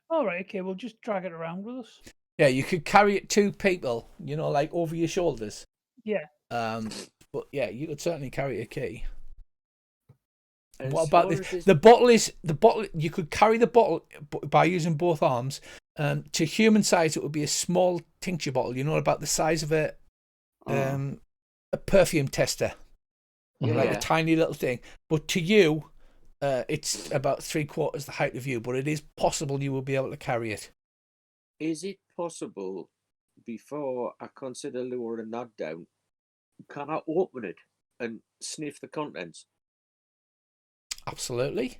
All right, okay, we'll just drag it around with us. Yeah, you could carry it 2 people, like over your shoulders. Yeah. But yeah, you could certainly carry a key. As What about far this? as The bottle. You could carry the bottle by using both arms. To human size, it would be a small tincture bottle. About the size of a perfume tester, like a tiny little thing. But to you, it's about 3/4 the height of you. But it is possible you will be able to carry it. Is it possible, before I consider lowering that down, can I open it and sniff the contents? Absolutely.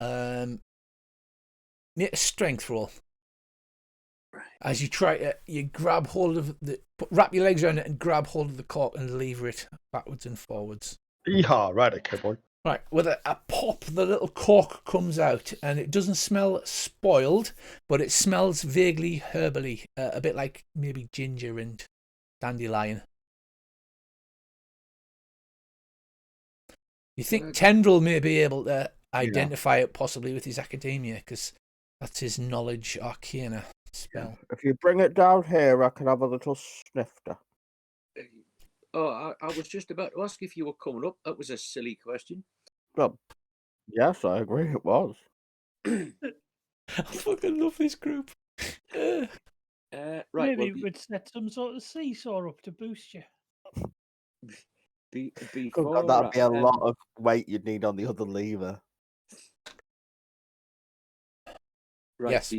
Make a strength roll. Right. As you try to, you grab hold of wrap your legs around it and grab hold of the cork and lever it backwards and forwards. Yeehaw, right, okay, boy. Right, with a pop, the little cork comes out, and it doesn't smell spoiled, but it smells vaguely herbally, a bit like maybe ginger and dandelion. You think Tendril may be able to identify it possibly with his academia, because that's his knowledge arcana spell. If you bring it down here, I can have a little snifter. Oh, I was just about to ask if you were coming up. That was a silly question. Well, yes, I agree it was. I fucking love this group. Right, Maybe we'd set some sort of seesaw up to boost you. Before That'd be a lot of weight you'd need on the other lever. Right, yes.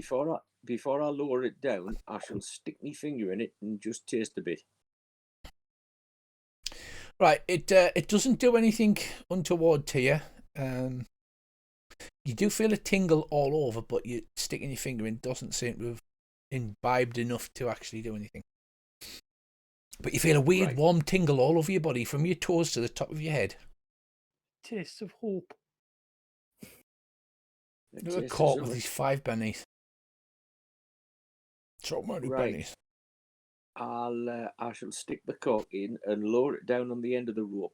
Before I lower it down, I shall stick my finger in it and just taste a bit. Right, it doesn't do anything untoward to you. You do feel a tingle all over, but you sticking your finger in doesn't seem to have imbibed enough to actually do anything. But you feel a weird warm tingle all over your body, from your toes to the top of your head. Taste of hope. Look at Cork with these 5 bennies. So many bennies. I shall stick the cork in and lower it down on the end of the rope,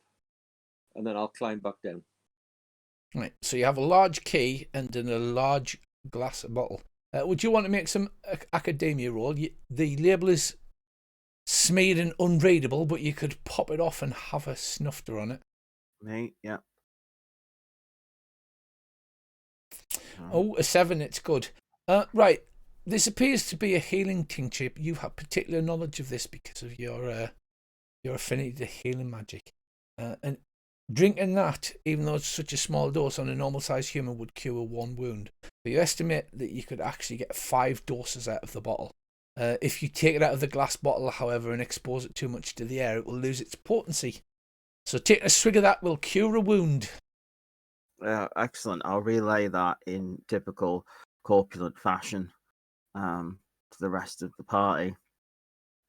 and then I'll climb back down. Right, so you have a large key and then a large glass bottle. Would you want to make some academia roll? The label is smeared and unreadable, but you could pop it off and have a snufter on it. Me, yeah. Oh, a 7, it's good. Right, this appears to be a healing tincture. You have particular knowledge of this because of your affinity to healing magic. And Drinking that, even though it's such a small dose on a normal-sized human, would cure 1 wound. But you estimate that you could actually get 5 doses out of the bottle. If you take it out of the glass bottle, however, and expose it too much to the air, it will lose its potency. So taking a swig of that will cure a wound. Excellent. I'll relay that in typical corpulent fashion to the rest of the party.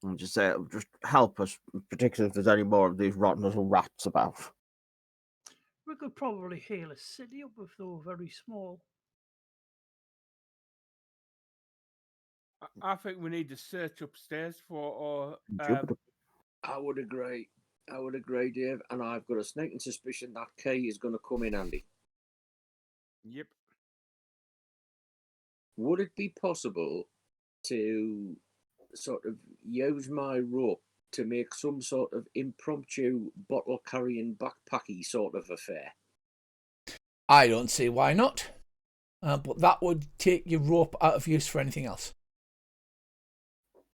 And just say it'll just help us, particularly if there's any more of these rotten little rats about. We could probably heal a city up if they were very small. I think we need to search upstairs for Jupiter. I would agree. Dave. And I've got a sneaking suspicion that key is going to come in handy. Yep. Would it be possible to sort of use my rope to make some sort of impromptu bottle carrying backpacky sort of affair? I don't see why not. But that would take your rope out of use for anything else.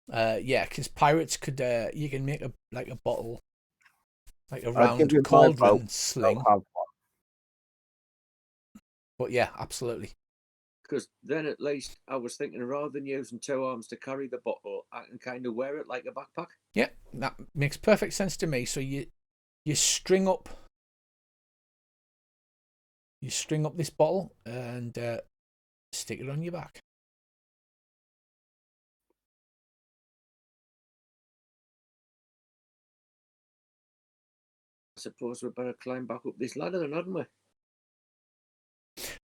Yeah, because pirates could. You can make a bottle, like a I'll give you round my cauldron rope. sling. I'll have one. But yeah, absolutely. Because then at least I was thinking rather than using 2 arms to carry the bottle, I can kind of wear it like a backpack. Yeah, that makes perfect sense to me. So you string up this bottle and stick it on your back. I suppose we'd better climb back up this ladder then, hadn't we?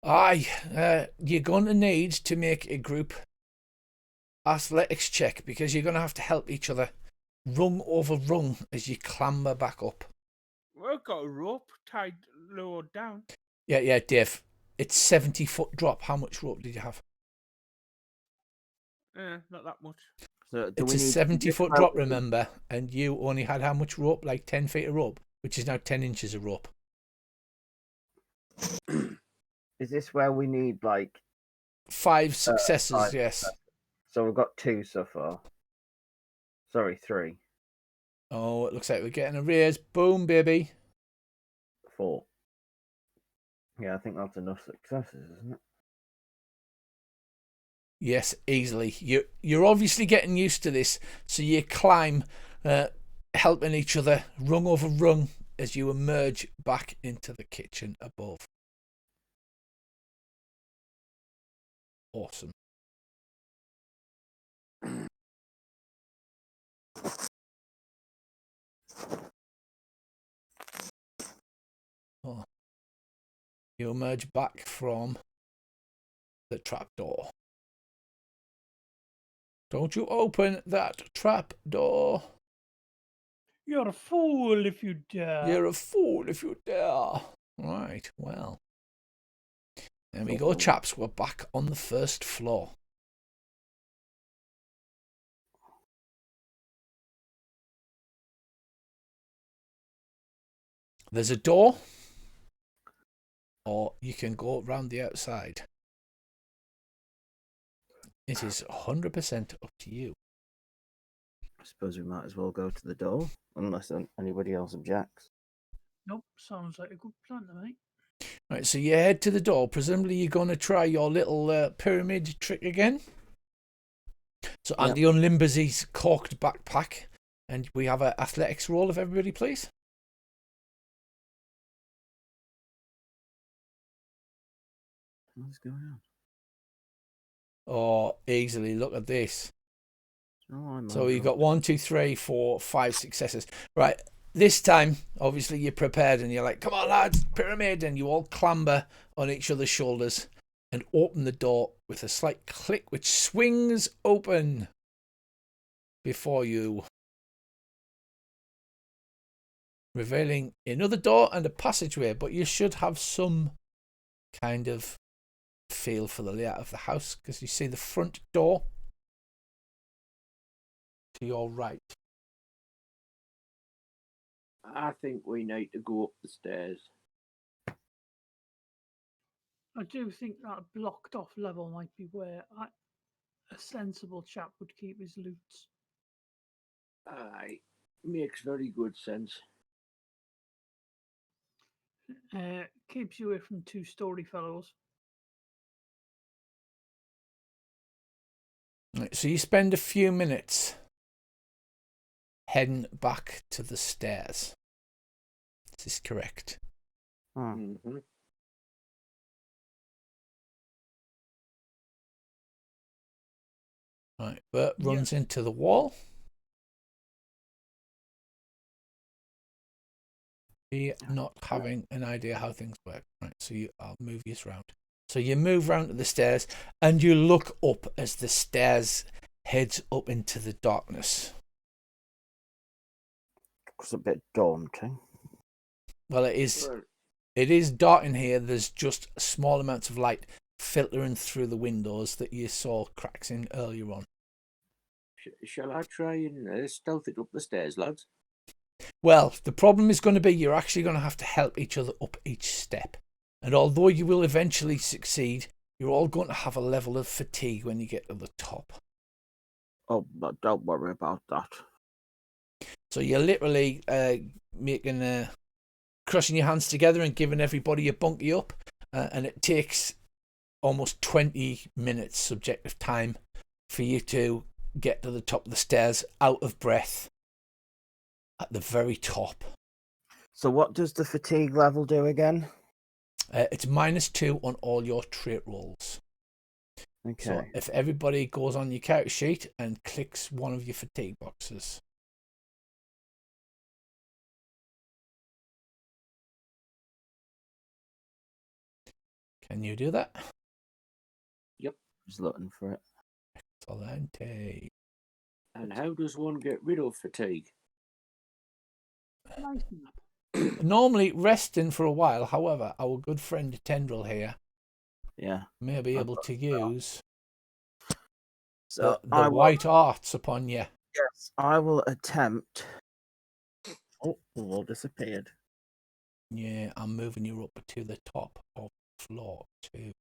Aye, you're going to need to make a group athletics check because you're going to have to help each other rung over rung as you clamber back up. We've got a rope tied lower down. Yeah, Dave. It's 70-foot drop. How much rope did you have? Not that much. So It's a 70-foot drop, remember, and you only had how much rope? Like 10 feet of rope, which is now 10 inches of rope. Is this where we need 5 successes, 5 yes. successes? So we've got 2 so far. Sorry, 3. Oh, it looks like we're getting a raise. Boom, baby. 4. Yeah, I think that's enough successes, isn't it? Yes, easily. You're obviously getting used to this, so you climb, helping each other, rung over rung, as you emerge back into the kitchen above. Awesome. Oh. You emerge back from the trapdoor. Don't you open that trapdoor. You're a fool if you dare. You're a fool if you dare. Right, well. There we go, chaps. We're back on the first floor. There's a door, or you can go around the outside. It is 100% up to you. I suppose we might as well go to the door, unless anybody else objects. Nope, sounds like a good plan to me. Right, so you head to the door. Presumably you're going to try your little pyramid trick again. So Andy unlimbers his corked backpack, and we have an athletics roll of everybody, please. What's going on? Oh, easily. Look at this. Oh, so you got 1, 2, 3, 4, 5 successes. Right. This time, obviously, you're prepared and you're like, come on, lads, pyramid. And you all clamber on each other's shoulders and open the door with a slight click, which swings open before you, revealing another door and a passageway. But you should have some kind of feel for the layout of the house because you see the front door to your right. I think we need to go up the stairs. I do think that blocked off level might be where a sensible chap would keep his loots. Aye, makes very good sense. Keeps you away from two-story fellows. Right, so you spend a few minutes heading back to the stairs. This is correct. Mm-hmm. Right, Bert Yeah. runs into the wall. You're not having an idea how things work. Right, so I'll move you around. So you move round to the stairs and you look up as the stairs heads up into the darkness. It's a bit daunting. Well, it is. Well, It is dark in here. There's just small amounts of light filtering through the windows that you saw cracks in earlier on. shall I try and stealth it up the stairs, lads? Well, the problem is going to be you're actually going to have to help each other up each step. And although you will eventually succeed, you're all going to have a level of fatigue when you get to the top. Oh, but don't worry about that. So you're literally making crushing your hands together and giving everybody a bunky up. And it takes almost 20 minutes subjective time for you to get to the top of the stairs out of breath at the very top. So what does the fatigue level do again? It's -2 on all your trait rolls. Okay. So if everybody goes on your character sheet and clicks one of your fatigue boxes. Can you do that? Just looking for it. Excelente. And how does one get rid of fatigue? Nice map. Normally resting for a while, however, our good friend Tendril here Yeah. may be able to use So the I will, white arts upon you. yes, I will attempt. Oh, the wall disappeared. Yeah, I'm moving you up to the top of floor 2.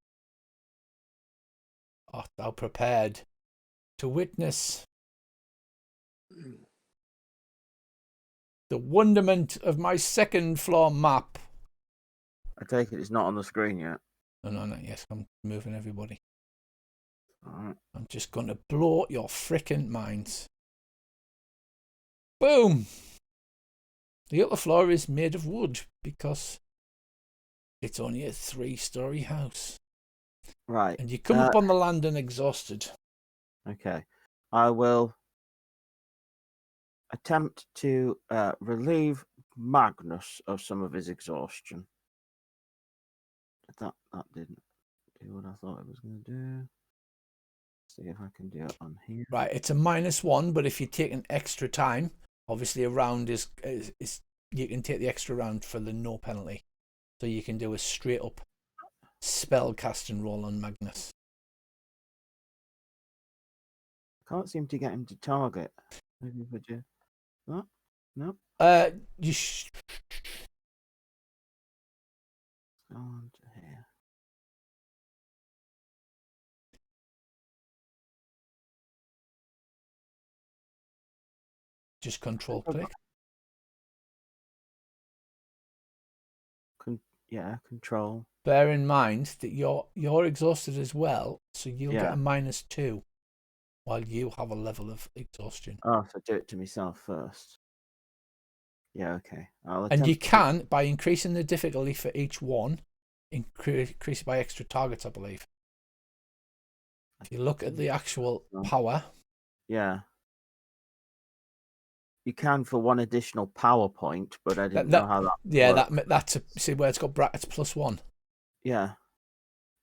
Art thou prepared to witness the wonderment of my second floor map? I take it it's not on the screen yet. No, not yet. I'm moving everybody. All right. I'm just going to blow your frickin' minds. Boom! The upper floor is made of wood because it's only a 3-story house. Right. And you come up on the landing exhausted. Okay. I will attempt to relieve Magnus of some of his exhaustion. That didn't do what I thought it was going to do. See if I can do it on here. Right, it's a -1, but if you take an extra time, obviously a round is you can take the extra round for the no penalty. So you can do a straight up spell casting roll on Magnus. Can't seem to get him to target. Maybe would you? What? No. You Go on to here. just control click. Yeah, control. Bear in mind that you're exhausted as well, so you'll get a -2 while you have a level of exhaustion. Oh, so do it to myself first. Yeah, okay. And you can, by increasing the difficulty for each one, increase it by extra targets, I believe. If you look at the actual power. Yeah. You can for one additional PowerPoint, but I didn't know how that. Yeah, worked. that's see where it's got brackets +1. Yeah.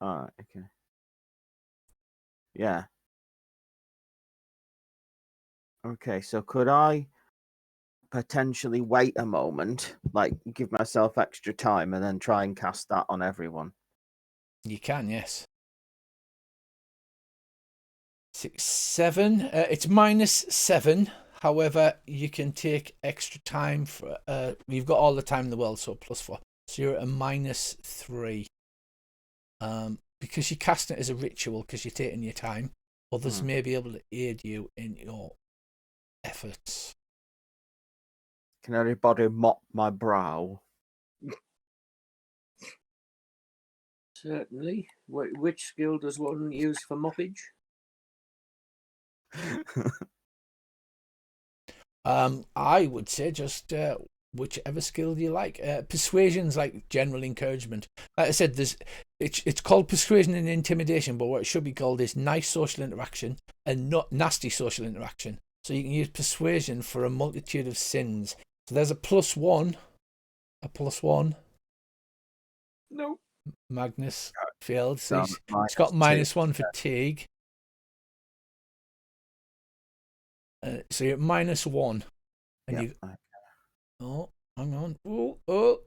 All right. Okay. Yeah. Okay. So could I potentially wait a moment, like give myself extra time, and then try and cast that on everyone? You can, yes. 6, 7. It's -7. However, you can take extra time for. You've got all the time in the world, so +4. So you're at a -3. Because you're casting it as a ritual, because you're taking your time. Others may be able to aid you in your efforts. Can everybody mop my brow? Certainly. Which skill does one use for moppage? I would say just whichever skill you like. Persuasion's like general encouragement. Like I said, it's called persuasion and intimidation, but what it should be called is nice social interaction and not nasty social interaction. So you can use persuasion for a multitude of sins. So there's a +1. A +1. No. Magnus failed. So So it's got -2. -1 fatigue. So you're at -1. And Yep, you. okay. Oh, hang on. Oh.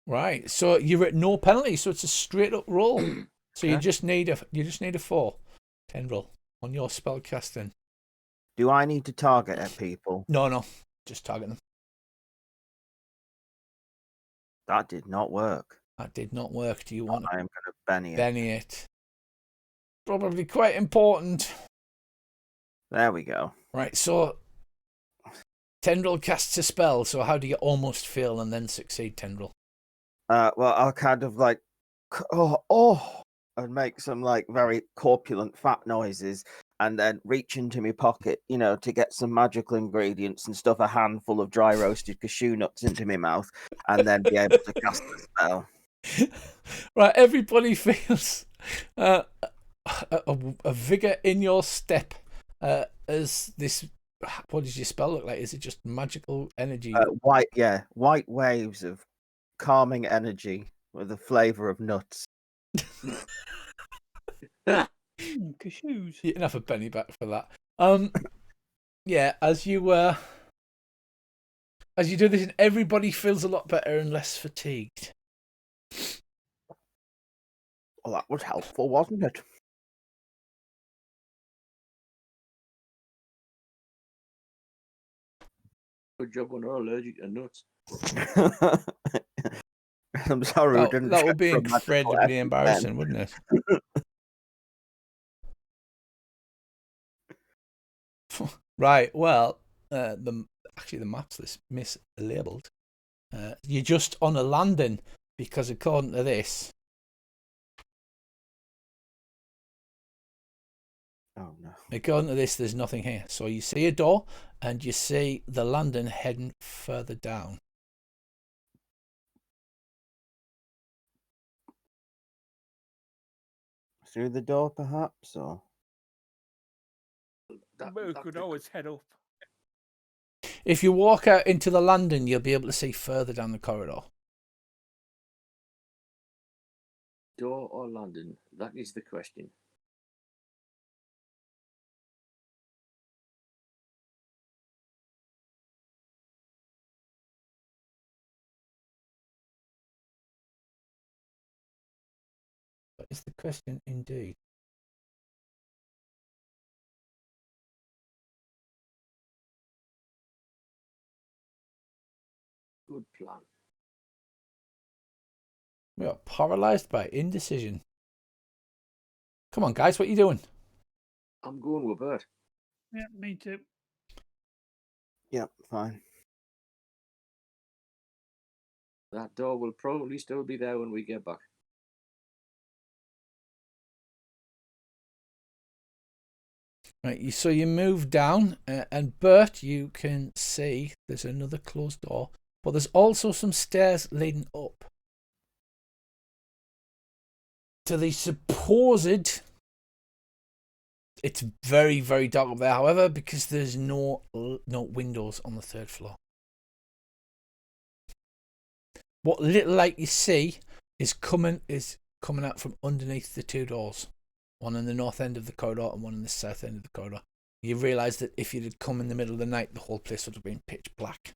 Right. So you're at no penalty. So it's a straight up roll. So you Okay. just need a 4 tendril on your spell casting. Do I need to target at people? No. Just target them. That did not work. That did not work. Do you want I am going to Benny it. Benny it? Probably quite important. There we go. Right. So tendril casts a spell. So how do you almost fail and then succeed, tendril? Well, I'll kind of like, and make some like very corpulent fat noises, and then reach into my pocket, to get some magical ingredients and stuff a handful of dry roasted cashew nuts into my mouth, and then be able to cast the spell. Right. Everybody feels a vigor in your step as this. What does your spell look like? Is it just magical energy? White waves of calming energy with a flavor of nuts. Cashews. You can have a penny back for that. Yeah, as you do this, everybody feels a lot better and less fatigued. Well, that was helpful, wasn't it? Good job we're not allergic to nuts. I'm sorry we didn't. That would be check for magical incredibly essence embarrassing, wouldn't it? Right. Well, the map's this mislabeled. You're just on a landing because according to this. Oh no. According to this, there's nothing here. So you see a door and you see the landing heading further down. Through the door, perhaps, or But we could always head up. If you walk out into the landing, you'll be able to see further down the corridor. Door or landing? That is the question. That is the question indeed. Good plan. We are paralysed by indecision. Come on, guys, what are you doing? I'm going with Bert. Yeah, me too. Yep, fine. That door will probably still be there when we get back. Right, so you move down, and Bert, you can see there's another closed door, but there's also some stairs leading up to the supposed. It's very, very dark up there, however, because there's no windows on the 3rd floor. What little light you see is coming out from underneath the 2 doors. One in the north end of the corridor and one in the south end of the corridor. You realise that if you'd come in the middle of the night, the whole place would have been pitch black.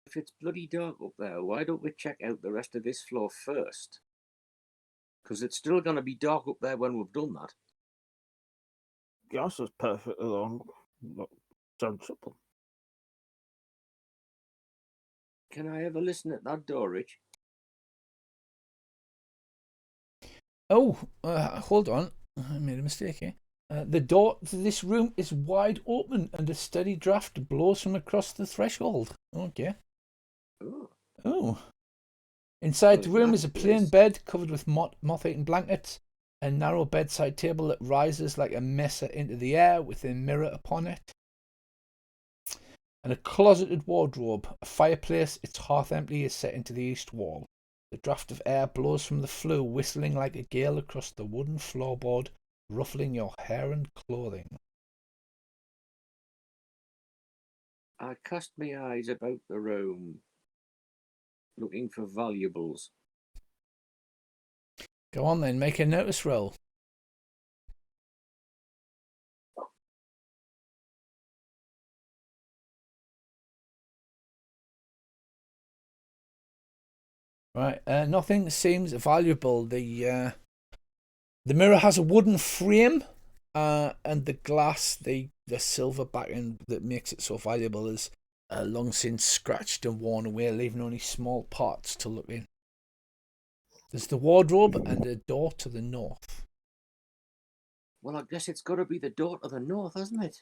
If it's bloody dark up there, why don't we check out the rest of this floor first? Because it's still going to be dark up there when we've done that. Yours is perfectly long. Sensible. Can I have a listen at that door, Rich? Oh, hold on. I made a mistake here. The door to this room is wide open and a steady draft blows from across the threshold. Okay. Oh, Oh. Inside Well, the in room that is a plain case- bed covered with moth-eaten blankets, a narrow bedside table that rises like a messer into the air with a mirror upon it, and a closeted wardrobe. A fireplace, its hearth empty, is set into the east wall. The draught of air blows from the flue, whistling like a gale across the wooden floorboard, ruffling your hair and clothing. I cast my eyes about the room, looking for valuables. Go on then, make a notice roll. Right, nothing seems valuable. The mirror has a wooden frame, and the glass, the silver backing that makes it so valuable, is long since scratched and worn away, leaving only small parts to look in. There's the wardrobe and a door to the north. Well, I guess it's got to be the door to the north, hasn't it?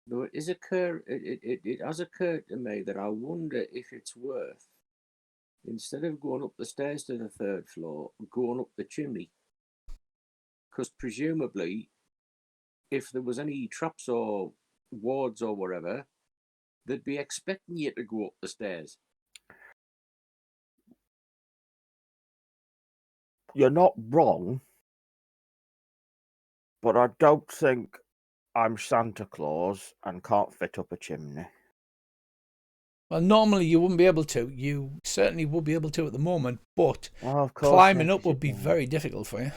Though it has occurred to me that I wonder if it's worth, instead of going up the stairs to the third floor, going up the chimney. Because presumably, if there was any traps or wards or whatever, they'd be expecting you to go up the stairs. You're not wrong, but I don't think I'm Santa Claus and can't fit up a chimney. Well, normally you wouldn't be able to. You certainly would be able to at the moment, but Well, of course, climbing yeah, up 'cause you would be can- very difficult for you.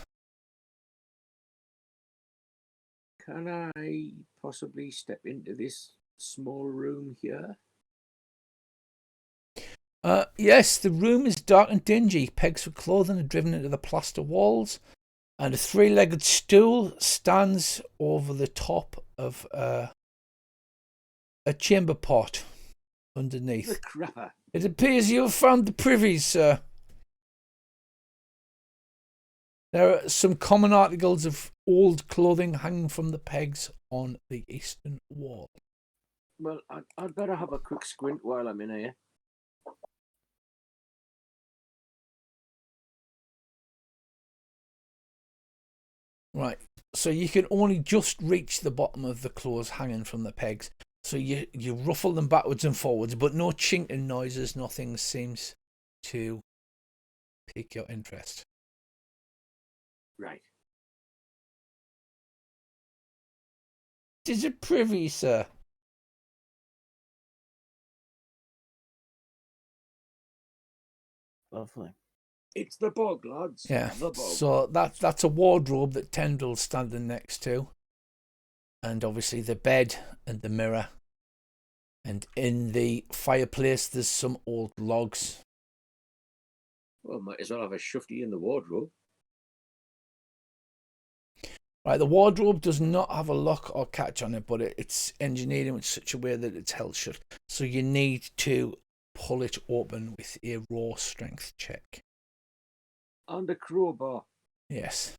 Can I possibly step into this small room here? Yes, the room is dark and dingy. Pegs for clothing are driven into the plaster walls, and a three-legged stool stands over the top of a chamber pot The underneath. crapper. It appears you have found the privies, sir. There are some common articles of old clothing hanging from the pegs on the eastern wall. Well, I'd better have a quick squint while I'm in here. Right, so you can only just reach the bottom of the clothes hanging from the pegs. So you ruffle them backwards and forwards, but no chinking noises, nothing seems to pique your interest. Right. It is a privy, sir. Lovely. It's the bog, lads. Yeah, The bog. so that's a wardrobe that Tendrill's standing next to. And obviously the bed and the mirror. And in the fireplace there's some old logs. Well, might as well have a shufty in the wardrobe. Right, the wardrobe does not have a lock or catch on it, but it's engineered in such a way that it's held shut. So you need to pull it open with a raw strength check. And a crowbar. Yes.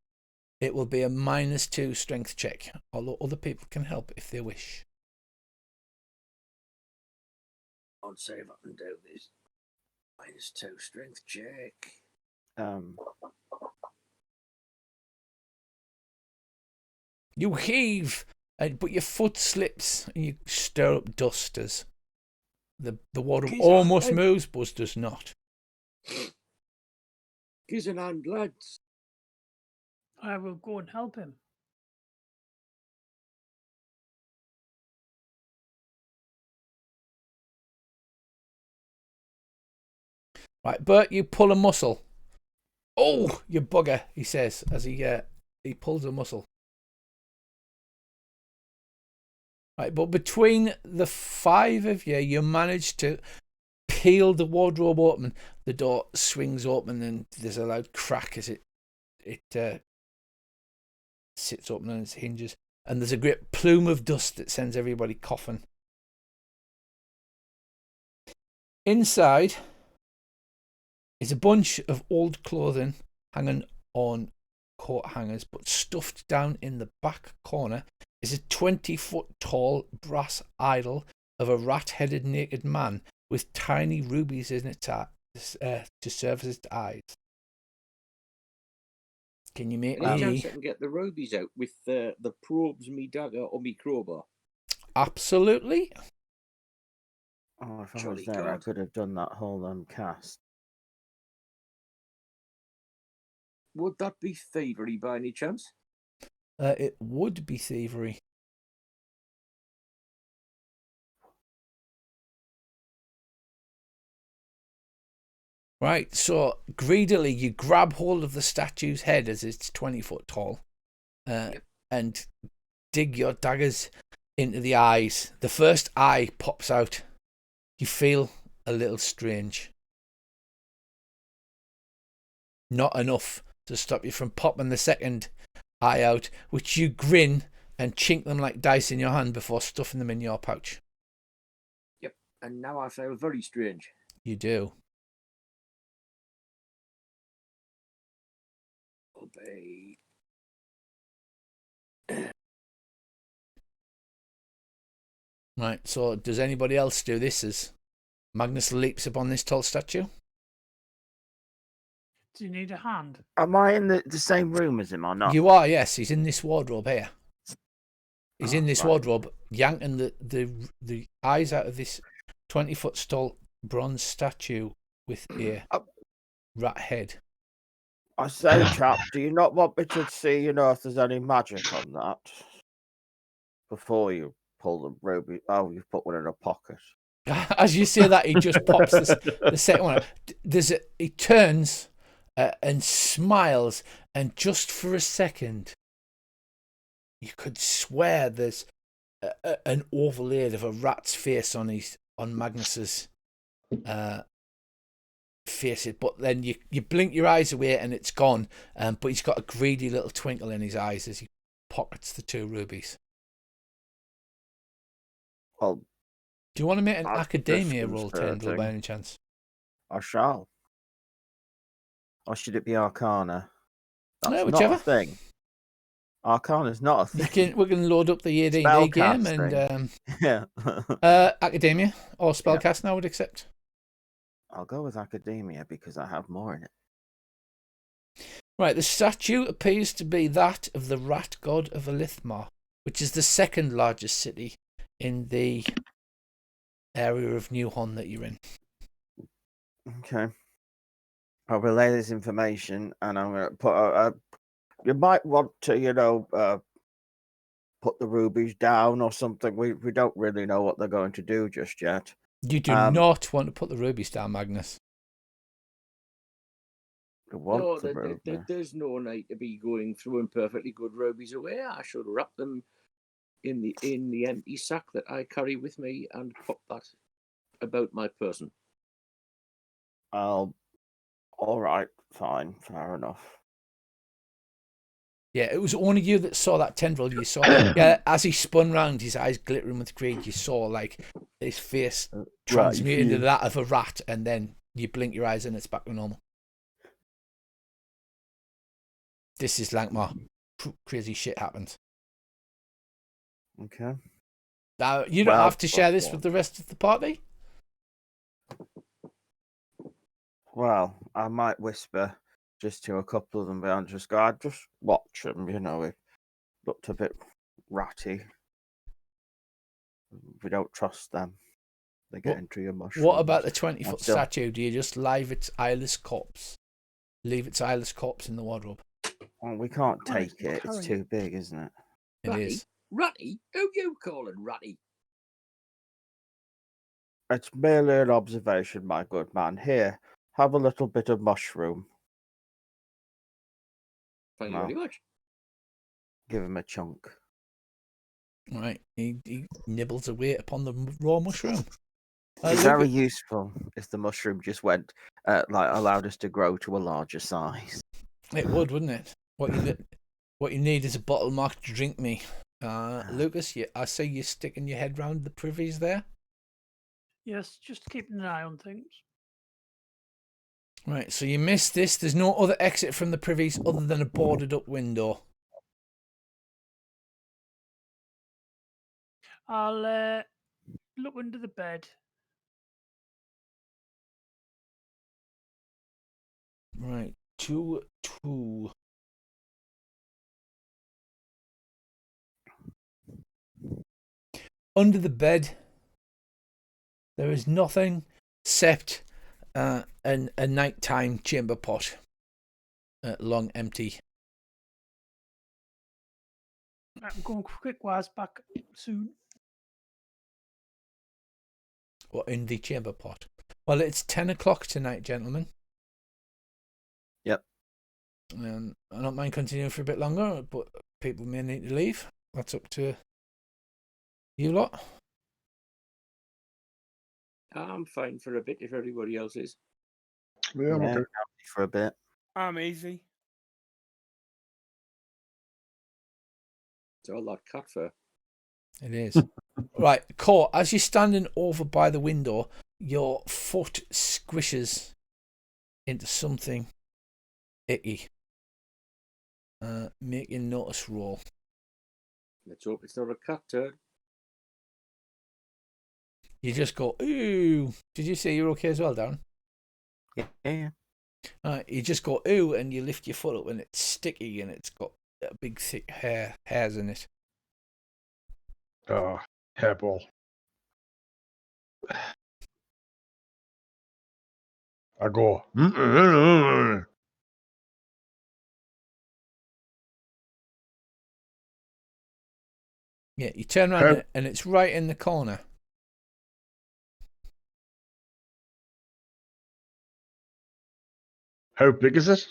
It will be a -2 strength check, although other people can help if they wish. I'll see if I can do this. -2 strength check. You heave, but your foot slips and you stir up dust as the wardrobe He's almost on, moves, but does not. Give an hand, lads. I will go and help him. Right, Bert, you pull a muscle. Oh, you bugger, he says as he pulls a muscle. Right, but between the five of you, you manage to peel the wardrobe open. The door swings open and there's a loud crack as it sits open on its hinges. And there's a great plume of dust that sends everybody coughing. Inside is a bunch of old clothing hanging on coat hangers, but stuffed down in the back corner is a 20-foot tall brass idol of a rat-headed naked man with tiny rubies in its to serve as its eyes. Can you make Any me? chance I can get the rubies out with the probes, me dagger, or me crowbar? Absolutely. Oh, if I was Jolly there, I God. could have done that whole cast. Would that be thievery by any chance? It would be thievery. Right, so greedily you grab hold of the statue's head as it's 20 foot tall and dig your daggers into the eyes. The first eye pops out. You feel a little strange. Not enough to stop you from popping the second eye out, which you grin and chink them like dice in your hand before stuffing them in your pouch. Yep, and now I feel very strange. You do. Obey. Right, so does anybody else do this as Magnus leaps upon this tall statue? Do you need a hand? Am I in the same room as him or not? You are, yes. He's in this wardrobe here. He's Oh, in this right. wardrobe, yanking the eyes out of this 20-foot tall bronze statue with a rat head. I say, chap, do you not want me to see, if there's any magic on that before you pull the ruby? Oh, you've put one in a pocket. As you say that, he just pops the second one out. He turns and smiles, and just for a second, you could swear there's an overlay of a rat's face on Magnus's face. But then you blink your eyes away and it's gone. But he's got a greedy little twinkle in his eyes as he pockets the 2 rubies. Well, do you want to make an that's academia roll, Tendril, disconcerting. by any chance? I shall. Or should it be Arcana? That's Whichever. not a thing. Arcana's not a thing. We can load up the AD&D game and yeah. academia or spellcasting. I would accept. I'll go with Academia because I have more in it. Right, the statue appears to be that of the rat god of Lankhmar, which is the second largest city in the area of New Hon that you're in. Okay. I'll relay this information, and I'm going to put. You might want to, put the rubies down or something. We don't really know what they're going to do just yet. You do not want to put the rubies down, Magnus. No, there's no need to be going through and perfectly good rubies away. I should wrap them in the empty sack that I carry with me and pop that about my person. All right, fine, fair enough. Yeah, it was only you that saw that Tendril. You saw, yeah, as he spun round, his eyes glittering with greed. You saw like his face transmute into that of a rat, and then you blink your eyes and it's back to normal. This is Lankhmar. Crazy shit happens. Okay. Now you don't have to share this with the rest of the party. Well, I might whisper just to a couple of them, but I'll just go, I'd just watch them, it looked a bit ratty. We don't trust them. They get into your mushrooms. What about the 20-foot statue? Do you just leave its eyeless corpse in the wardrobe? Well, we can't take it. It's too big, isn't it? It is. Ratty? Who you calling ratty? It's merely an observation, my good man. Here, have a little bit of mushroom. Thank you very much. Give him a chunk. Right, he nibbles away upon the raw mushroom. It's very useful if the mushroom just went, allowed us to grow to a larger size. It would, wouldn't it? What you need is a bottle marked "Drink Me." Lucas, I see you sticking your head round the privies there. Yes, just keeping an eye on things. Right, so you missed this. There's no other exit from the privies other than a boarded up window. I'll look under the bed. Right, 2, 2. Under the bed, there is nothing except a nighttime chamber pot. Long empty. I'm going quick wise back soon. Or in the chamber pot. Well, it's 10 o'clock tonight, gentlemen. Yep. I don't mind continuing for a bit longer, but people may need to leave. That's up to you lot. I'm fine for a bit if everybody else is. Yeah, I'm Yeah, okay. happy for a bit. I'm easy. It's all that cat fur. It is. Right, Core, as you're standing over by the window, your foot squishes into something icky. Make a notice roll. Let's hope it's not a cat turd. You just go, ooh. Did you say you're okay as well, Darren? Yeah. You just go, ooh, and you lift your foot up and it's sticky and it's got big thick hairs in it. Hairball. I go. Yeah, you turn around and it's right in the corner. How big is it?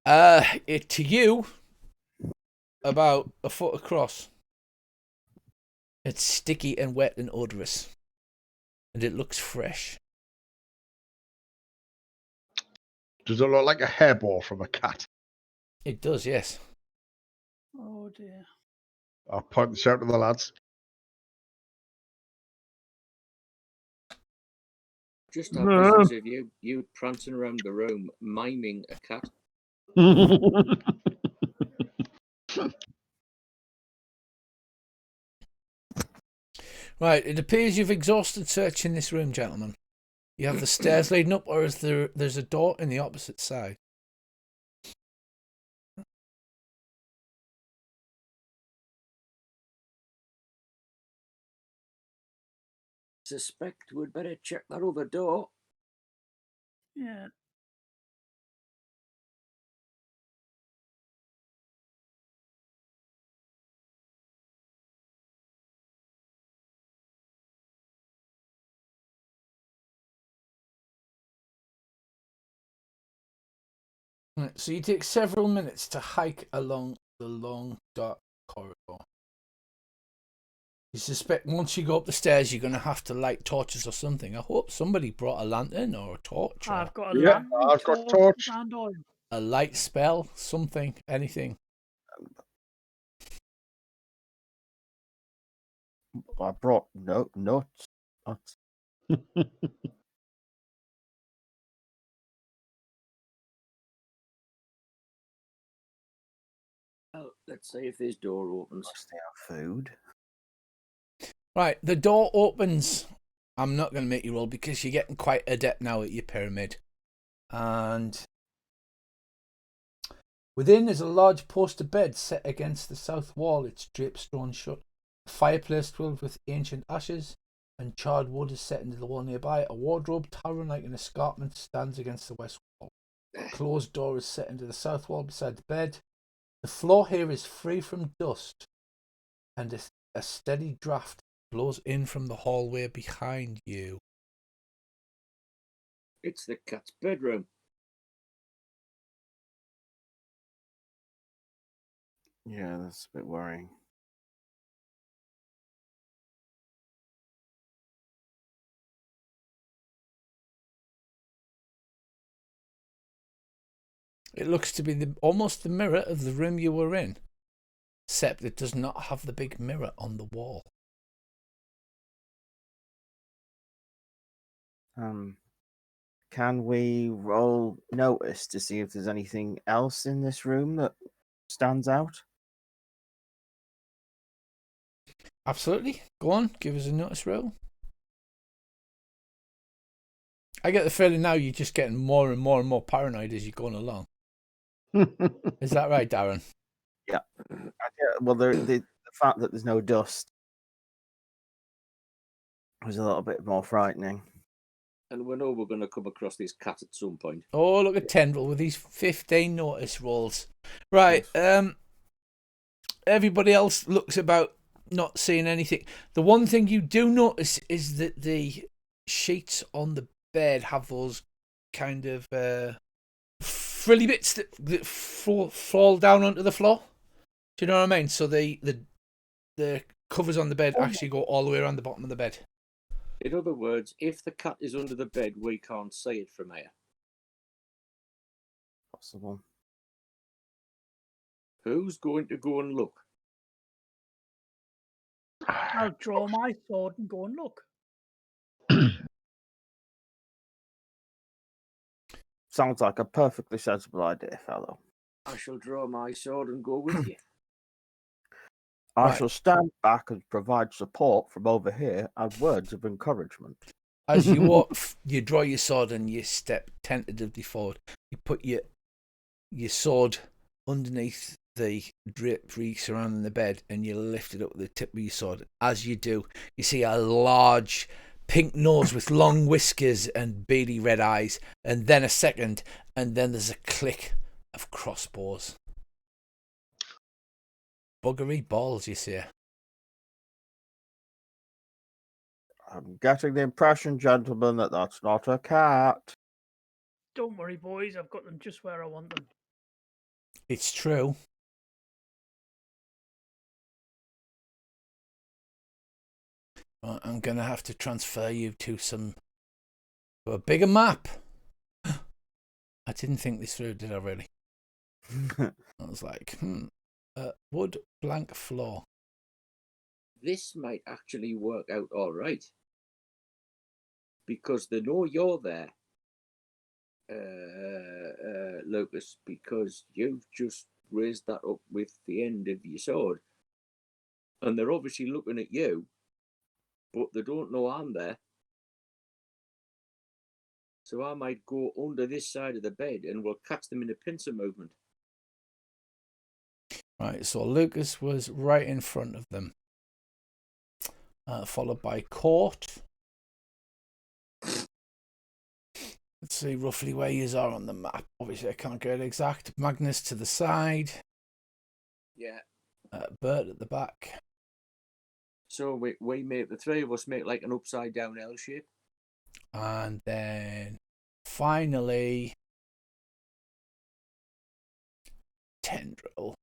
To you, about a foot across. It's sticky and wet and odorous. And it looks fresh. Does it look like a hairball from a cat? It does, yes. Oh dear. I'll point this out to the lads. Just have business of you prancing around the room, miming a cat. Right, it appears you've exhausted searching this room, gentlemen. You have the stairs leading up, or is there's a door in the opposite side? Suspect we'd better check that other door. Yeah. Right, so you take several minutes to hike along the long, dark corridor. You suspect once you go up the stairs, you're going to have to light torches or something. I hope somebody brought a lantern or a torch or I've got a Yeah, lantern, I've got torch. and oil. a light spell, something, anything. I brought nuts. Well, let's see if this door opens. Must they have food? Right, the door opens. I'm not going to make you roll because you're getting quite adept now at your pyramid. And within is a large poster bed set against the south wall. Its draped stone shut. A fireplace filled with ancient ashes and charred wood is set into the wall nearby. A wardrobe towering like an escarpment stands against the west wall. A closed door is set into the south wall beside the bed. The floor here is free from dust, and a steady draft blows in from the hallway behind you. It's the cat's bedroom. Yeah, that's a bit worrying. It looks to be almost the mirror of the room you were in, except it does not have the big mirror on the wall. Can we roll notice to see if there's anything else in this room that stands out? Absolutely. Go on, give us a notice roll. I get the feeling now you're just getting more and more and more paranoid as you're going along. Is that right, Darren? Yeah. Well, the fact that there's no dust was a little bit more frightening. And we know we're going to come across this cat at some point. Oh, look at Tendril with these 15 notice rolls. Right. Everybody else looks about not seeing anything. The one thing you do notice is that the sheets on the bed have those kind of frilly bits that fall down onto the floor. Do you know what I mean? So the covers on the bed actually go all the way around the bottom of the bed. In other words, if the cat is under the bed, we can't see it from here. Possible. Who's going to go and look? I'll draw my sword and go and look. Sounds like a perfectly sensible idea, fellow. I shall draw my sword and go with you. I Right. shall stand back and provide support from over here and words of encouragement. As you walk, you draw your sword and you step tentatively forward. You put your sword underneath the drapery surrounding the bed and you lift it up with the tip of your sword. As you do, you see a large pink nose with long whiskers and beady red eyes, and then a second, and then there's a click of crossbows. Buggery balls, you see. I'm getting the impression, gentlemen, that that's not a cat. Don't worry, boys. I've got them just where I want them. It's true. I'm going to have to transfer you to a bigger map. I didn't think this through, did I really? I was like, wood blank floor. This might actually work out all right. Because they know you're there, Lucas, because you've just raised that up with the end of your sword. And they're obviously looking at you, but they don't know I'm there. So I might go under this side of the bed and we'll catch them in a pincer movement. Right, so Lucas was right in front of them, followed by Court. Let's see roughly where you are on the map. Obviously, I can't get it exact. Magnus to the side. Yeah. Bert at the back. So we make, the three of us make like an upside down L shape. And then finally, Tendril.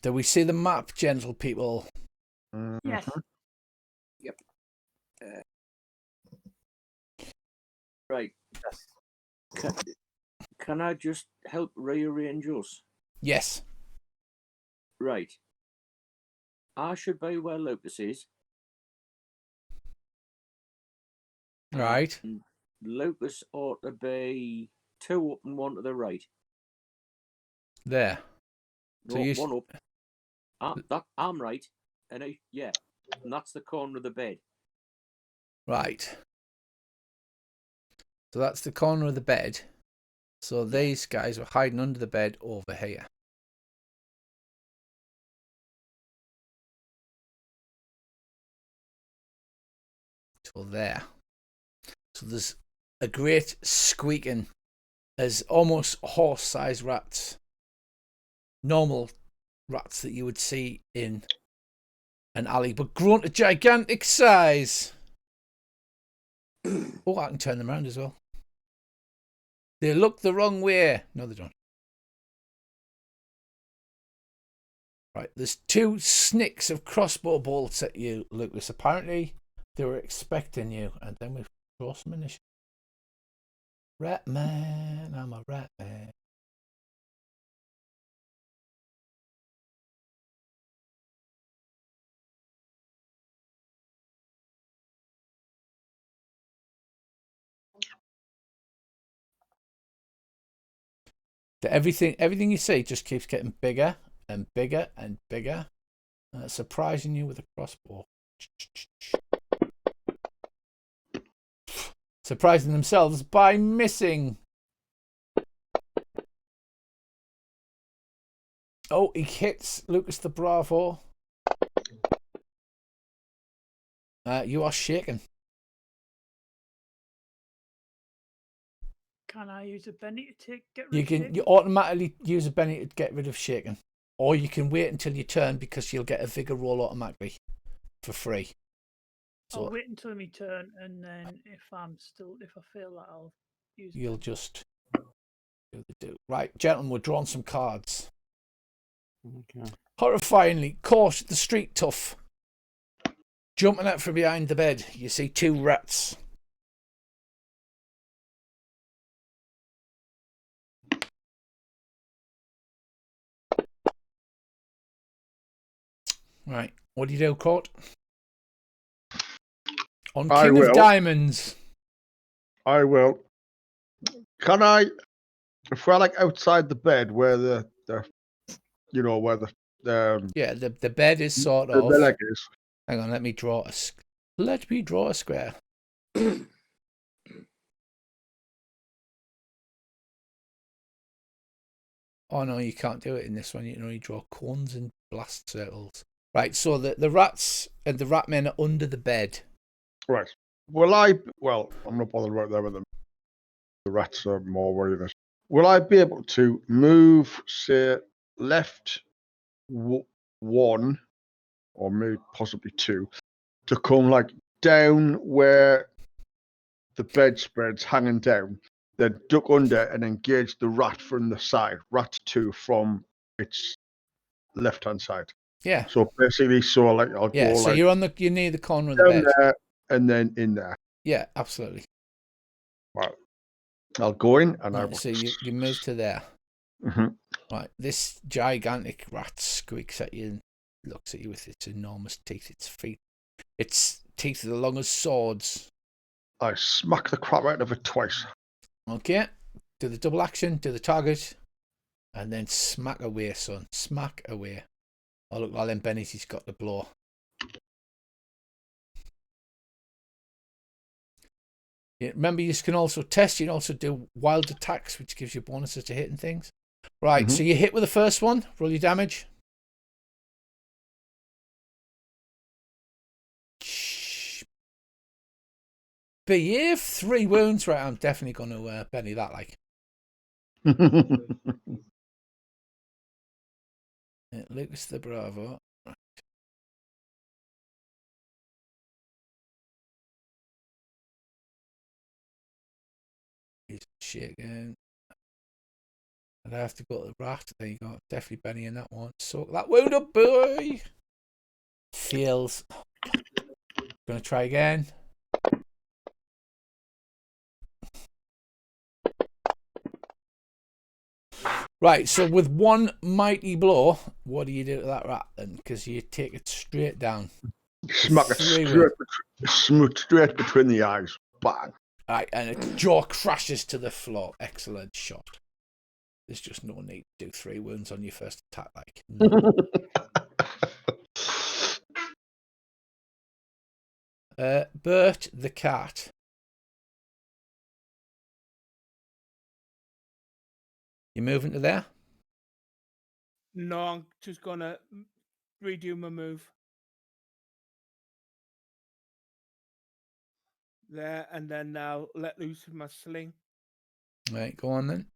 Do we see the map, gentle people? Yes. Yep. Right. Can I just help rearrange us? Yes. Right. I should be where Lucas is. Right. Lucas ought to be 2 up and 1 to the right. There. No, So you 1 up. I'm right. And and that's the corner of the bed. Right. So that's the corner of the bed. So these guys were hiding under the bed over here. So there. So there's a great squeaking as almost horse-sized rats. Normal rats that you would see in an alley, but grown to gigantic size. Oh, I can turn them around as well. They look the wrong way. No, they don't. Right, there's 2 snicks of crossbow bolts at you, Lucas. Apparently, they were expecting you, and then we draw some initiative. Rat man, I'm a rat man. Everything you see just keeps getting bigger and bigger and bigger. Surprising you with a crossbow. Surprising themselves by missing. Oh, he hits Lucas the Bravo. You are shaken. Can I use a Benny to get rid You of can shaking? you automatically use a Benny to get rid of shaken, or you can wait until your turn because you'll get a vigor roll automatically for free. So I'll wait until my turn, and then if I fail that, I'll use it. you'll just do. Right, gentlemen, we're drawing some cards. Okay. Horrifyingly, caught the street tough. Jumping out from behind the bed, you see two rats. Right, what do you do, Court? On I King of will. Diamonds. I will. Can I, if we're like outside the bed where the you know, where the Yeah, the bed is sort the of. leg is. Hang on, let me draw a square. Oh no, you can't do it in this one. You can only draw cones and blast circles. Right, so the rats and the rat men are under the bed. Right. Well, I'm not bothered right there with them. The rats are more worried. Will I be able to move, say, left one, or maybe possibly two, to come like down where the bedspread's hanging down, then duck under and engage the rat from the side, rat 2 from its left-hand side. Yeah. So basically, I'll Yeah, go so like you're near the corner of the down bed. there and then in there. Yeah, absolutely. Right. I'll go in and I Right, will. so you move to there. Mhm. Right, this gigantic rat squeaks at you and looks at you with its enormous teeth. Its teeth are the long as swords. I smack the crap out of it twice. Okay, do the double action, do the target, and then smack away, son. Smack away. Oh look, Alan Bennett, he's got the blow. Yeah, remember, you can also test. You can also do wild attacks, which gives you bonuses to hitting things. Right, so you hit with the first one. Roll your damage. Behave. 3 wounds. Right, I'm definitely going to Benny that like. Lucas the Bravo. Right. He's shaking. And I have to go to the rat. There you go. Definitely Benny in that one. So that wound up, boy. Feels. Gonna try again. Right, so with one mighty blow, what do you do to that rat then? Because you take it straight down. Smack it straight between the eyes. Bang. Right, and its jaw crashes to the floor. Excellent shot. There's just no need to do 3 wounds on your first attack, like. No. Bert the cat. You moving to there? No, I'm just gonna redo my move. There, and then I'll let loose my sling. Right, go on then.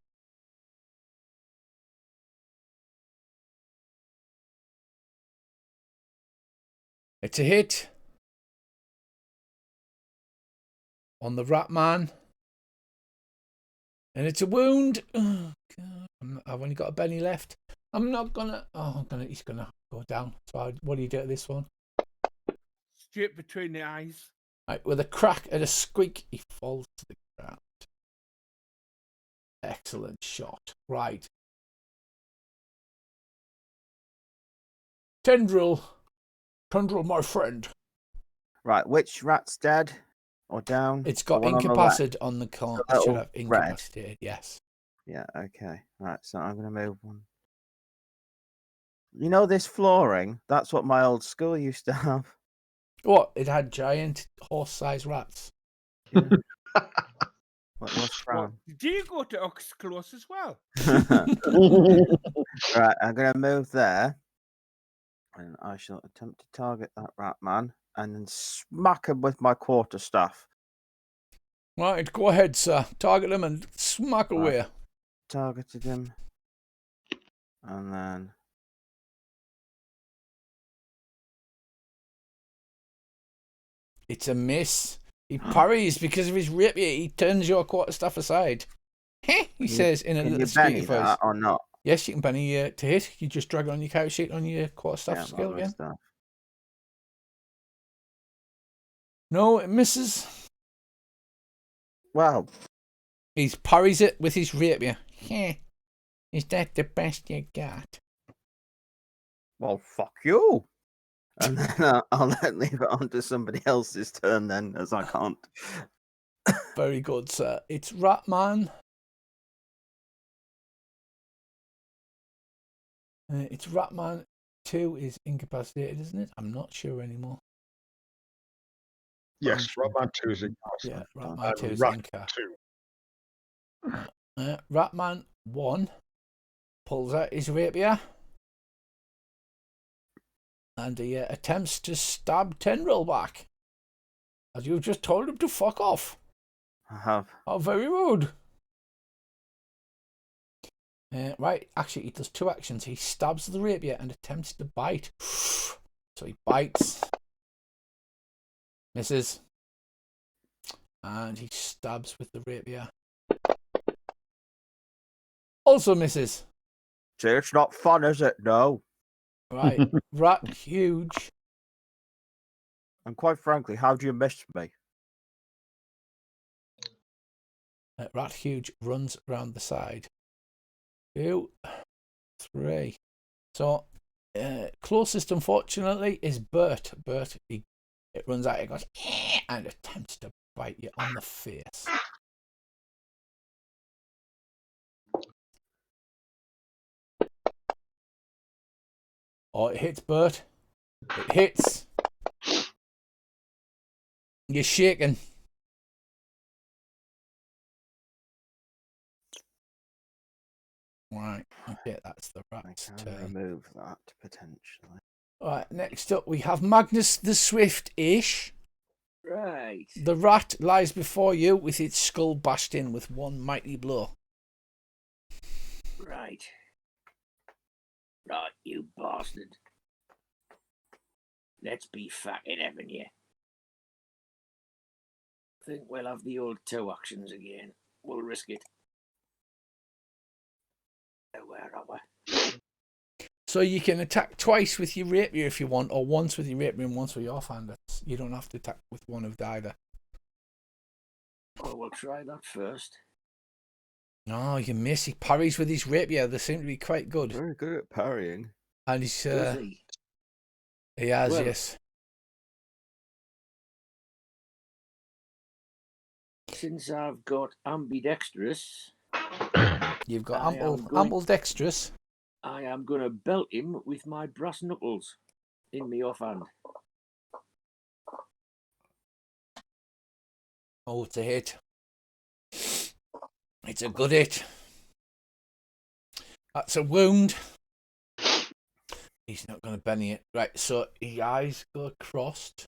It's a hit on the rat man. And it's a wound. Oh, God. I've only got a Benny left. I'm not gonna. Oh, he's gonna go down. So what do you do to this one? Straight between the eyes. Right, with a crack and a squeak, he falls to the ground. Excellent shot. Right. Tendril, my friend. Right, which rat's dead or down? It's The got one on the left. incapacitated on the corner. The It should little have red. incapacitated, yes. Yeah, okay. Right, so I'm going to move one. You know this flooring? That's what my old school used to have. What? It had giant horse-sized rats. Yeah. What was Well, brown? did you go to Ox Close as well? Right, I'm going to move there. And I shall attempt to target that rat man and then smack him with my quarterstaff. Right, go ahead, sir. Target him and smack away. Targeted him. And then... It's a miss. He parries because of his rapier. He turns your quarterstaff aside. He says in a Can little you squeaky Benny voice. that or not? Yes, you can Benny to hit. You just drag it on your character sheet on your quarterstaff Yeah, skill my again. stuff. No, it misses. Well, He parries it with his rapier. Is that the best you got? well, fuck you. And then I'll leave it on to somebody else's turn then, as I can't. Very good, sir. It's Ratman. It's Ratman 2 is incapacitated, isn't it? I'm not sure anymore. Yes, Ratman 2 is in Yeah, Carson. Ratman 2 And is Rat inca. 2. Ratman 1 pulls out his rapier and he attempts to stab Tendril back. As you've just told him to fuck off. I have. Oh, very rude. Right, actually, he does two actions. He stabs the rapier and attempts to bite. So he bites, misses, and he stabs with the rapier. Also misses. See, it's not fun, is it? No. Right, Rat Huge. And quite frankly, how do you miss me? Rat Huge runs around the side. 2, 3. So, closest, unfortunately, is Bert. Bert, it runs out, it goes, and attempts to bite you on the face. Oh, it hits Bert. It hits. You're shaking. Right, okay, that's the I rat's can turn. remove that, potentially. Right, next up we have Magnus the Swift-ish. Right. The rat lies before you with its skull bashed in with one mighty blow. Right. Right, you bastard. Let's be fucking having you. Think we'll have the old two actions again. We'll risk it. Where are we? So you can attack twice with your rapier if you want, or once with your rapier and once with your offhand. You don't have to attack with one of either. Oh, we'll try that first. No, you miss. He parries with his rapier. They seem to be quite good. Very good at parrying. And he's Does he? he has, Well, yes. Since I've got ambidextrous, You've got I am going- ambidextrous. I am going to belt him with my brass knuckles in my offhand. Oh, it's a hit. It's a good hit. That's a wound. He's not going to Benny it. Right, so his eyes go crossed.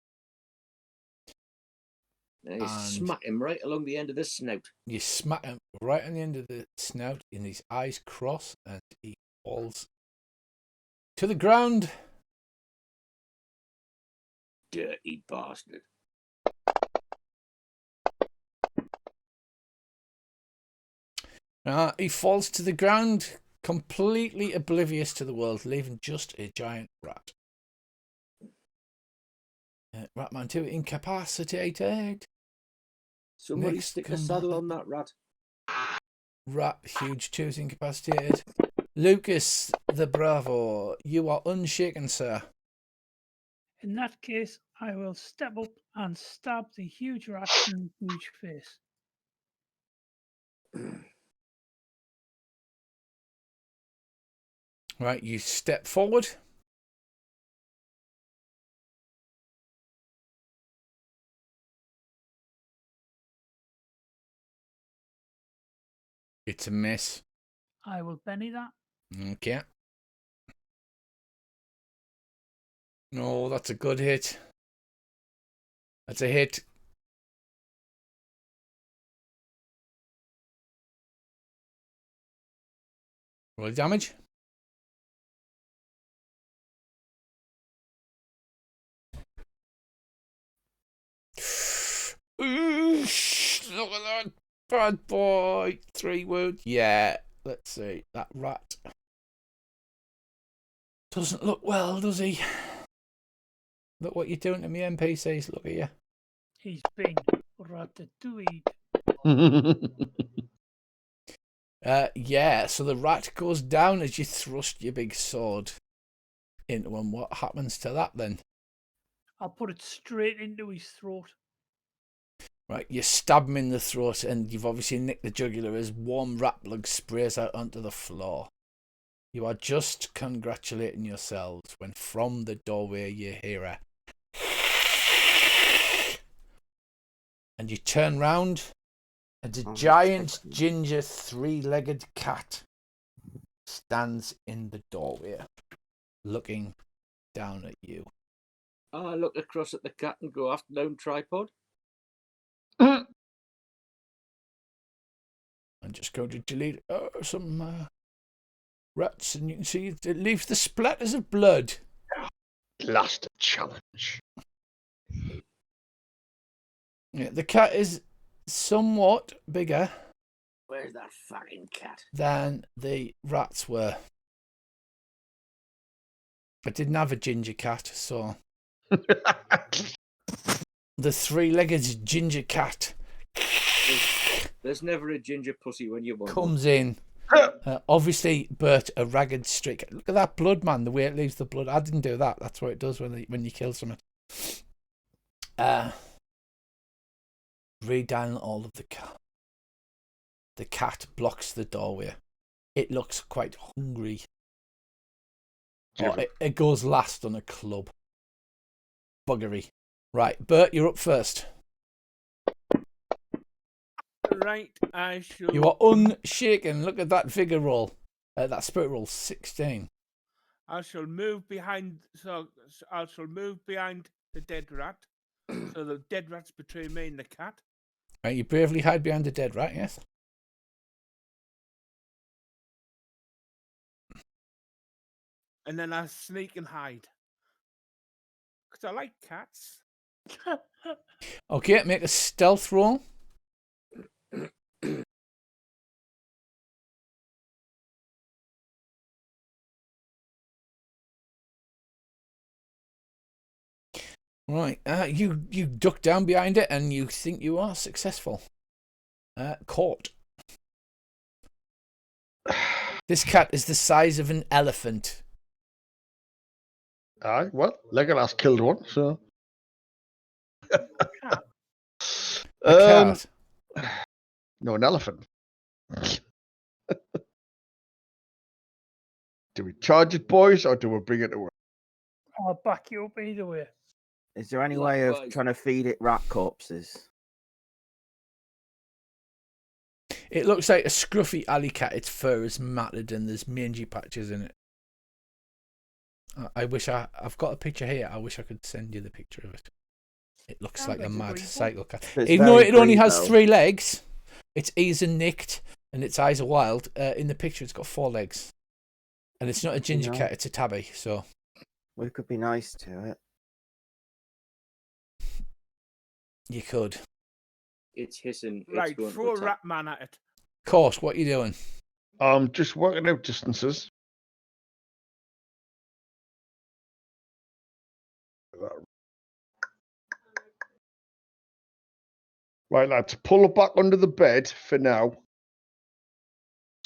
And I And- smack him right along the end of the snout. You smack him right on the end of the snout, and his eyes cross, and he falls to the ground. Dirty bastard. He falls to the ground, completely oblivious to the world, leaving just a giant rat. Ratman 2 incapacitated. Somebody Next stick a saddle combat. on that rat. rat, huge tooth incapacitated. Lucas the Bravo, you are unshaken, sir. In that case, I will step up and stab the huge rat in the huge face. Right, you step forward. It's a miss. I will Benny that. Okay. No, that's a good hit. That's a hit. Roll damage. Oosh, look at that bad boy. 3 wounds. Yeah, let's see. That rat doesn't look well, does he? Look what you're doing to me, NPCs. Look at you. He's been ratatouille. Yeah, so the rat goes down as you thrust your big sword into him. What happens to that then? I'll put it straight into his throat. Right, you stab him in the throat and you've obviously nicked the jugular as warm rat blood sprays out onto the floor. You are just congratulating yourselves when from the doorway you hear a and you turn round and a giant ginger 3-legged cat stands in the doorway looking down at you. I look across at the cat and go, afternoon, tripod. I'm just going to delete some rats, and you can see it leaves the splatters of blood. Last challenge. Yeah, the cat is somewhat bigger Where's that fucking cat? than the rats were. I didn't have a ginger cat, so the 3-legged ginger cat There's never a ginger pussy when you want one. comes in. Obviously, Bert, a ragged streak. Look at that blood, man. The way it leaves the blood. I didn't do that. That's what it does when you kill someone. Read down all of the cat. The cat blocks the doorway. It looks quite hungry. Oh, it goes last on a club. Buggery. Right, Bert, you're up first. Right, I shall. You are unshaken. Look at that vigor roll. That spirit roll, 16. I shall move behind. So I shall move behind the dead rat. So the dead rat's between me and the cat. Right, you bravely hide behind the dead rat, yes? And then I sneak and hide. Because I like cats. Okay, make a stealth roll. Right, you duck down behind it and you think you are successful. Caught. This cat is the size of an elephant. Aye, well, Legolas killed one, so. A cat. No, an elephant. Do we charge it, boys, or do we bring it away? I'll back you up either way. Is there any way of Likewise. trying to feed it rat corpses? It looks like a scruffy alley cat. Its fur is matted and there's mangy patches in it. I wish I've got a picture here. I wish I could send you the picture of it. It looks Sounds like a like a mad breed, cycle cat. It's Even though very it only breed, has though. 3 legs, its ears are nicked and its eyes are wild. In the picture, it's got 4 legs. And it's not a ginger No. cat, it's a tabby. So We could be nice to it. you could. It's hissing. It's Right, going throw a to attack. rat man at it. Of course, what are you doing? Just working out distances. Right, lads, pull it back under the bed for now.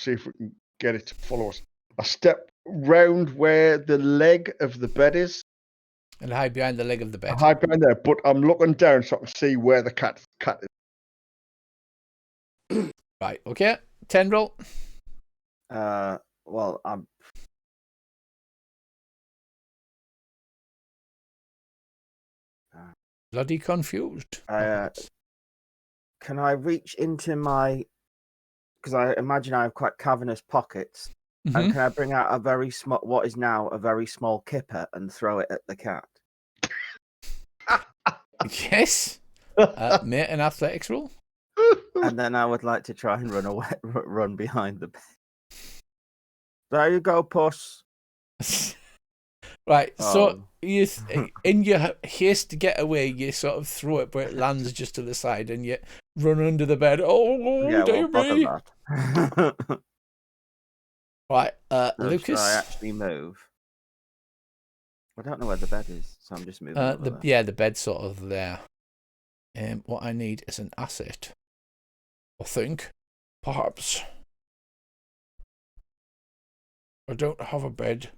see if we can get it to follow us. I step round where the leg of the bed is. And hide behind the leg of the I bed. hide behind there, but I'm looking down so I can see where the cat is. Right, okay. 10 roll. Well, I'm. Bloody confused. Can I reach into my? Because I imagine I have quite cavernous pockets. And Mhm. can I bring out a very small, what is now a very small kipper, and throw it at the cat? Yes. Make an athletics roll. And then I would like to try and run away, run behind the bed. There you go, puss. Right, so Oh. you in your haste to get away, you sort of throw it, but it lands just to the side, and you run under the bed. Oh, Yeah, dear well, me! that. Right, So should I Lucas. actually move? I don't know where the bed is, so I'm just moving over there. The bed's sort of there. What I need is an asset. I think, perhaps. I don't have a bed.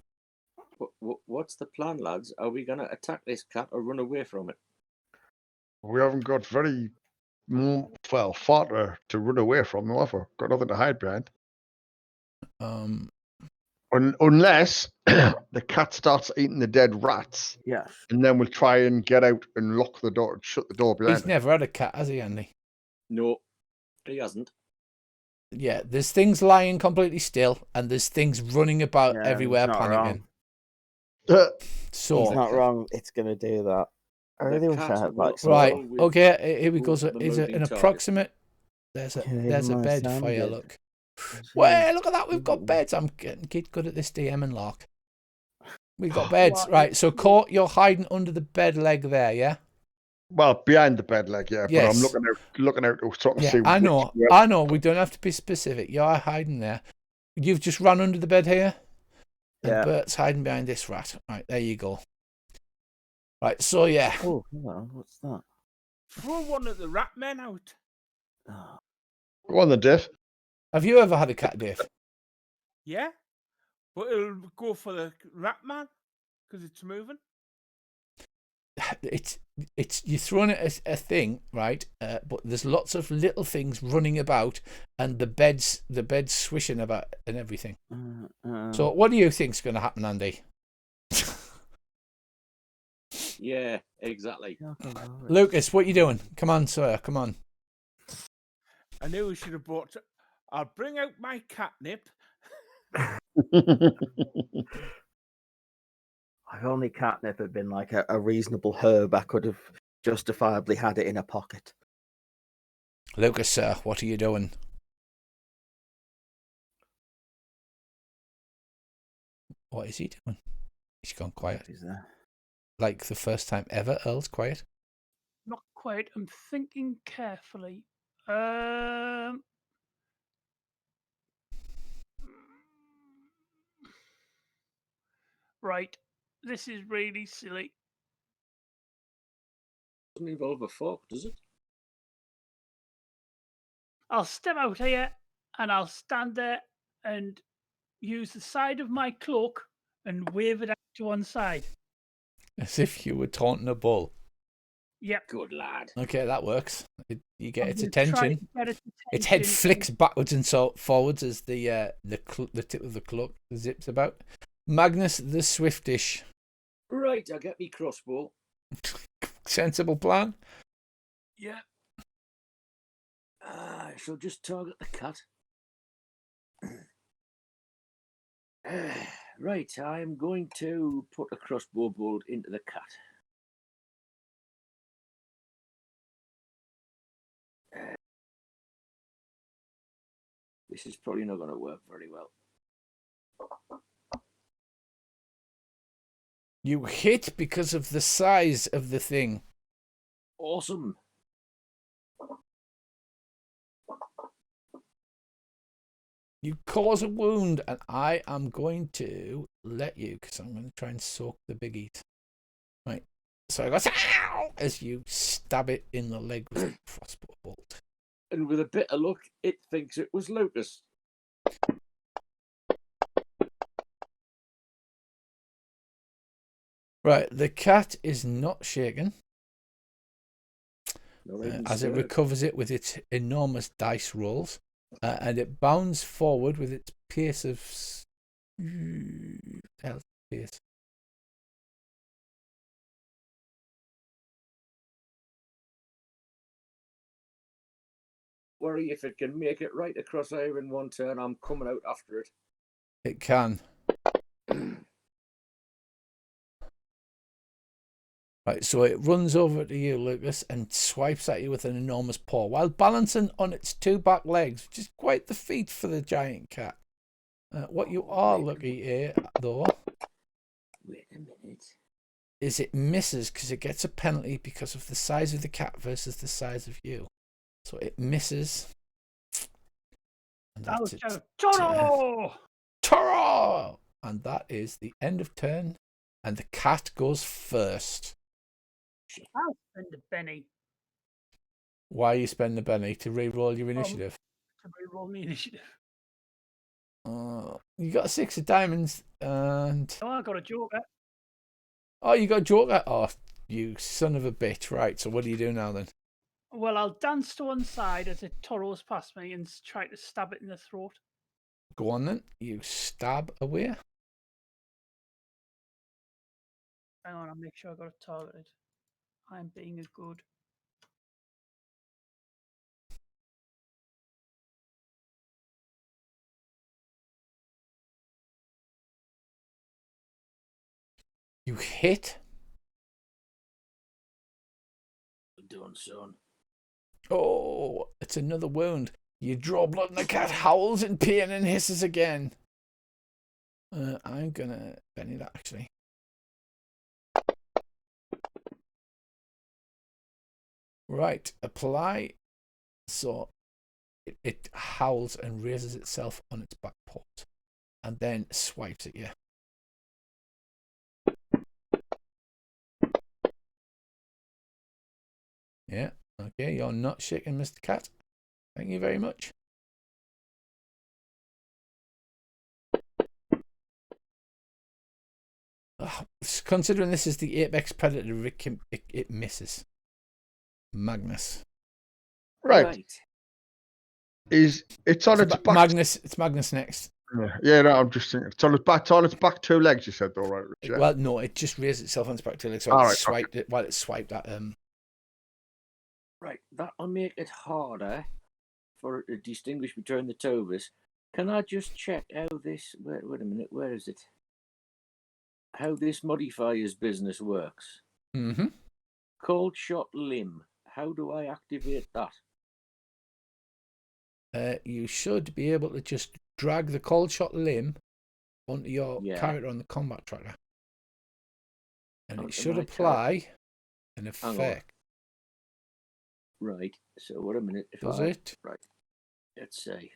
What's the plan, lads? Are we going to attack this cat or run away from it? We haven't got very far to run away from, however. Got nothing to hide behind. Unless the cat starts eating the dead rats. Yes. And then we'll try and get out and lock the door, shut the door behind He's us. never had a cat, has he, Andy? No, he hasn't. Yeah, there's things lying completely still, and there's things running about Yeah, everywhere, he's not panicking. wrong. So He's not wrong. It's going to do that. I The really wish I cat had will like some right, sort of- with okay. Here we go. both So the is it loading an targets. approximate? There's a my bed sound for you. bit. Look. Well, look at that. We've got beds. I'm getting good at this DM and lock. We've got beds, What? right? So, Court, you're hiding under the bed leg there, yeah? Well, behind the bed leg, yeah. Yes. But I'm looking out to sort of Yeah, see. I know. We don't have to be specific. You're hiding there. You've just run under the bed here. And Yeah. Bert's hiding behind this rat. Right, there you go. Right, so yeah. Oh, hello. What's that? Throw one of the rat men out. Oh. Go on, the diff. Have you ever had a cat, Dave? Yeah, but it'll go for the rat man because it's moving. It's you're throwing it as a thing, right? But there's lots of little things running about, and the bed's swishing about and everything. So, what do you think's going to happen, Andy? Yeah, exactly. Lucas, what you doing? Come on, sir. Come on. I knew we should have brought. I'll bring out my catnip. If only catnip had been like a reasonable herb, I could have justifiably had it in a pocket. Lucas, sir, what are you doing? What is he doing? He's gone quiet. Is there? Like the first time ever, Earl's quiet. Not quite. I'm thinking carefully. Right. This is really silly. Doesn't involve a fork, does it? I'll step out here and I'll stand there and use the side of my cloak and wave it out to one side. As if you were taunting a bull. Yep. Good lad. Okay, that works. You get I'm its gonna try attention. to get its Its head attention flicks backwards and so forwards as the tip of the cloak zips about. Magnus the Swiftish. Right, I'll get me crossbow. Sensible plan. Yeah. I shall just target the cat. Right, I am going to put a crossbow bolt into the cat. This is probably not going to work very well. You hit because of the size of the thing. Awesome. You cause a wound, and I am going to let you, because I'm going to try and soak the biggies. Right. So I go, "Ow!" as you stab it in the leg with a crossbow bolt. And with a bit of luck, it thinks it was Lucas. Right, the cat is not shaken Not even as it stirred. recovers it with its enormous dice rolls, and it bounds forward with its pace of pace. Worry if it can make it right across here in one turn. I'm coming out after it. It can. Right, so it runs over to you, Lucas, and swipes at you with an enormous paw while balancing on its two back legs, which is quite the feat for the giant cat. What you are lucky here, though, Wait a minute. is it misses because it gets a penalty because of the size of the cat versus the size of you. So it misses. And That was that's it. Toro! Toro! And that is the end of turn. And the cat goes first. I'll spend a penny Why you spend the penny? To re-roll your initiative. to reroll the initiative. You got a 6 of diamonds and... Oh, I got a joker. Oh, you got a joker? Oh, you son of a bitch. Right, so what do you do now then? Well, I'll dance to one side as it toros past me and try to stab it in the throat. Go on then. You stab away. Hang on, I'll make sure I got it targeted. I'm being a good. You hit. Done, son. Oh, it's another wound. You draw blood and the cat howls in pain and hisses again. I'm gonna Benny that actually. Right, apply. So it howls and raises itself on its back paws and then swipes at you. Yeah, okay, you're not shaking, Mr. Cat. Thank you very much. Considering this is the apex predator, it misses. Magnus. Right. It's on its back. It's Magnus next. Yeah, no, I'm just thinking. It's on its back two legs, you said, though, right, Rich? Yeah? Well, no, it just raised itself on its back two legs, so All it swiped it while it swiped at Right, that'll make it harder for it to distinguish between the two of us. Can I just check how this... Wait a minute, where is it? How this modifier's business works. Mm-hmm. Cold shot limb. How do I activate that? You should be able to just drag the cold shot limb onto your character on the combat tracker. And it should apply an effect. Right, so wait a minute. Does it? Right, let's see.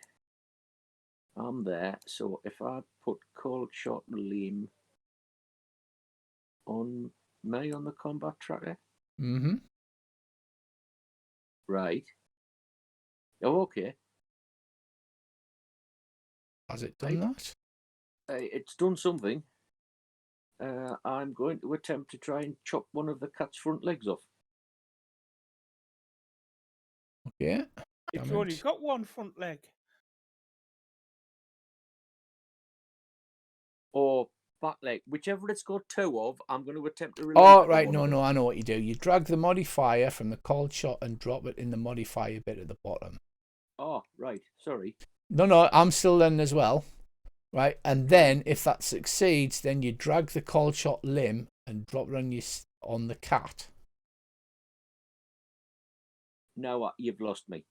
I'm there, so if I put cold shot limb on me on the combat tracker. Mm-hmm. Right. Oh, okay. Has it done that? It's done something. I'm going to attempt to try and chop one of the cat's front legs off. Okay. It's only got one front leg. Or back leg, whichever it's got two of, I'm going to attempt to release. Oh, right, no, I know what you do. You drag the modifier from the cold shot and drop it in the modifier bit at the bottom. Oh, right, sorry. No, I'm still learning as well. Right, and then if that succeeds, then you drag the cold shot limb and drop it on the cat. No, you've lost me.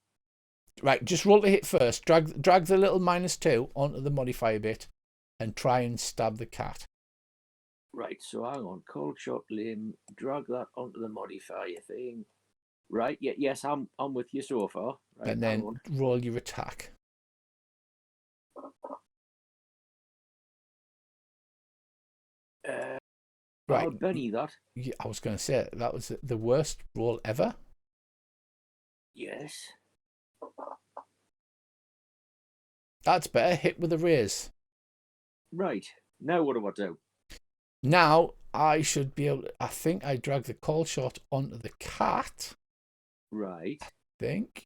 Right, just roll to hit first. Drag the little -2 onto the modifier bit and try and stab the cat. Right, so hang on. Cold shot limb, drag that onto the modifier thing. Right, yes, I'm with you so far. Right, and then roll your attack. Right. I'll Benny that. Yeah, I was going to say that was the worst roll ever. Yes. That's better. Hit with a raise. Right. Now what do I do? Now I should be able to, I think I drag the cold shot onto the cat. Right. Think.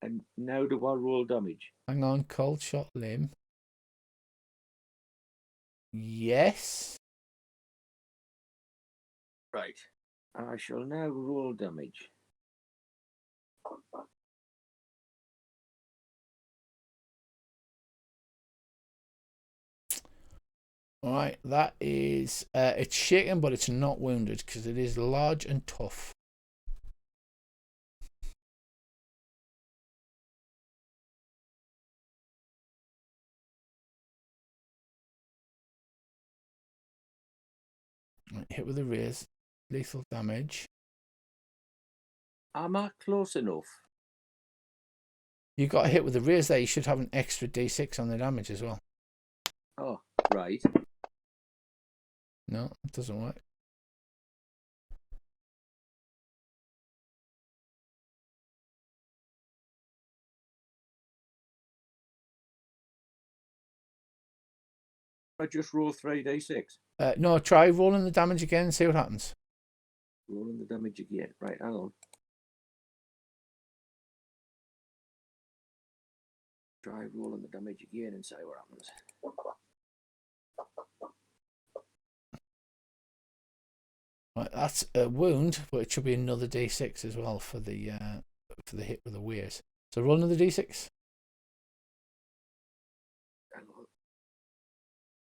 And now do I roll damage? Hang on, cold shot limb. Yes. Right. I shall now roll damage. All right, that is, it's shaken, but it's not wounded because it is large and tough. Right, hit with a raise, lethal damage. Am I close enough? You got a hit with a raise there. You should have an extra d6 on the damage as well. Oh, right. No, it doesn't work. I just roll 3d6. No, try rolling the damage again and see what happens. Rolling the damage again. Right, hang on. Try rolling the damage again and see what happens. Right, that's a wound, but it should be another d6 as well for the hit with the weirs. So roll another d6. Hang on.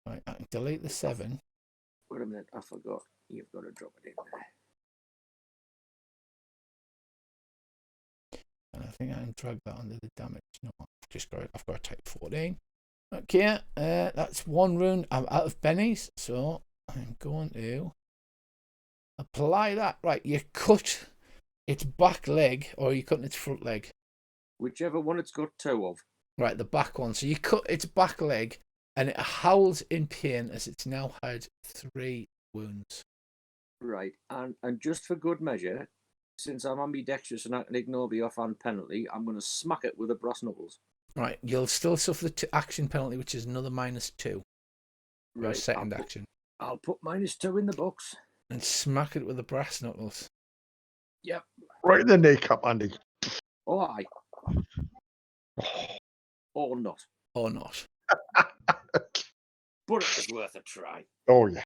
Right, I can delete the 7. Wait a minute, I forgot. You've got to drop it in there. And I think I can drag that under the damage. No, I've got to type 14. Okay, that's 1 rune. I'm out of pennies, so I'm going to apply that. Right, you cut its back leg, or are you cutting its front leg? Whichever one it's got 2 of. Right, the back one. So you cut its back leg, and it howls in pain as it's now had 3 wounds. Right, and just for good measure, since I'm ambidextrous and I can ignore the offhand penalty, I'm going to smack it with the brass knuckles. Right, you'll still suffer the action penalty, which is another -2. Right, Your second action. I'll put -2 in the books. And smack it with the brass knuckles. Yep. Right in the kneecap, Andy. Oh, aye. Or not. Or not. But it was worth a try. Oh yeah.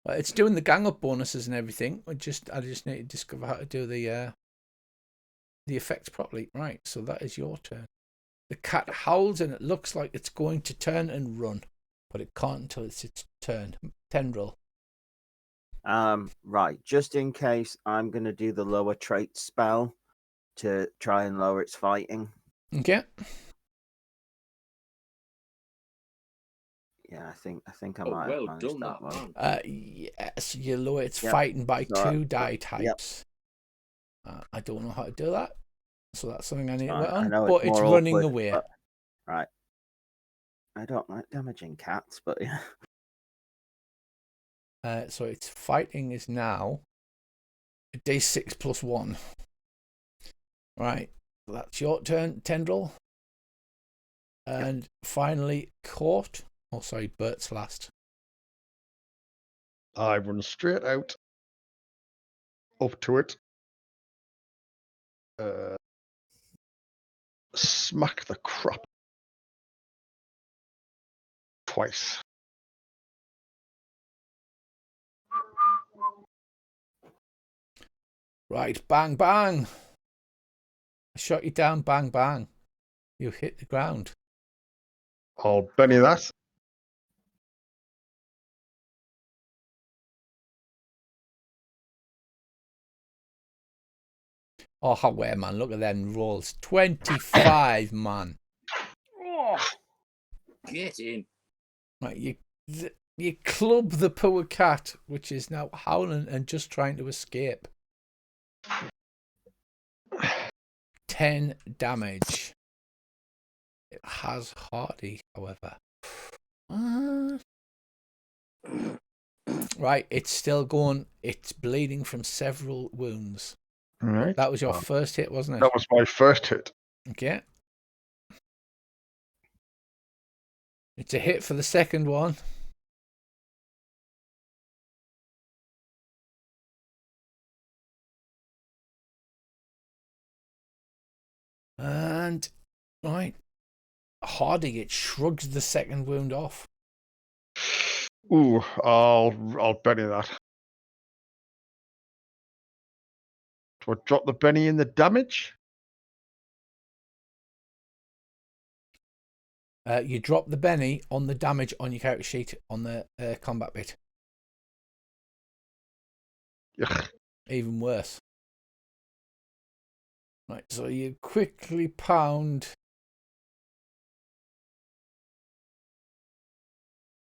It's doing the gang up bonuses and everything. I just need to discover how to do the effects properly. Right, so that is your turn. The cat howls and it looks like it's going to turn and run, but it can't until it's its turn. Tendril. Right, just in case, I'm gonna do the lower trait spell to try and lower its fighting. Okay. Yeah, I think I Oh, might well have managed done, that one. man. Yes, you lower its Yep. fighting by So, 2 die types. I don't know how to do that, so that's something I need to work I on. know But it's more running awkward, away. but- right. I don't like damaging cats, but yeah. So its fighting is now a d6 plus 1. Right, that's your turn, Tendril. And finally, Court. Oh, sorry, Bert's last. I run straight out up to it. Smack the crap twice. Right, bang, bang. I shot you down, bang, bang. You hit the ground. I'll Benny that. Oh, where, man. Look at them rolls. 25, man. Oh, Get in. Right, you club the poor cat, which is now howling and just trying to escape. 10 damage. It has hardy, however. Right, it's still going. It's bleeding from several wounds. All right. That was your first hit, wasn't it? That was my first hit. Okay. It's a hit for the second one. And, right, Hardy, it shrugs the second wound off. Ooh, I'll Benny that. Do I drop the Benny in the damage? You drop the Benny on the damage on your character sheet on the combat bit. Ugh. Even worse. Right, so you quickly pound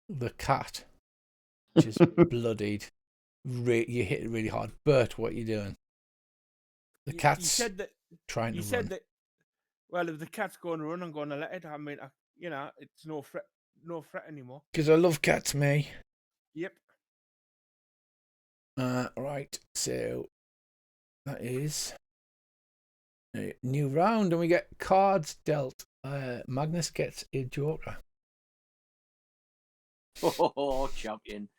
the cat, which is bloodied. You hit it really hard. Bert, what are you doing? The cat's You said that. trying You to said run. that. Well, if the cat's going to run, I'm going to let it. I mean, it's no threat anymore. Because I love cats, me. Yep. Right, so that is a new round, and we get cards dealt. Magnus gets a joker. Oh, champion.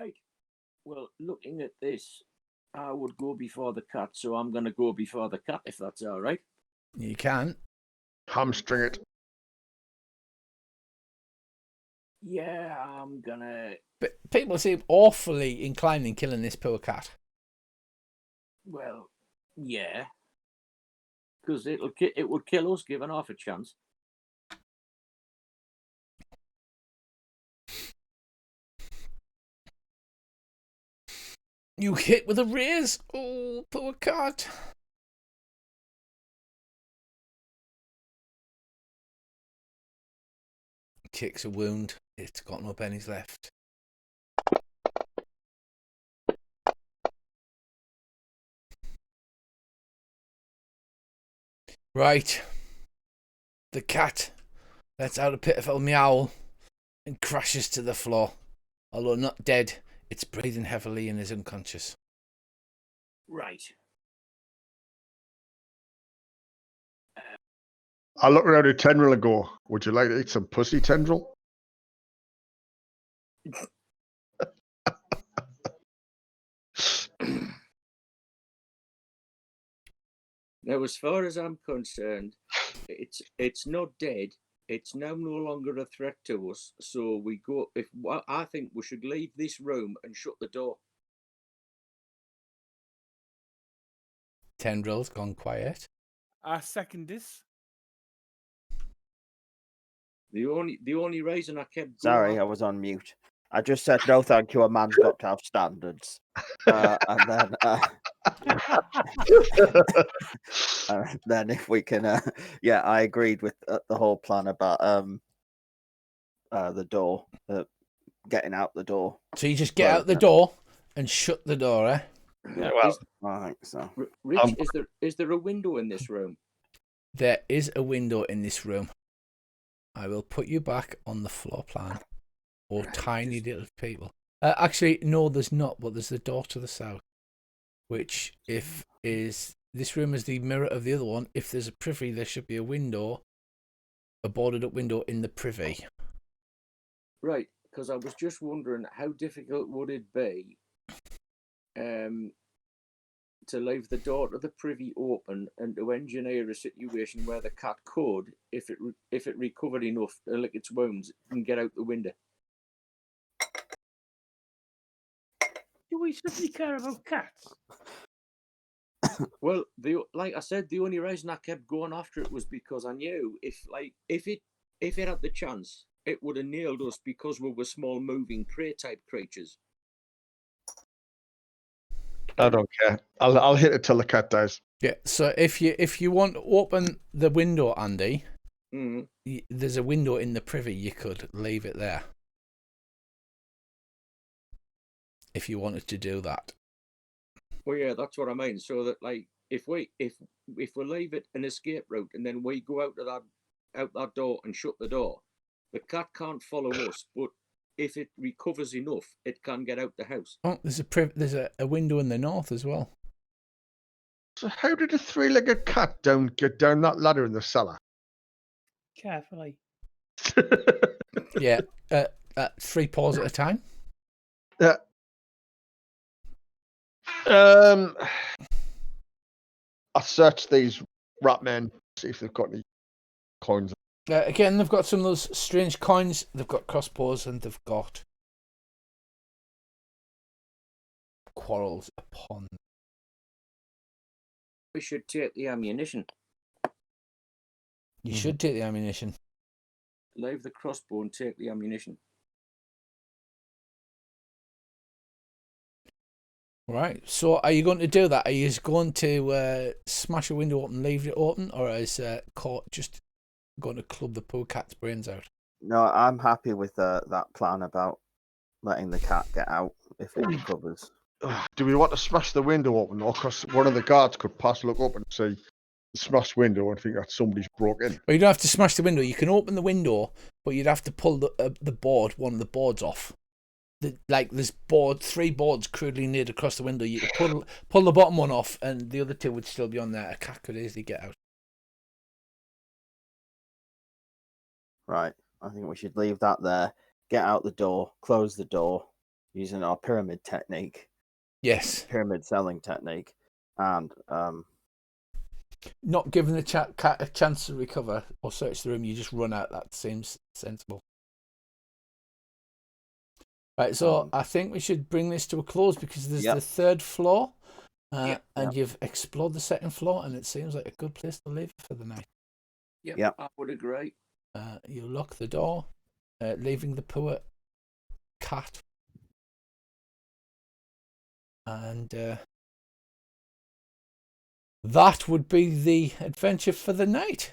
Right. Well, looking at this, I would go before the cat, so I'm going to go before the cat, if that's all right. You can. Hamstring it. Yeah, I'm going to... But people seem awfully inclined in killing this poor cat. Well, yeah. Because it would kill us given half a chance. You hit with a raise. Oh, poor cat. Kicks a wound. It's got no pennies left. Right. The cat lets out a pitiful meow and crashes to the floor. Although not dead, it's breathing heavily and is unconscious. Right. I look around at Tendril and go, would you like to eat some pussy, Tendril? Now, as far as I'm concerned, it's not dead. It's now no longer a threat to us. So we go. I think we should leave this room and shut the door. Tendril's gone quiet. I second this. The only reason I kept Sorry, I was on mute. I just said no, thank you. A man's got to have standards, and then if we can, yeah, I agreed with the whole plan about the door, getting out the door. So you just get out the door and shut the door, eh? Yeah, well, I think so. Rich, is there a window in this room? There is a window in this room. I will put you back on the floor plan. Or tiny little people. Actually, no, there's not, but there's the door to the south. Which, if is... This room is the mirror of the other one. If there's a privy, there should be a window. A boarded up window in the privy. Right, because I was just wondering how difficult would it be to leave the door to the privy open and to engineer a situation where the cat could, if it recovered enough to lick its wounds, and get out the window. Do we suddenly care about cats? Well, like I said, the only reason I kept going after it was because I knew if it had the chance, it would have nailed us because we were small moving prey type creatures. I don't care. I'll hit it till the cat dies. Yeah, so if you want to open the window, Andy, Mm-hmm. there's a window in the privy. You could leave it there. If you wanted to do that. Well, yeah, that's what I mean. So that, like, if we leave it an escape route and then we go out that door and shut the door, the cat can't follow us. But if it recovers enough, it can get out the house. Oh, there's a window in the north as well. So how did a three-legged cat get down that ladder in the cellar? Carefully. Yeah, 3 paws at a time. Yeah. I searched these rat men, see if they've got any coins. Again, they've got some of those strange coins. They've got crossbows and they've got quarrels upon. We should take the ammunition. You should take the ammunition. Leave the crossbow and take the ammunition. Right. So, are you going to do that? Are you going to smash a window open, leave it open, or is Court just going to club the poor cat's brains out? No, I'm happy with that plan about letting the cat get out if it recovers. Do we want to smash the window open, or because one of the guards could pass, look up, and see the smashed window and think that somebody's broke in? Well, you don't have to smash the window. You can open the window, but you'd have to pull the board, one of the boards off. There's three boards crudely nailed across the window. You could pull the bottom one off, and the other two would still be on there. A cat could easily get out. Right. I think we should leave that there. Get out the door, close the door, using our pyramid technique. Yes. Pyramid selling technique. And Not giving the cat a chance to recover or search the room, you just run out. That seems sensible. Right, so I think we should bring this to a close because there's the third floor, and you've explored the second floor, and it seems like a good place to live for the night. Yep. I would agree. You lock the door, leaving the poor cat, and that would be the adventure for the night.